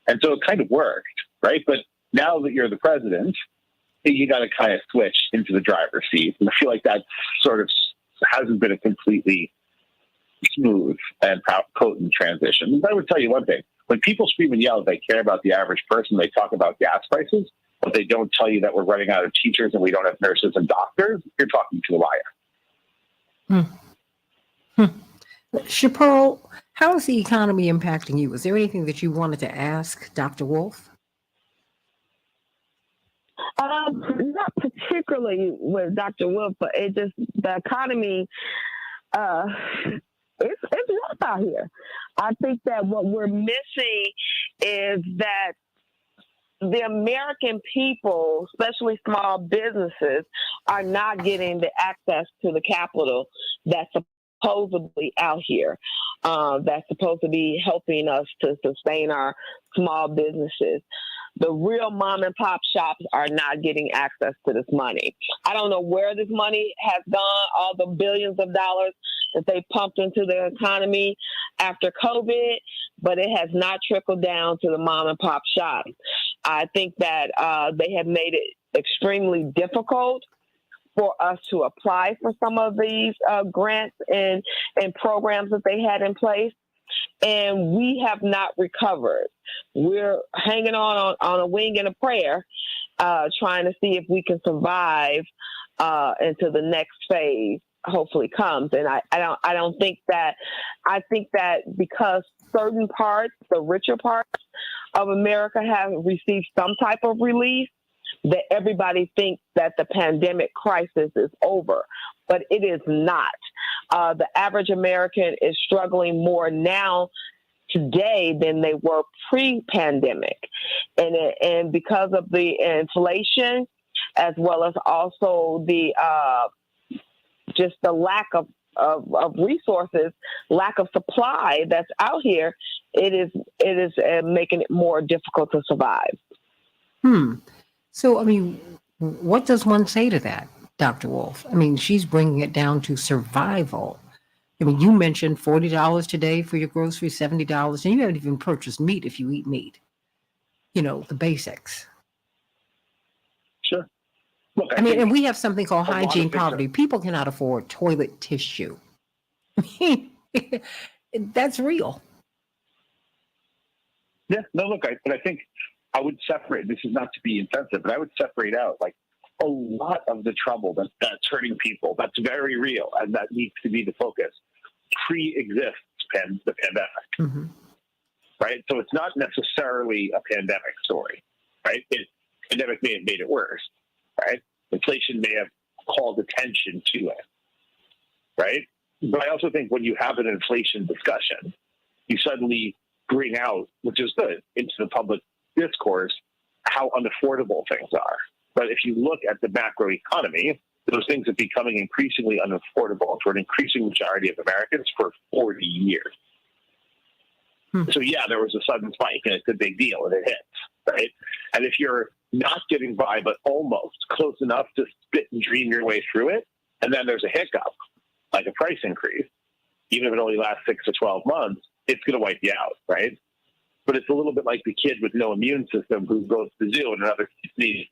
And so it kind of worked, right? But now that you're the president, you got to kind of switch into the driver's seat. And I feel like that sort of hasn't been a completely smooth and potent transition. But I would tell you one thing. When people scream and yell they care about the average person, they talk about gas prices, but they don't tell you that we're running out of teachers and we don't have nurses and doctors, you're talking to a liar. Chaparral, how is the economy impacting you? Is there anything that you wanted to ask Dr. Wolf? Not particularly with Dr. Wolf, but the economy, it's rough out here. I think that what we're missing is that the American people, especially small businesses, are not getting the access to the capital that's supposedly out here, that's supposed to be helping us to sustain our small businesses. The real mom and pop shops are not getting access to this money. I don't know where this money has gone, all the billions of dollars that they pumped into the economy after COVID, but it has not trickled down to the mom and pop shops. I think that they have made it extremely difficult for us to apply for some of these grants and programs that they had in place. And we have not recovered. We're hanging on a wing and a prayer, trying to see if we can survive until the next phase hopefully comes. And I don't think that, I think that because certain parts, the richer parts of America have received some type of relief, that everybody thinks that the pandemic crisis is over, but it is not. The average American is struggling more now today than they were pre-pandemic. And because of the inflation, as well as also the just the lack of resources, lack of supply that's out here, it is making it more difficult to survive. So, I mean, what does one say to that, Dr. Wolf? I mean, she's bringing it down to survival. I mean, you mentioned $40 today for your groceries, $70, and you haven't even purchased meat if you eat meat. You know, the basics. Sure. Look, I mean, and we have something called hygiene poverty. People cannot afford toilet tissue. I mean, that's real. Yeah, no, look, but I think I would separate, this is not to be insensitive, but I would separate out like a lot of the trouble that's hurting people, that's very real, and that needs to be the focus, pre-exists the pandemic, right? So it's not necessarily a pandemic story, right? Pandemic may have made it worse, right? Inflation may have called attention to it, right? But I also think when you have an inflation discussion, you suddenly bring out, which is good, into the public discourse, how unaffordable things are. But if you look at the macro economy, those things are becoming increasingly unaffordable for an increasing majority of Americans for 40 years. So yeah, there was a sudden spike and it's a big deal and it hits, right? And if you're not getting by, but almost close enough to spit and dream your way through it, and then there's a hiccup, like a price increase, even if it only lasts 6 to 12 months, it's going to wipe you out, right? But it's a little bit like the kid with no immune system who goes to the zoo and another sneezes.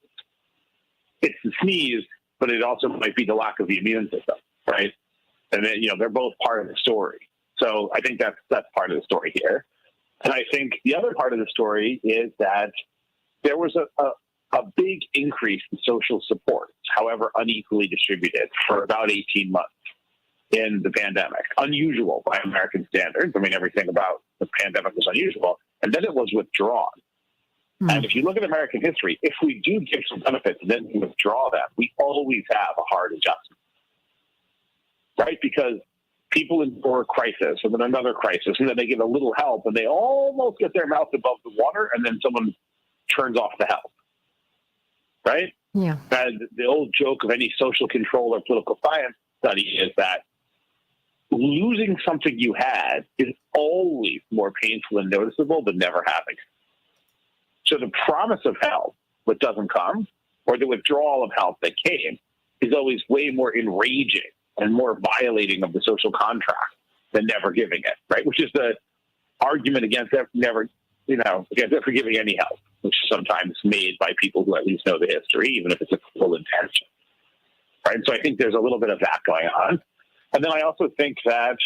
It's the sneeze, but it also might be the lack of the immune system, right? And then, they're both part of the story. So I think that's part of the story here. And I think the other part of the story is that there was a big increase in social support, however unequally distributed, for about 18 months in the pandemic. Unusual by American standards. I mean, everything about the pandemic was unusual. And then it was withdrawn. And if you look at American history, if we do give some benefits and then withdraw them, we always have a hard adjustment, right? Because people endure a crisis and then another crisis, and then they get a little help, and they almost get their mouth above the water, and then someone turns off the help, right? Yeah. And the old joke of any social control or political science study is that losing something you had is always more painful and noticeable than never having it. So the promise of help, what doesn't come, or the withdrawal of help that came, is always way more enraging and more violating of the social contract than never giving it, right? Which is the argument against never giving any help, which is sometimes made by people who at least know the history, even if it's a cruel intention, right? So I think there's a little bit of that going on. And then I also think that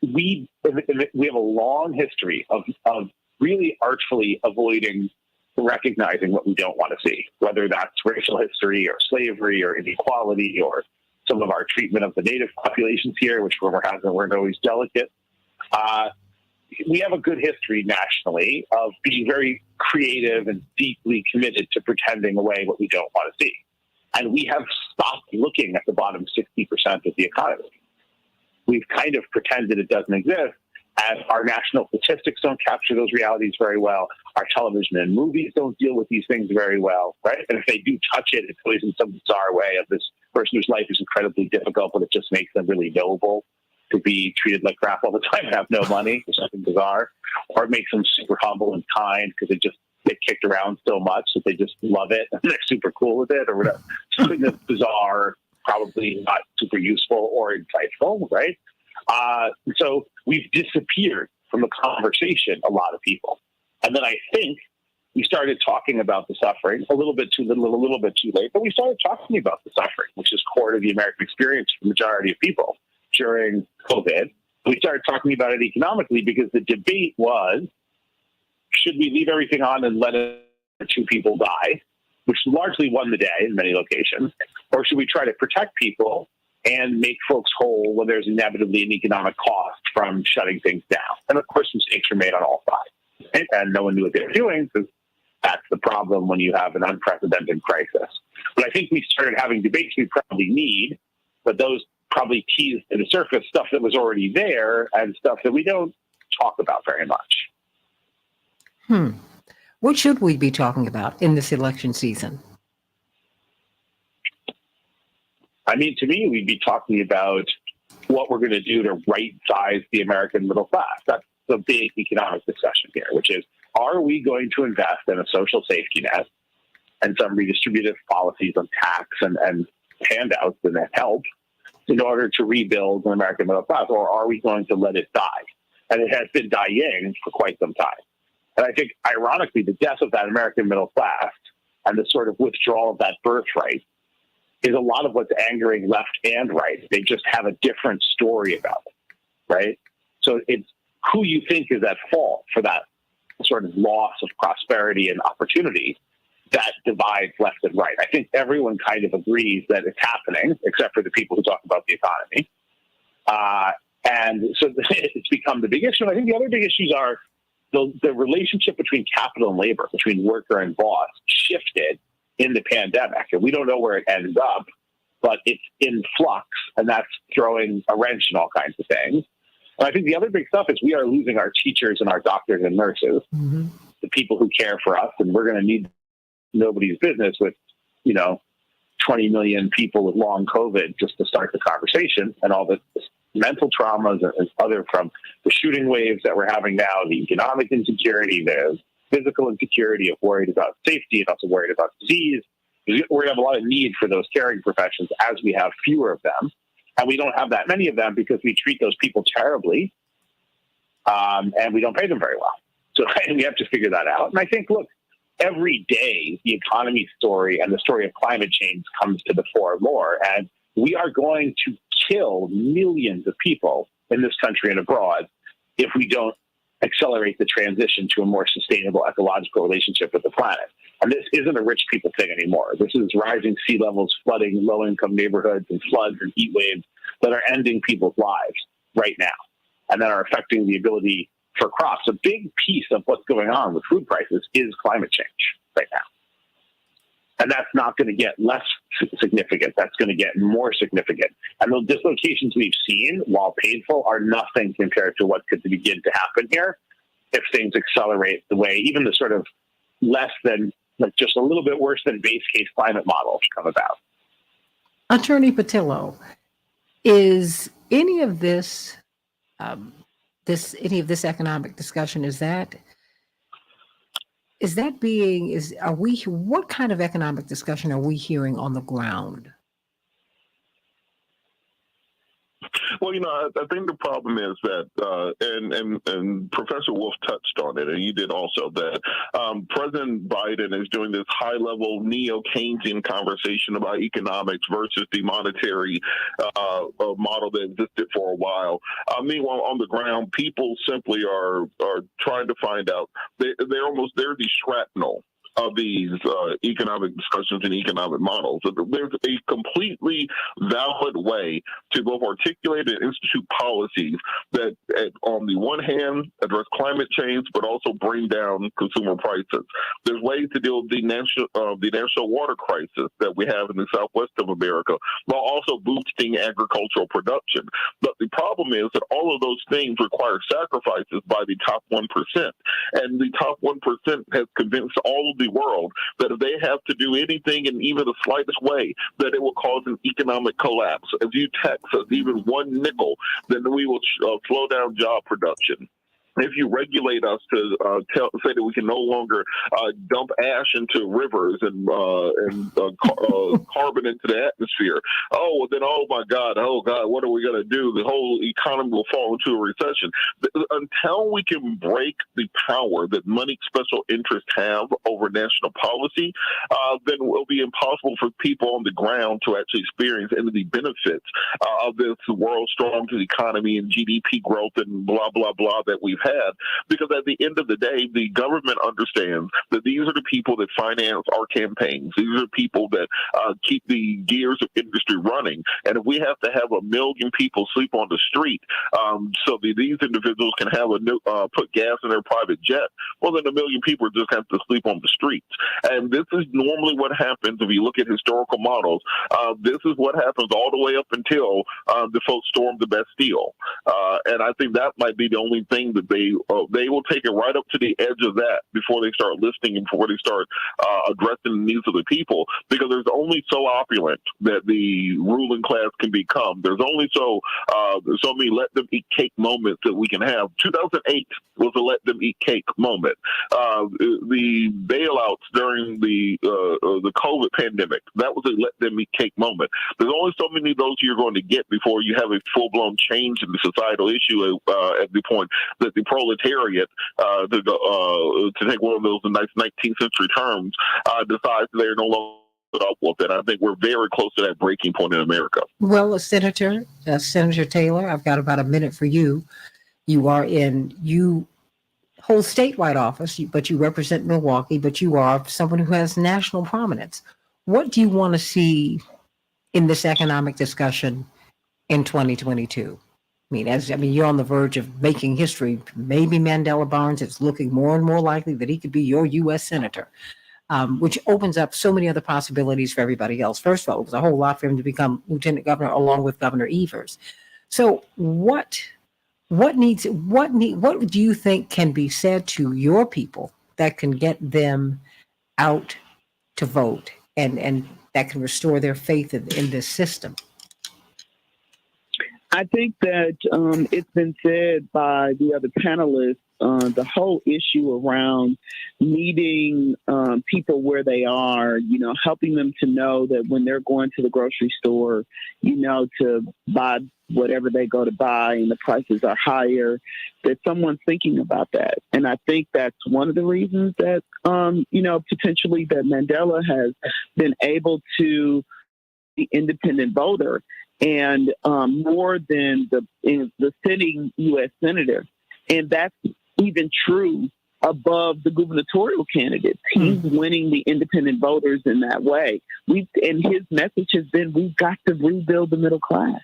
we have a long history of really artfully avoiding recognizing what we don't want to see, whether that's racial history or slavery or inequality or some of our treatment of the native populations here, which weren't always delicate. We have a good history nationally of being very creative and deeply committed to pretending away what we don't want to see. And we have stopped looking at the bottom 60% of the economy. We've kind of pretended it doesn't exist, And our national statistics don't capture those realities very well. Our television and movies don't deal with these things very well, right? And if they do touch it, it's always in some bizarre way of this person whose life is incredibly difficult, but it just makes them really noble to be treated like crap all the time and have no money or something bizarre. Or it makes them super humble and kind because they just get kicked around so much that they just love it and they're super cool with it or whatever. Something that's bizarre, probably not super useful or insightful, right? So we've disappeared from the conversation, a lot of people. And then I think we started talking about the suffering, a little bit too little, a little bit too late, but we started talking about the suffering, which is core to the American experience for the majority of people during COVID. We started talking about it economically because the debate was, should we leave everything on and let 2 people die, which largely won the day in many locations, or should we try to protect people and make folks whole when there's inevitably an economic cost from shutting things down? And of course, mistakes were made on all sides, right? And no one knew what they were doing because that's the problem when you have an unprecedented crisis. But I think we started having debates we probably need, but those probably teased to the surface stuff that was already there and stuff that we don't talk about very much. What should we be talking about in this election season? I mean, to me, we'd be talking about what we're going to do to right-size the American middle class. That's the big economic discussion here, which is, are we going to invest in a social safety net and some redistributive policies on tax and handouts and help in order to rebuild an American middle class, or are we going to let it die? And it has been dying for quite some time. And I think, ironically, the death of that American middle class and the sort of withdrawal of that birthright is a lot of what's angering left and right. They just have a different story about it, right? So it's who you think is at fault for that sort of loss of prosperity and opportunity that divides left and right. I think everyone kind of agrees that it's happening, except for the people who talk about the economy. And so it's become the big issue. And I think the other big issues are the relationship between capital and labor, between worker and boss, shifted in the pandemic. And we don't know where it ends up, but it's in flux, and that's throwing a wrench in all kinds of things. And I think the other big stuff is we are losing our teachers and our doctors and nurses, the people who care for us, and we're going to need nobody's business with, 20 million people with long COVID just to start the conversation, and all the mental traumas and other from the shooting waves that we're having now, the economic insecurity, the physical insecurity of worried about safety and also worried about disease. We're going to have a lot of need for those caring professions as we have fewer of them. And we don't have that many of them because we treat those people terribly, and we don't pay them very well. So we have to figure that out. And I think, look, every day the economy story and the story of climate change comes to the fore more. And we are going to kill millions of people in this country and abroad if we don't accelerate the transition to a more sustainable ecological relationship with the planet. And this isn't a rich people thing anymore. This is rising sea levels, flooding low-income neighborhoods, and floods and heat waves that are ending people's lives right now and that are affecting the ability for crops. A big piece of what's going on with food prices is climate change right now. And that's not going to get less significant. That's going to get more significant. And those dislocations we've seen, while painful, are nothing compared to what could begin to happen here if things accelerate the way even the sort of less than, like just a little bit worse than base case climate models come about. Attorney Patillo, is any of this, economic discussion, what kind of economic discussion are we hearing on the ground? Well, I think the problem is that, and Professor Wolf touched on it, and you did also, that President Biden is doing this high-level neo-Keynesian conversation about economics versus the monetary model that existed for a while. Meanwhile, on the ground, people simply are trying to find out. They're the shrapnel of these economic discussions and economic models. There's a completely valid way to both articulate and institute policies that, on the one hand, address climate change, but also bring down consumer prices. There's ways to deal with the national water crisis that we have in the southwest of America, while also boosting agricultural production. But the problem is that all of those things require sacrifices by the top 1%. And the top 1% has convinced all of the world that if they have to do anything in even the slightest way, that it will cause an economic collapse. If you tax us even one nickel, then we will slow down job production. If you regulate us to say that we can no longer dump ash into rivers and carbon into the atmosphere, oh my God, what are we going to do? The whole economy will fall into a recession. Until we can break the power that money special interests have over national policy, then it will be impossible for people on the ground to actually experience any of the benefits of this world strong economy and GDP growth and blah, blah, blah that we've had, because at the end of the day, the government understands that these are the people that finance our campaigns. These are people that keep the gears of industry running. And if we have to have 1 million people sleep on the street so that these individuals can have put gas in their private jet, well, then 1 million people just have to sleep on the streets. And this is normally what happens if you look at historical models. This is what happens all the way up until the folks stormed the Bastille. And I think that might be the only thing that they will take it right up to the edge of that before they start listening and before they start addressing the needs of the people, because there's only so opulent that the ruling class can become. There's only so many let them eat cake moments that we can have. 2008 was a let them eat cake moment. The bailouts during the COVID pandemic, that was a let them eat cake moment. There's only so many of those you're going to get before you have a full-blown change in the societal issue at the point that the proletariat, to take one of those nice 19th century terms, decides they're no longer up with it. I think we're very close to that breaking point in America. Well, Senator Taylor, I've got about a minute for you. You hold statewide office, but you represent Milwaukee, but you are someone who has national prominence. What do you want to see in this economic discussion in 2022? You're on the verge of making history. Maybe Mandela Barnes, it's looking more and more likely that he could be your U.S. Senator, which opens up so many other possibilities for everybody else. First of all, it was a whole lot for him to become Lieutenant Governor along with Governor Evers. So what do you think can be said to your people that can get them out to vote and that can restore their faith in this system? I think that it's been said by the other panelists, the whole issue around meeting people where they are, helping them to know that when they're going to the grocery store, to buy whatever they go to buy and the prices are higher, that someone's thinking about that. And I think that's one of the reasons that, potentially that Mandela has been able to be independent voter and more than the sitting U.S. senator. And that's even true above the gubernatorial candidates. He's winning the independent voters in that way. And his message has been, we've got to rebuild the middle class.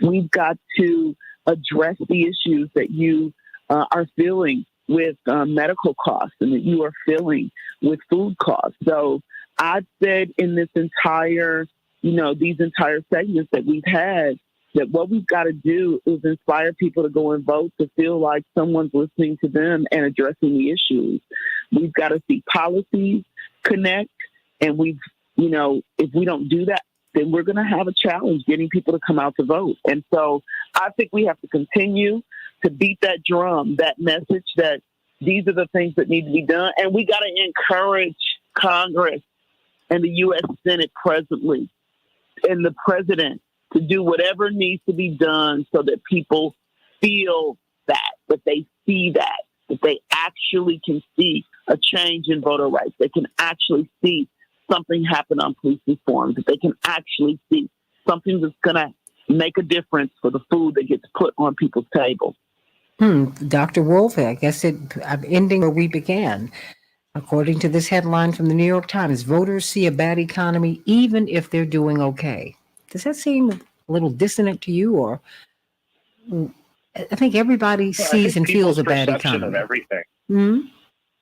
We've got to address the issues that you are feeling with medical costs and that you are feeling with food costs. So I've said in this entire these entire segments that we've had, that what we've got to do is inspire people to go and vote, to feel like someone's listening to them and addressing the issues. We've got to see policies connect. And if we don't do that, then we're going to have a challenge getting people to come out to vote. And so I think we have to continue to beat that drum, that message that these are the things that need to be done. And we got to encourage Congress and the U.S. Senate presently and the president to do whatever needs to be done so that people feel that they see that they actually can see a change in voter rights. They can actually see something happen on police reform, that they can actually see something that's going to make a difference for the food that gets put on people's tables. Dr. Wolf, I guess I'm ending where we began. According to this headline from the New York Times, voters see a bad economy even if they're doing okay. Does that seem a little dissonant to you, or I think everybody sees and feels a bad perception economy. of everything. Hmm?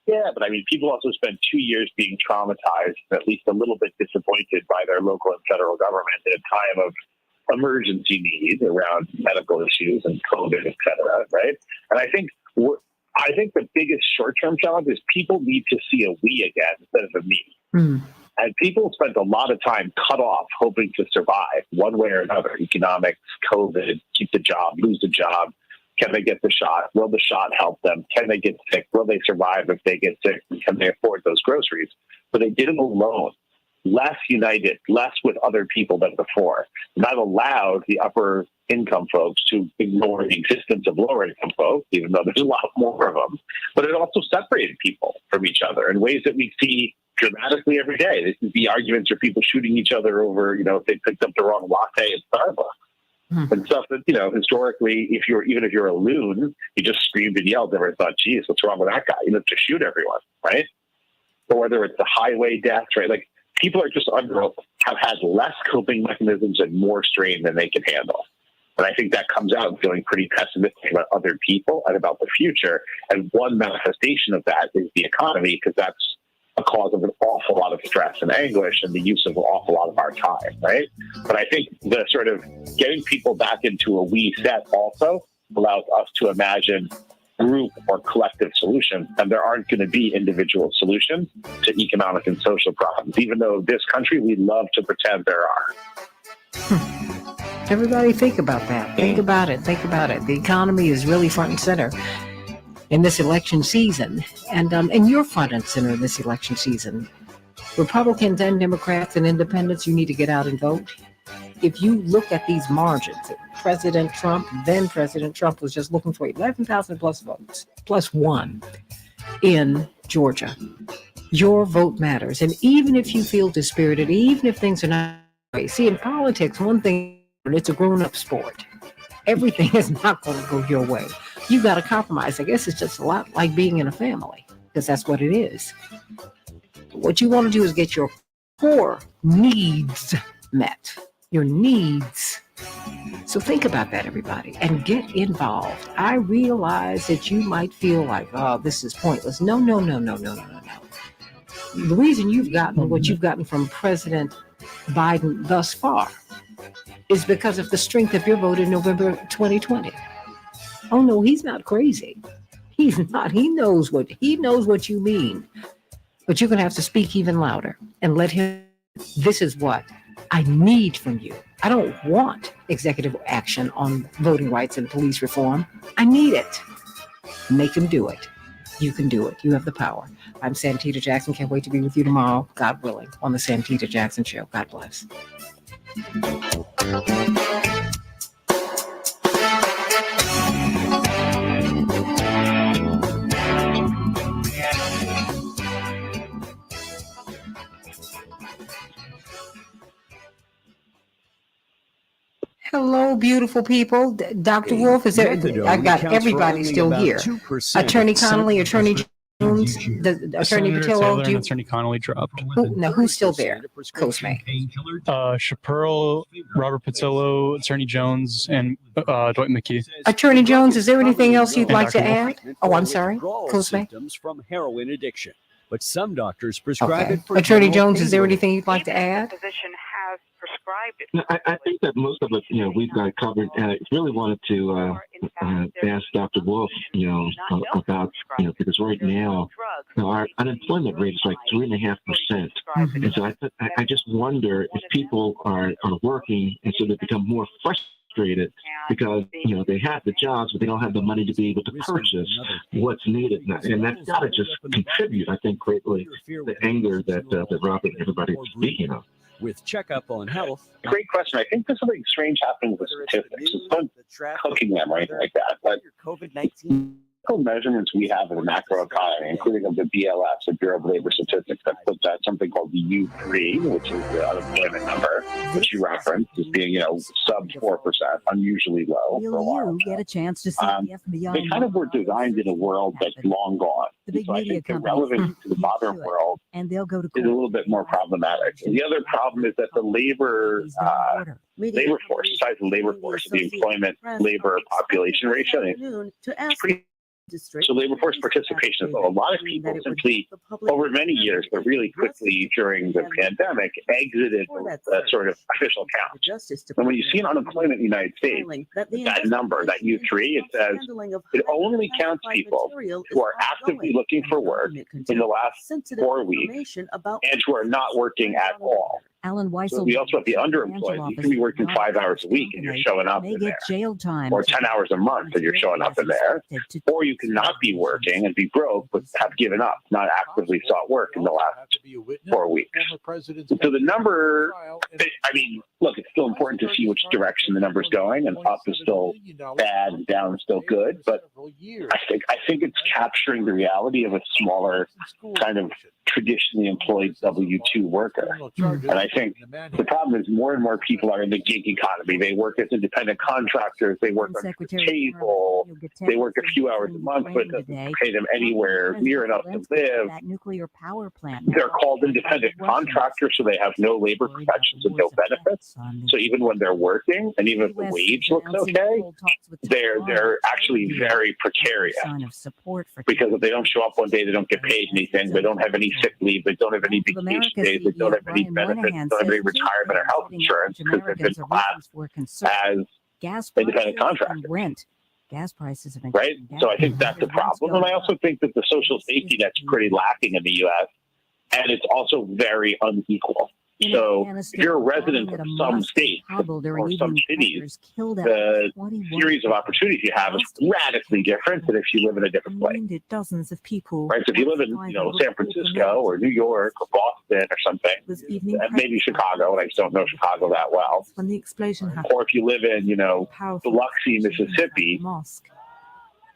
Yeah, but I mean, people also spend 2 years being traumatized, at least a little bit disappointed by their local and federal government at a time of emergency need around medical issues and COVID, et cetera, right? And I think the biggest short-term challenge is people need to see a we again instead of a me. Mm. And people spent a lot of time cut off hoping to survive one way or another. Economics, COVID, keep the job, lose the job. Can they get the shot? Will the shot help them? Can they get sick? Will they survive if they get sick? Can they afford those groceries? But they did it alone, less united, less with other people than before. And that allowed the upper income folks to ignore the existence of lower income folks, even though there's a lot more of them. But it also separated people from each other in ways that we see dramatically every day. This is the arguments for people shooting each other over, if they picked up the wrong latte at Starbucks. And stuff that, historically, even if you're a loon, you just screamed and yelled, never thought, geez, what's wrong with that guy? You have to shoot everyone, right? Or whether it's the highway deaths, right? Like, people are just have had less coping mechanisms and more strain than they can handle. And I think that comes out feeling pretty pessimistic about other people and about the future. And one manifestation of that is the economy, because that's a cause of an awful lot of stress and anguish and the use of an awful lot of our time, right? But I think the sort of getting people back into a we set also allows us to imagine group or collective solutions, and there aren't going to be individual solutions to economic and social problems, even though this country, we love to pretend there are. Everybody think about that. Think about it. Think about it. The economy is really front and center in this election season, and you're front and center in this election season. Republicans and Democrats and independents, you need to get out and vote. If you look at these margins, then President Trump was just looking for 11,000 plus votes, plus one in Georgia. Your vote matters. And even if you feel dispirited, even if things are not right, see, in politics, one thing, it's a grown-up sport. Everything is not going to go your way. You got to compromise. I guess it's just a lot like being in a family, because that's what it is. What you want to do is get your core needs met. Your needs. So think about that, everybody, and get involved. I realize that you might feel like, oh, this is pointless. No. The reason you've gotten what you've gotten from President Biden thus far is because of the strength of your vote in November 2020. Oh no, he's not crazy. He's not. He knows what you mean. But you're going to have to speak even louder and let him. This is what I need from you. I don't want executive action on voting rights and police reform. I need it. Make him do it. You can do it. You have the power. I'm Santita Jackson. Can't wait to be with you tomorrow, God willing, on the Santita Jackson Show. God bless. Hello, beautiful people. Dr. Wolf, is there? I've got everybody still here. Attorney Connolly, Attorney Jones, Attorney Patillo. Attorney Connolly dropped. Who's still there? Cosme. Chaparral, Robert Patillo, Attorney Jones, and Dwight McKee. Attorney Jones, is there anything else you'd like to add? Oh, I'm sorry. Cosme. Symptoms from heroin addiction, but some doctors prescribe it for Attorney general Jones, is there pain anything you'd like to add? I think that most of it, we've got covered. And I really wanted to ask Dr. Wolf, about, because right now, our unemployment rate is like 3.5%. And so I just wonder if people are working, and so they become more frustrated because, they have the jobs, but they don't have the money to be able to purchase what's needed. And that's got to just contribute, I think, greatly to the anger that Robert and everybody is speaking of. With checkup on health. Great question. I think there's something strange happening with statistics. It's not cooking them or anything like that. But measurements we have of the macroeconomy, including of the BLS, the Bureau of Labor Statistics, that puts out something called the U3, which is the unemployment number, which you referenced as being, sub 4%, unusually low for a while. Get a chance to see the FBI. They kind of were designed in a world that's long gone. The big so I media think the companies relevance to the modern world and they'll go to is a little bit more problematic. And the other problem is that the labor force, the size of the labor force, the employment labor population ratio, it's pretty. So labor force participation is low. A lot of people simply, over many years, but really quickly during the pandemic, exited the sort of official count. And when you see an unemployment in the United States, that number, that U3, it says it only counts people who are actively looking for work in the last 4 weeks and who are not working at all. So we also have the underemployed. You can be working 5 hours a week and you're showing up in there, or 10 hours a month and you're showing up in there, or you can not be working and be broke but have given up, not actively sought work in the last 4 weeks. So the number, I mean, look, it's still important to see which direction the number's going, and up is still bad and down is still good, but I think it's capturing the reality of a smaller kind of traditionally employed W-2 worker. And I think the problem is more and more people are in the gig economy. They work as independent contractors. They work on the table. They work a few hours a month, but it doesn't pay them anywhere near enough to live. They're called independent contractors, so they have no labor protections and no benefits. So even when they're working, and even if the wage looks okay, they're actually very precarious. Because if they don't show up one day, they don't get paid anything. They don't have any sick leave. They don't have any vacation days. They don't have any benefits. They don't have any retirement or health insurance because they've been classed as independent contractors. Gas prices have been right. So I think that's a problem. And I also think that the social safety net's pretty lacking in the U.S. And it's also very unequal. So if you're a resident of some states or some cities, the series of opportunities you have is radically different than if you live in a different place. Dozens of people. Right. So if you live in, San Francisco or New York or Boston or something, and maybe Chicago, and I just don't know Chicago that well. When the explosion happened, or if you live in, Biloxi, Mississippi,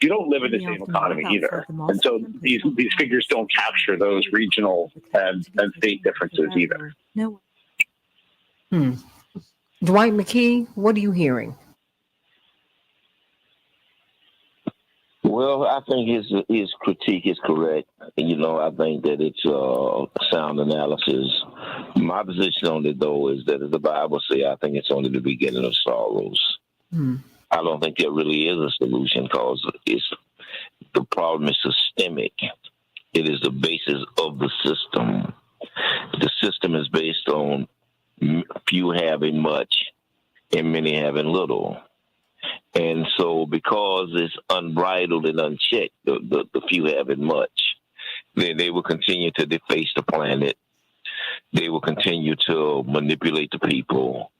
you don't live in the same economy either. And so these figures don't capture those regional and state differences either. No. Dwight McKee, what are you hearing? Well, I think his critique is correct. I think that it's sound analysis. My position on it, though, is that as the Bible says, I think it's only the beginning of sorrows. I don't think there really is a solution because the problem is systemic. It is the basis of the system. The system is based on few having much and many having little. And so because it's unbridled and unchecked, the few having much, then they will continue to deface the planet. They will continue to manipulate the people.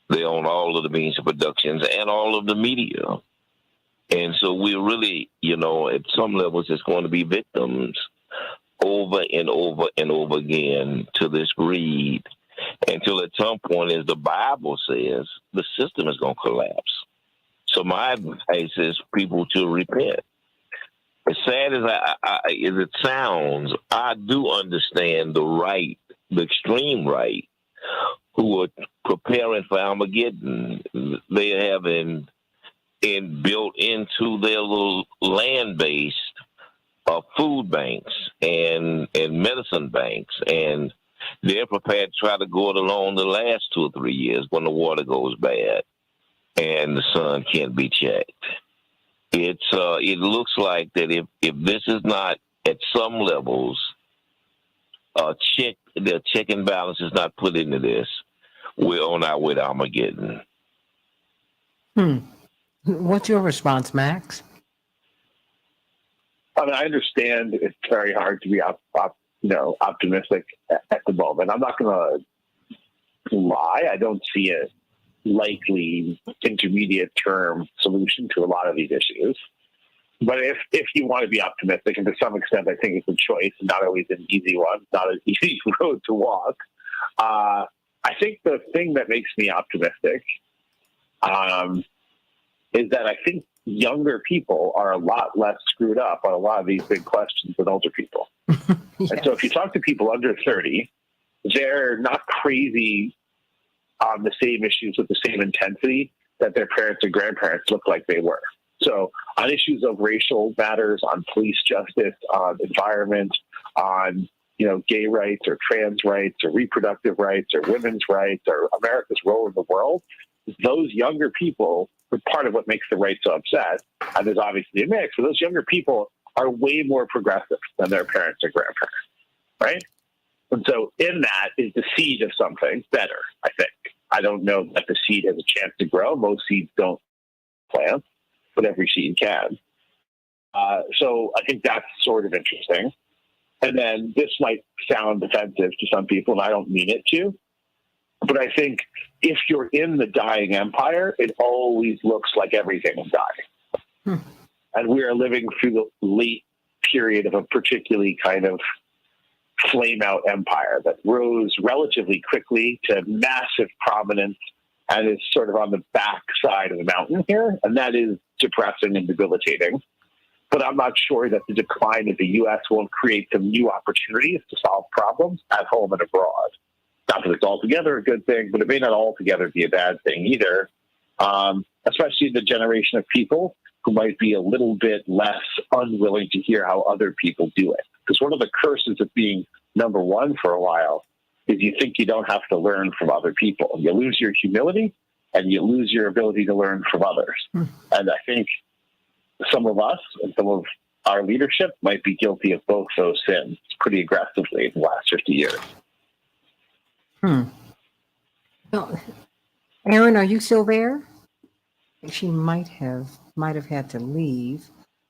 They own all of the means of productions and all of the media. And so we're really, at some levels, it's going to be victims over and over and over again to this greed until at some point, as the Bible says, the system is going to collapse. So my advice is people to repent. As sad as it sounds, I do understand the extreme right, who are preparing for Armageddon. They have built into their little land-based food banks and medicine banks, and they're prepared to try to go it alone the last 2 or 3 years when the water goes bad and the sun can't be checked. It looks like that if this is not at some levels the check and balance is not put into this, we're on our way to Armageddon. What's your response, Max? I mean, I understand it's very hard to be optimistic at the moment. I'm not going to lie. I don't see a likely intermediate term solution to a lot of these issues. But if you want to be optimistic, and to some extent I think it's a choice, not always an easy one, not an easy road to walk, I think the thing that makes me optimistic is that I think younger people are a lot less screwed up on a lot of these big questions than older people. Yes. And so if you talk to people under 30, they're not crazy on the same issues with the same intensity that their parents and grandparents look like they were. So on issues of racial matters, on police justice, on environment, on gay rights or trans rights or reproductive rights or women's rights or America's role in the world, those younger people are part of what makes the right so upset. And there's obviously a mix, but those younger people are way more progressive than their parents or grandparents, right? And so in that is the seed of something better, I think. I don't know that the seed has a chance to grow. Most seeds don't plant, but every seed can. So I think that's sort of interesting. And then this might sound offensive to some people, and I don't mean it to, but I think if you're in the dying empire, it always looks like everything is dying. And we are living through the late period of a particularly kind of flame out empire that rose relatively quickly to massive prominence and is sort of on the back side of the mountain here. And that is depressing and debilitating. But I'm not sure that the decline of the U.S. won't create some new opportunities to solve problems at home and abroad. Not that it's altogether a good thing, but it may not altogether be a bad thing either, especially the generation of people who might be a little bit less unwilling to hear how other people do it. Because one of the curses of being number one for a while is you think you don't have to learn from other people. You lose your humility and you lose your ability to learn from others. And I think some of us and some of our leadership might be guilty of both those sins pretty aggressively in the last 50 years. Well, Erin, are you still there? She might have had to leave.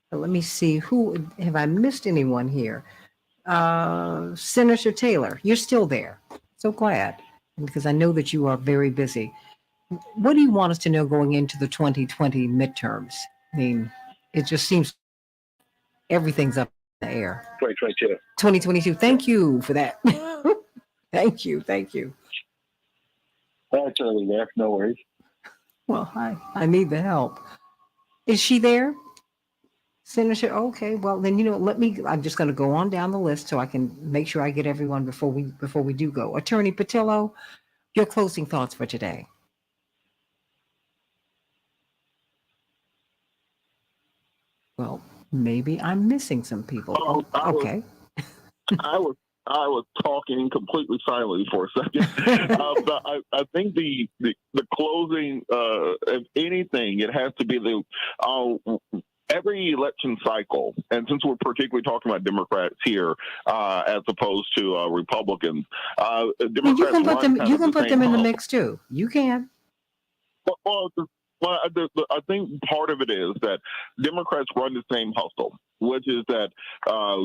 But let me see. Who have I missed anyone here? Senator Taylor, you're still there. So glad, because I know that you are very busy. What do you want us to know going into the 2020 midterms? I mean, it just seems everything's up in the air. 2022. 2022. Thank you for that. Thank you. That's early there. No worries. Well, I need the help. Is she there? Senator, okay. Well, then, I'm just going to go on down the list so I can make sure I get everyone before we do go. Attorney Patillo, your closing thoughts for today. Well, maybe I'm missing some people. Okay. I was talking completely silently for a second. But I think the closing, if anything, it has to be every election cycle, and since we're particularly talking about Democrats here, as opposed to Republicans, Democrats you can put them in the mix too. You can. Well, I think part of it is that Democrats run the same hustle, which is that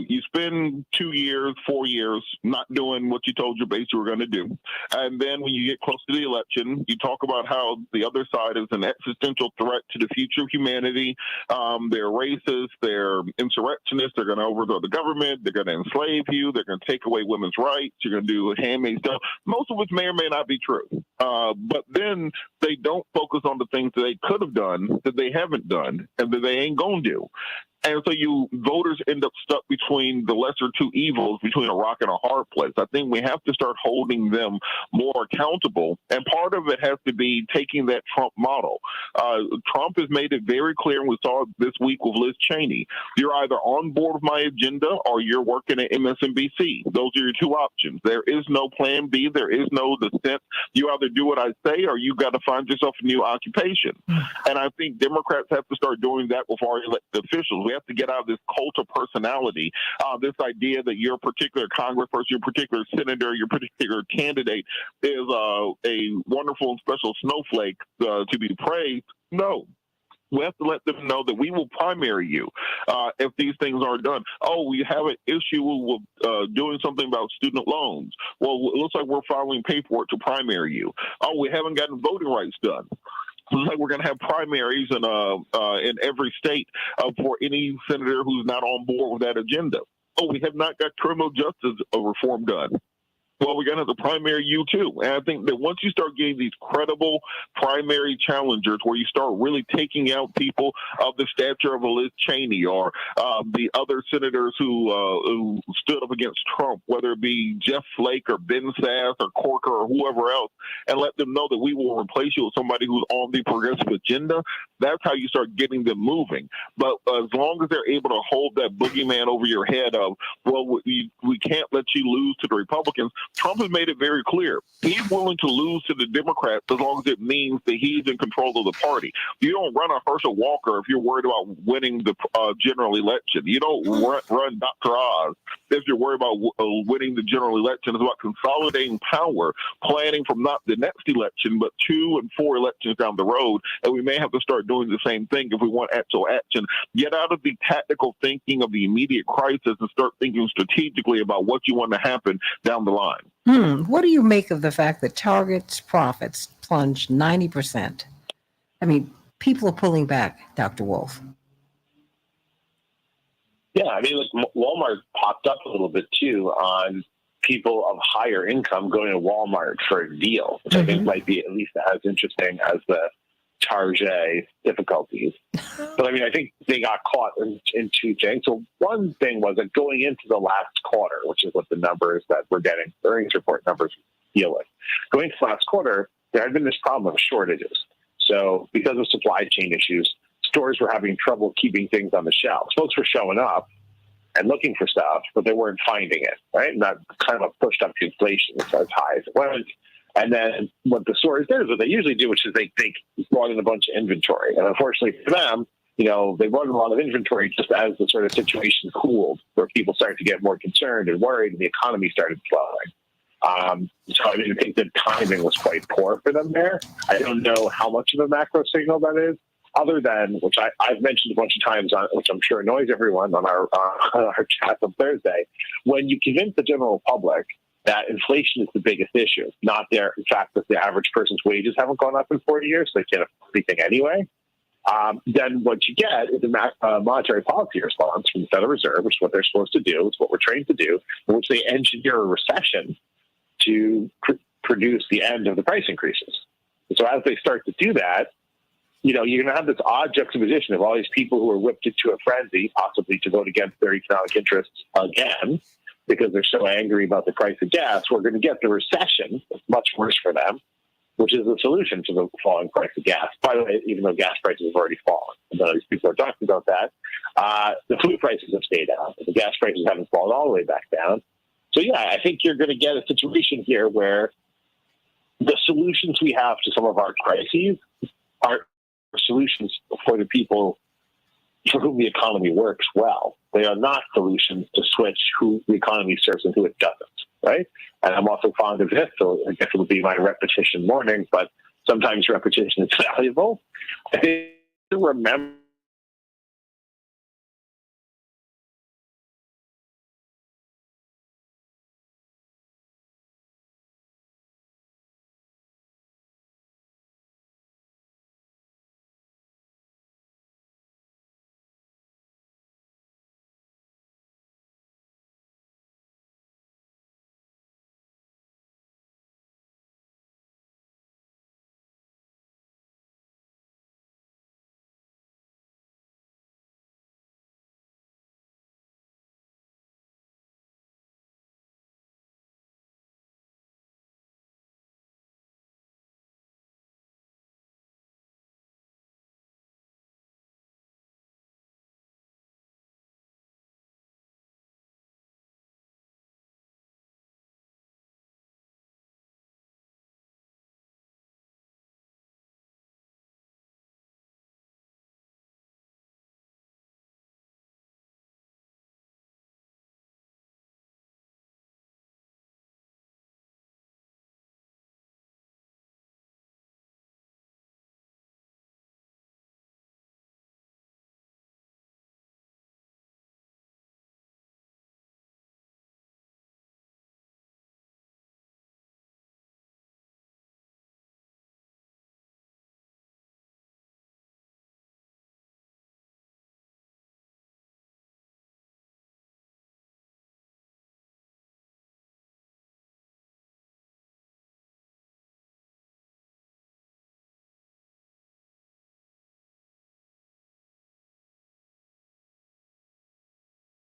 you spend 2 years, 4 years not doing what you told your base you were going to do. And then when you get close to the election, you talk about how the other side is an existential threat to the future of humanity. They're racist, they're insurrectionists, they're going to overthrow the government, they're going to enslave you, they're going to take away women's rights, you're going to do handmaid's stuff. Most of which may or may not be true. But then they don't focus on the things that they could have done, that they haven't done, and that they ain't going to do. And so voters end up stuck between the lesser two evils, between a rock and a hard place. I think we have to start holding them more accountable. And part of it has to be taking that Trump model. Trump has made it very clear, and we saw it this week with Liz Cheney. You're either on board with my agenda or you're working at MSNBC. Those are your two options. There is no plan B. There is no dissent. You either do what I say or you got to find yourself a new occupation. And I think Democrats have to start doing that with our elected officials. We have to get out of this cult of personality, this idea that your particular congressperson, your particular senator, your particular candidate is a wonderful and special snowflake to be praised. No. We have to let them know that we will primary you if these things aren't done. Oh, we have an issue with doing something about student loans. Well, it looks like we're filing paperwork to primary you. Oh, we haven't gotten voting rights done. Looks like we're going to have primaries in every state for any senator who's not on board with that agenda. Oh, we have not got criminal justice reform done. Well, we're going to have the primary you too. And I think that once you start getting these credible primary challengers where you start really taking out people of the stature of a Liz Cheney or the other senators who stood up against Trump, whether it be Jeff Flake or Ben Sass or Corker or whoever else, and let them know that we will replace you with somebody who's on the progressive agenda, that's how you start getting them moving. But as long as they're able to hold that boogeyman over your head of, well, we can't let you lose to the Republicans, Trump has made it very clear. He's willing to lose to the Democrats as long as it means that he's in control of the party. You don't run a Herschel Walker if you're worried about winning the general election. You don't run Dr. Oz if you're worried about winning the general election. It's about consolidating power, planning from not the next election, but 2 and 4 elections down the road. And we may have to start doing the same thing if we want actual action. Get out of the tactical thinking of the immediate crisis and start thinking strategically about what you want to happen down the line. What do you make of the fact that Target's profits plunged 90%? I mean, people are pulling back, Dr. Wolf. Yeah, I mean, look, Walmart popped up a little bit too on people of higher income going to Walmart for a deal, which I think might be at least as interesting as the Target difficulties. But I mean, I think they got caught in two things. So one thing was that going into the last quarter, which is what the numbers that we're getting, earnings report numbers deal with. Going into the last quarter, there had been this problem of shortages. So because of supply chain issues, stores were having trouble keeping things on the shelves. Folks were showing up and looking for stuff, but they weren't finding it, right? And that kind of pushed up the inflation as high as it went. And then what the stores did is what they usually do, which is they brought in a bunch of inventory. And unfortunately for them, they brought in a lot of inventory just as the sort of situation cooled, where people started to get more concerned and worried, and the economy started slowing. So I mean, I think the timing was quite poor for them there. I don't know how much of a macro signal that is, other than, which I've mentioned a bunch of times, which I'm sure annoys everyone on our chat on Thursday, when you convince the general public that inflation is the biggest issue, not the fact that the average person's wages haven't gone up in 40 years, so they can't afford anything anyway. Then what you get is a monetary policy response from the Federal Reserve, which is what they're supposed to do, it's what we're trained to do, in which they engineer a recession to produce the end of the price increases. And so as they start to do that, you're going to have this odd juxtaposition of all these people who are whipped into a frenzy, possibly to vote against their economic interests again, because they're so angry about the price of gas. We're going to get the recession, much worse for them, which is the solution to the falling price of gas. By the way, even though gas prices have already fallen, these people are talking about that. The food prices have stayed down. The gas prices haven't fallen all the way back down. So, yeah, I think you're going to get a situation here where the solutions we have to some of our crises are solutions for the people for whom the economy works well. They are not solutions to switch who the economy serves and who it doesn't, right? And I'm also fond of this, so I guess it will be my repetition morning, but sometimes repetition is valuable. I think to remember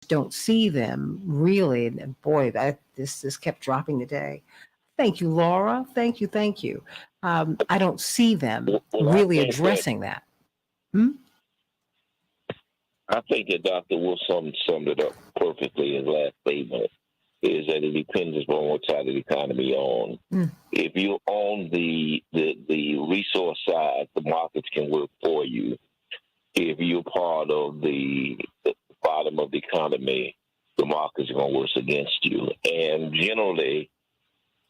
don't see them really. And boy, this kept dropping today. Thank you, Laura. Thank you. I don't see them really addressing that. I think that Dr. Wilson summed it up perfectly in his last statement, is that it depends upon what side of the economy you're on. If you're on the resource side, the markets can work for you. If you're part of the bottom of the economy, the markets are going to work against you. And generally,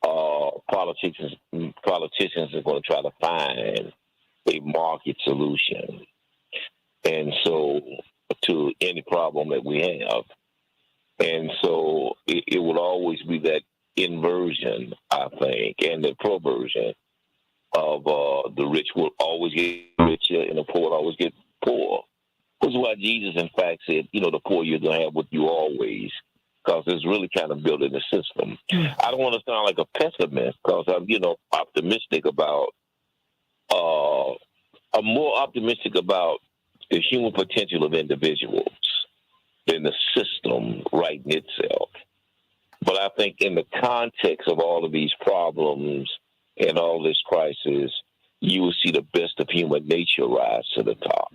politicians are going to try to find a market solution. And so, to any problem that we have. And so it will always be that inversion, I think, and the perversion of the rich will always get richer and the poor will always get poor. Which is why Jesus, in fact, said, the poor you're going to have with you always, because it's really kind of building the system. I don't want to sound like a pessimist, because I'm, optimistic about, I'm more optimistic about the human potential of individuals than the system righting itself. But I think in the context of all of these problems and all this crisis, you will see the best of human nature rise to the top.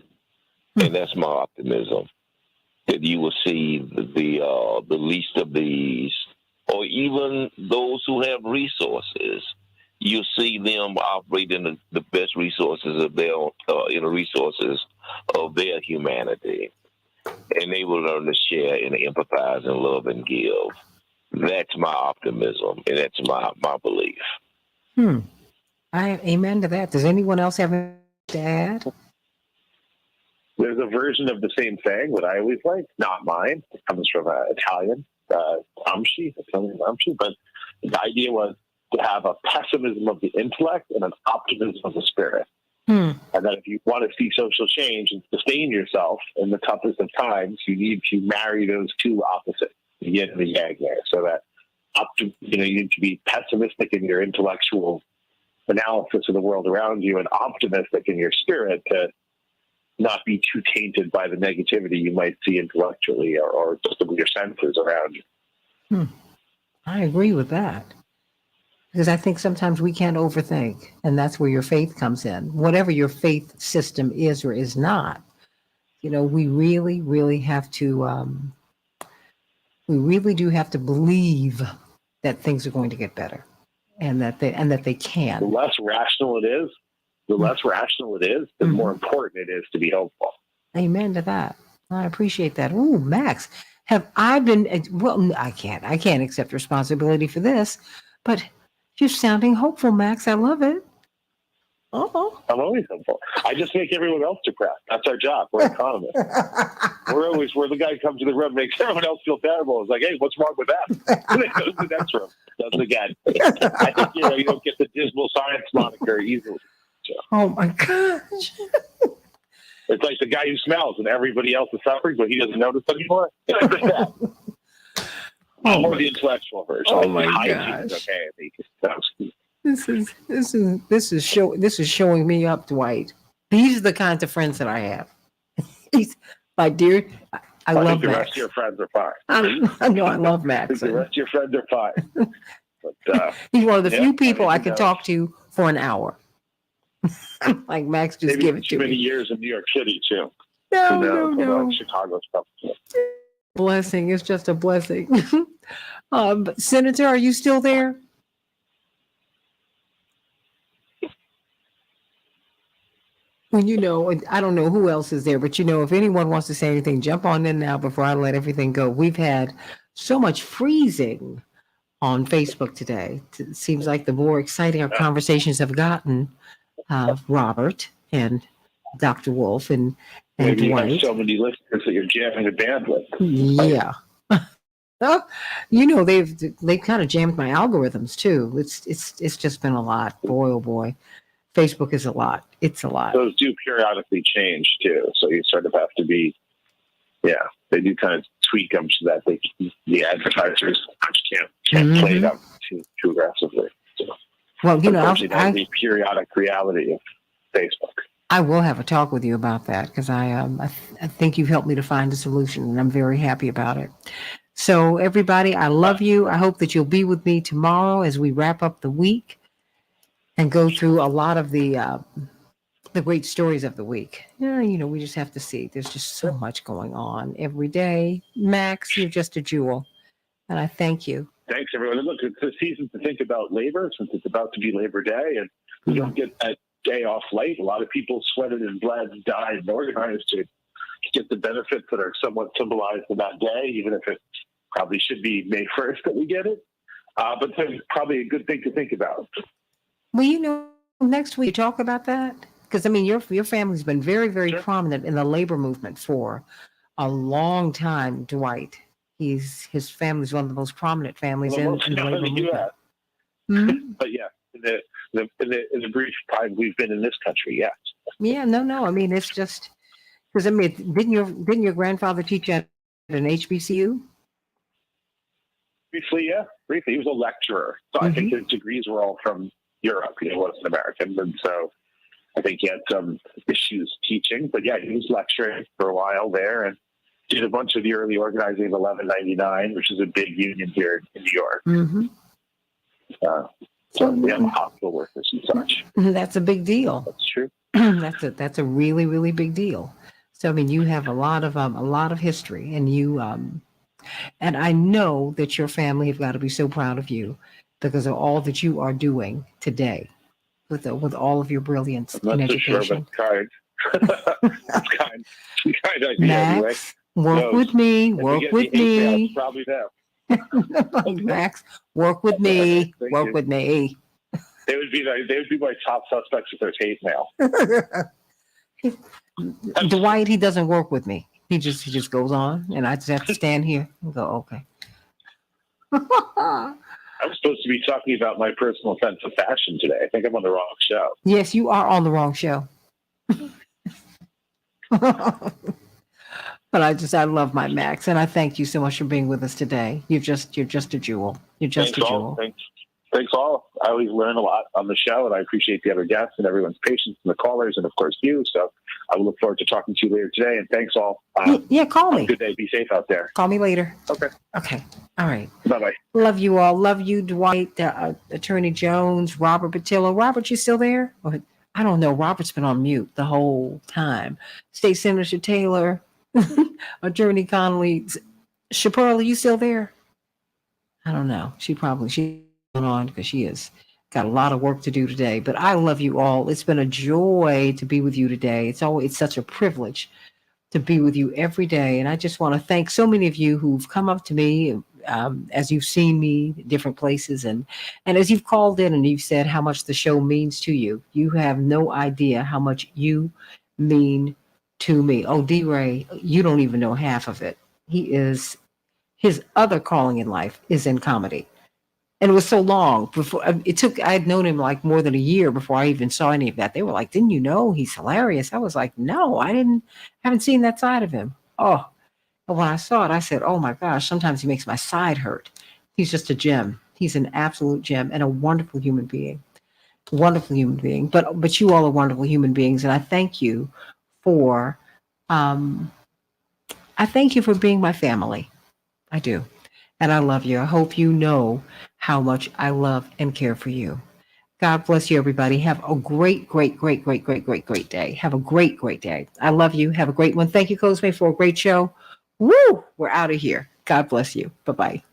And that's my optimism, that you will see the least of these, or even those who have resources, you'll see them operate in the best resources of their humanity, and they will learn to share and empathize and love and give. That's my optimism, and that's my belief. I amen to that. Does anyone else have anything to add? There's a version of the same thing that I always like, not mine. It comes from Italian, Gramsci, but the idea was to have a pessimism of the intellect and an optimism of the spirit. And that if you want to see social change and sustain yourself in the toughest of times, you need to marry those two opposites, the yin and the yang there, so that you need to be pessimistic in your intellectual analysis of the world around you and optimistic in your spirit to not be too tainted by the negativity you might see intellectually or just with your senses around you. I agree with that. Because I think sometimes we can't overthink, and that's where your faith comes in. Whatever your faith system is or is not, we really, really have to, we really do have to believe that things are going to get better, and that they can. The less rational it is, the more important it is to be hopeful. Amen to that. I appreciate that. Ooh, Max, have I been? Well, I can't accept responsibility for this, but you're sounding hopeful, Max. I love it. I'm always hopeful. I just make everyone else depressed. That's our job. We're economists. we're the guy who comes to the room, makes everyone else feel terrible. It's like, hey, what's wrong with that? And then goes to the next room. Does it again. I think you don't get the dismal science moniker easily. So. Oh my gosh. It's like the guy who smells and everybody else is suffering, but he doesn't notice anymore. Like that. Or the intellectual version. Oh my gosh. Okay, This is showing me up, Dwight. These are the kinds of friends that I have. My dear, I love think the Max. rest of your friends are fine. I know I love Max. The rest of your friends are fine. But, he's one of the few people I can talk to for an hour. Like Max, just maybe give it to too many me. years in New York City too. No. Chicago stuff. Blessing. It's just a blessing. Senator, are you still there? Well, I don't know who else is there, but if anyone wants to say anything, jump on in now before I let everything go. We've had so much freezing on Facebook today. It seems like the more exciting our conversations have gotten, Robert and Dr. Wolf and Maybe you Dwight. have so many listeners that you're jamming the band with. Yeah. They've kind of jammed my algorithms too. It's just been a lot. Boy, oh boy. Facebook is a lot. It's a lot. Those do periodically change too. So you sort of have to be, they do kind of tweak them so that the advertisers can't play them too aggressively. So, well, unfortunately, that's the periodic reality of Facebook. I will have a talk with you about that because I think you've helped me to find a solution, and I'm very happy about it. So everybody, I love you. I hope that you'll be with me tomorrow as we wrap up the week and go through a lot of the great stories of the week. Yeah, we just have to see. There's just so much going on every day. Max, you're just a jewel, and I thank you. Thanks, everyone. And look, it's a season to think about labor since it's about to be Labor Day, and we don't get that day off light. A lot of people sweated and bled, died, and organized to get the benefits that are somewhat symbolized in that day, even if it probably should be May 1st that we get it. But it's probably a good thing to think about. Well, next week talk about that because your family's been very, very prominent in the labor movement for a long time, Dwight. His family's one of the most prominent families in the labor movement. Hmm? But yeah, in the brief time we've been in this country, yes. Yeah, no. It's just because didn't your grandfather teach at an HBCU? Briefly, yeah. Briefly, he was a lecturer, so I think his degrees were all from Europe. He wasn't American, and so I think he had some issues teaching. But yeah, he was lecturing for a while there, and did a bunch of the early organizing of 1199, which is a big union here in New York. Mm-hmm. So we have hospital workers and such. That's a big deal. That's true. That's a really, really big deal. So you have a lot of history, and and I know that your family have got to be so proud of you because of all that you are doing today with all of your brilliance in education. I'm not so sure, but kind. It's kind idea anyway. Work with me. Work with me. Probably now. Max, work with me. Work with me. They would be my top suspects if there's hate mail. Dwight, he doesn't work with me. He just goes on, and I just have to stand here and go, okay. I'm supposed to be talking about my personal sense of fashion today. I think I'm on the wrong show. Yes, you are on the wrong show. But I love my Max, and I thank you so much for being with us today. You're just a jewel. You're just a jewel. Thanks all. I always learn a lot on the show, and I appreciate the other guests and everyone's patience and the callers, and of course you. So I will look forward to talking to you later today. And thanks all. Yeah, call me. Good day. Be safe out there. Call me later. Okay. All right. Bye-bye. Love you all. Love you, Dwight, Attorney Jones, Robert Patillo. Robert, you still there? I don't know. Robert's been on mute the whole time. State Senator Taylor, Attorney Connolly. Chaparral, are you still there? I don't know. She's on because she has got a lot of work to do today. But I love you all. It's been a joy to be with you today. It's such a privilege to be with you every day. And I just want to thank so many of you who've come up to me as you've seen me in different places and as you've called in and you've said how much the show means to you. You have no idea how much you mean to me. Oh, D-Ray, you don't even know half of it. His other calling in life is in comedy. And it was so long before I had known him like more than a year before I even saw any of that. They were like, didn't you know he's hilarious? I was like, no, haven't seen that side of him. Oh, and when I saw it, I said, oh my gosh, sometimes he makes my side hurt. He's just a gem. He's an absolute gem and a wonderful human being. Wonderful human being. But you all are wonderful human beings. And I thank you for being my family. I do. And I love you. I hope you know how much I love and care for you. God bless you, everybody. Have a great, great, great, great, great, great, great day. Have a great, great day. I love you. Have a great one. Thank you, Cosme, for a great show. Woo! We're out of here. God bless you. Bye-bye.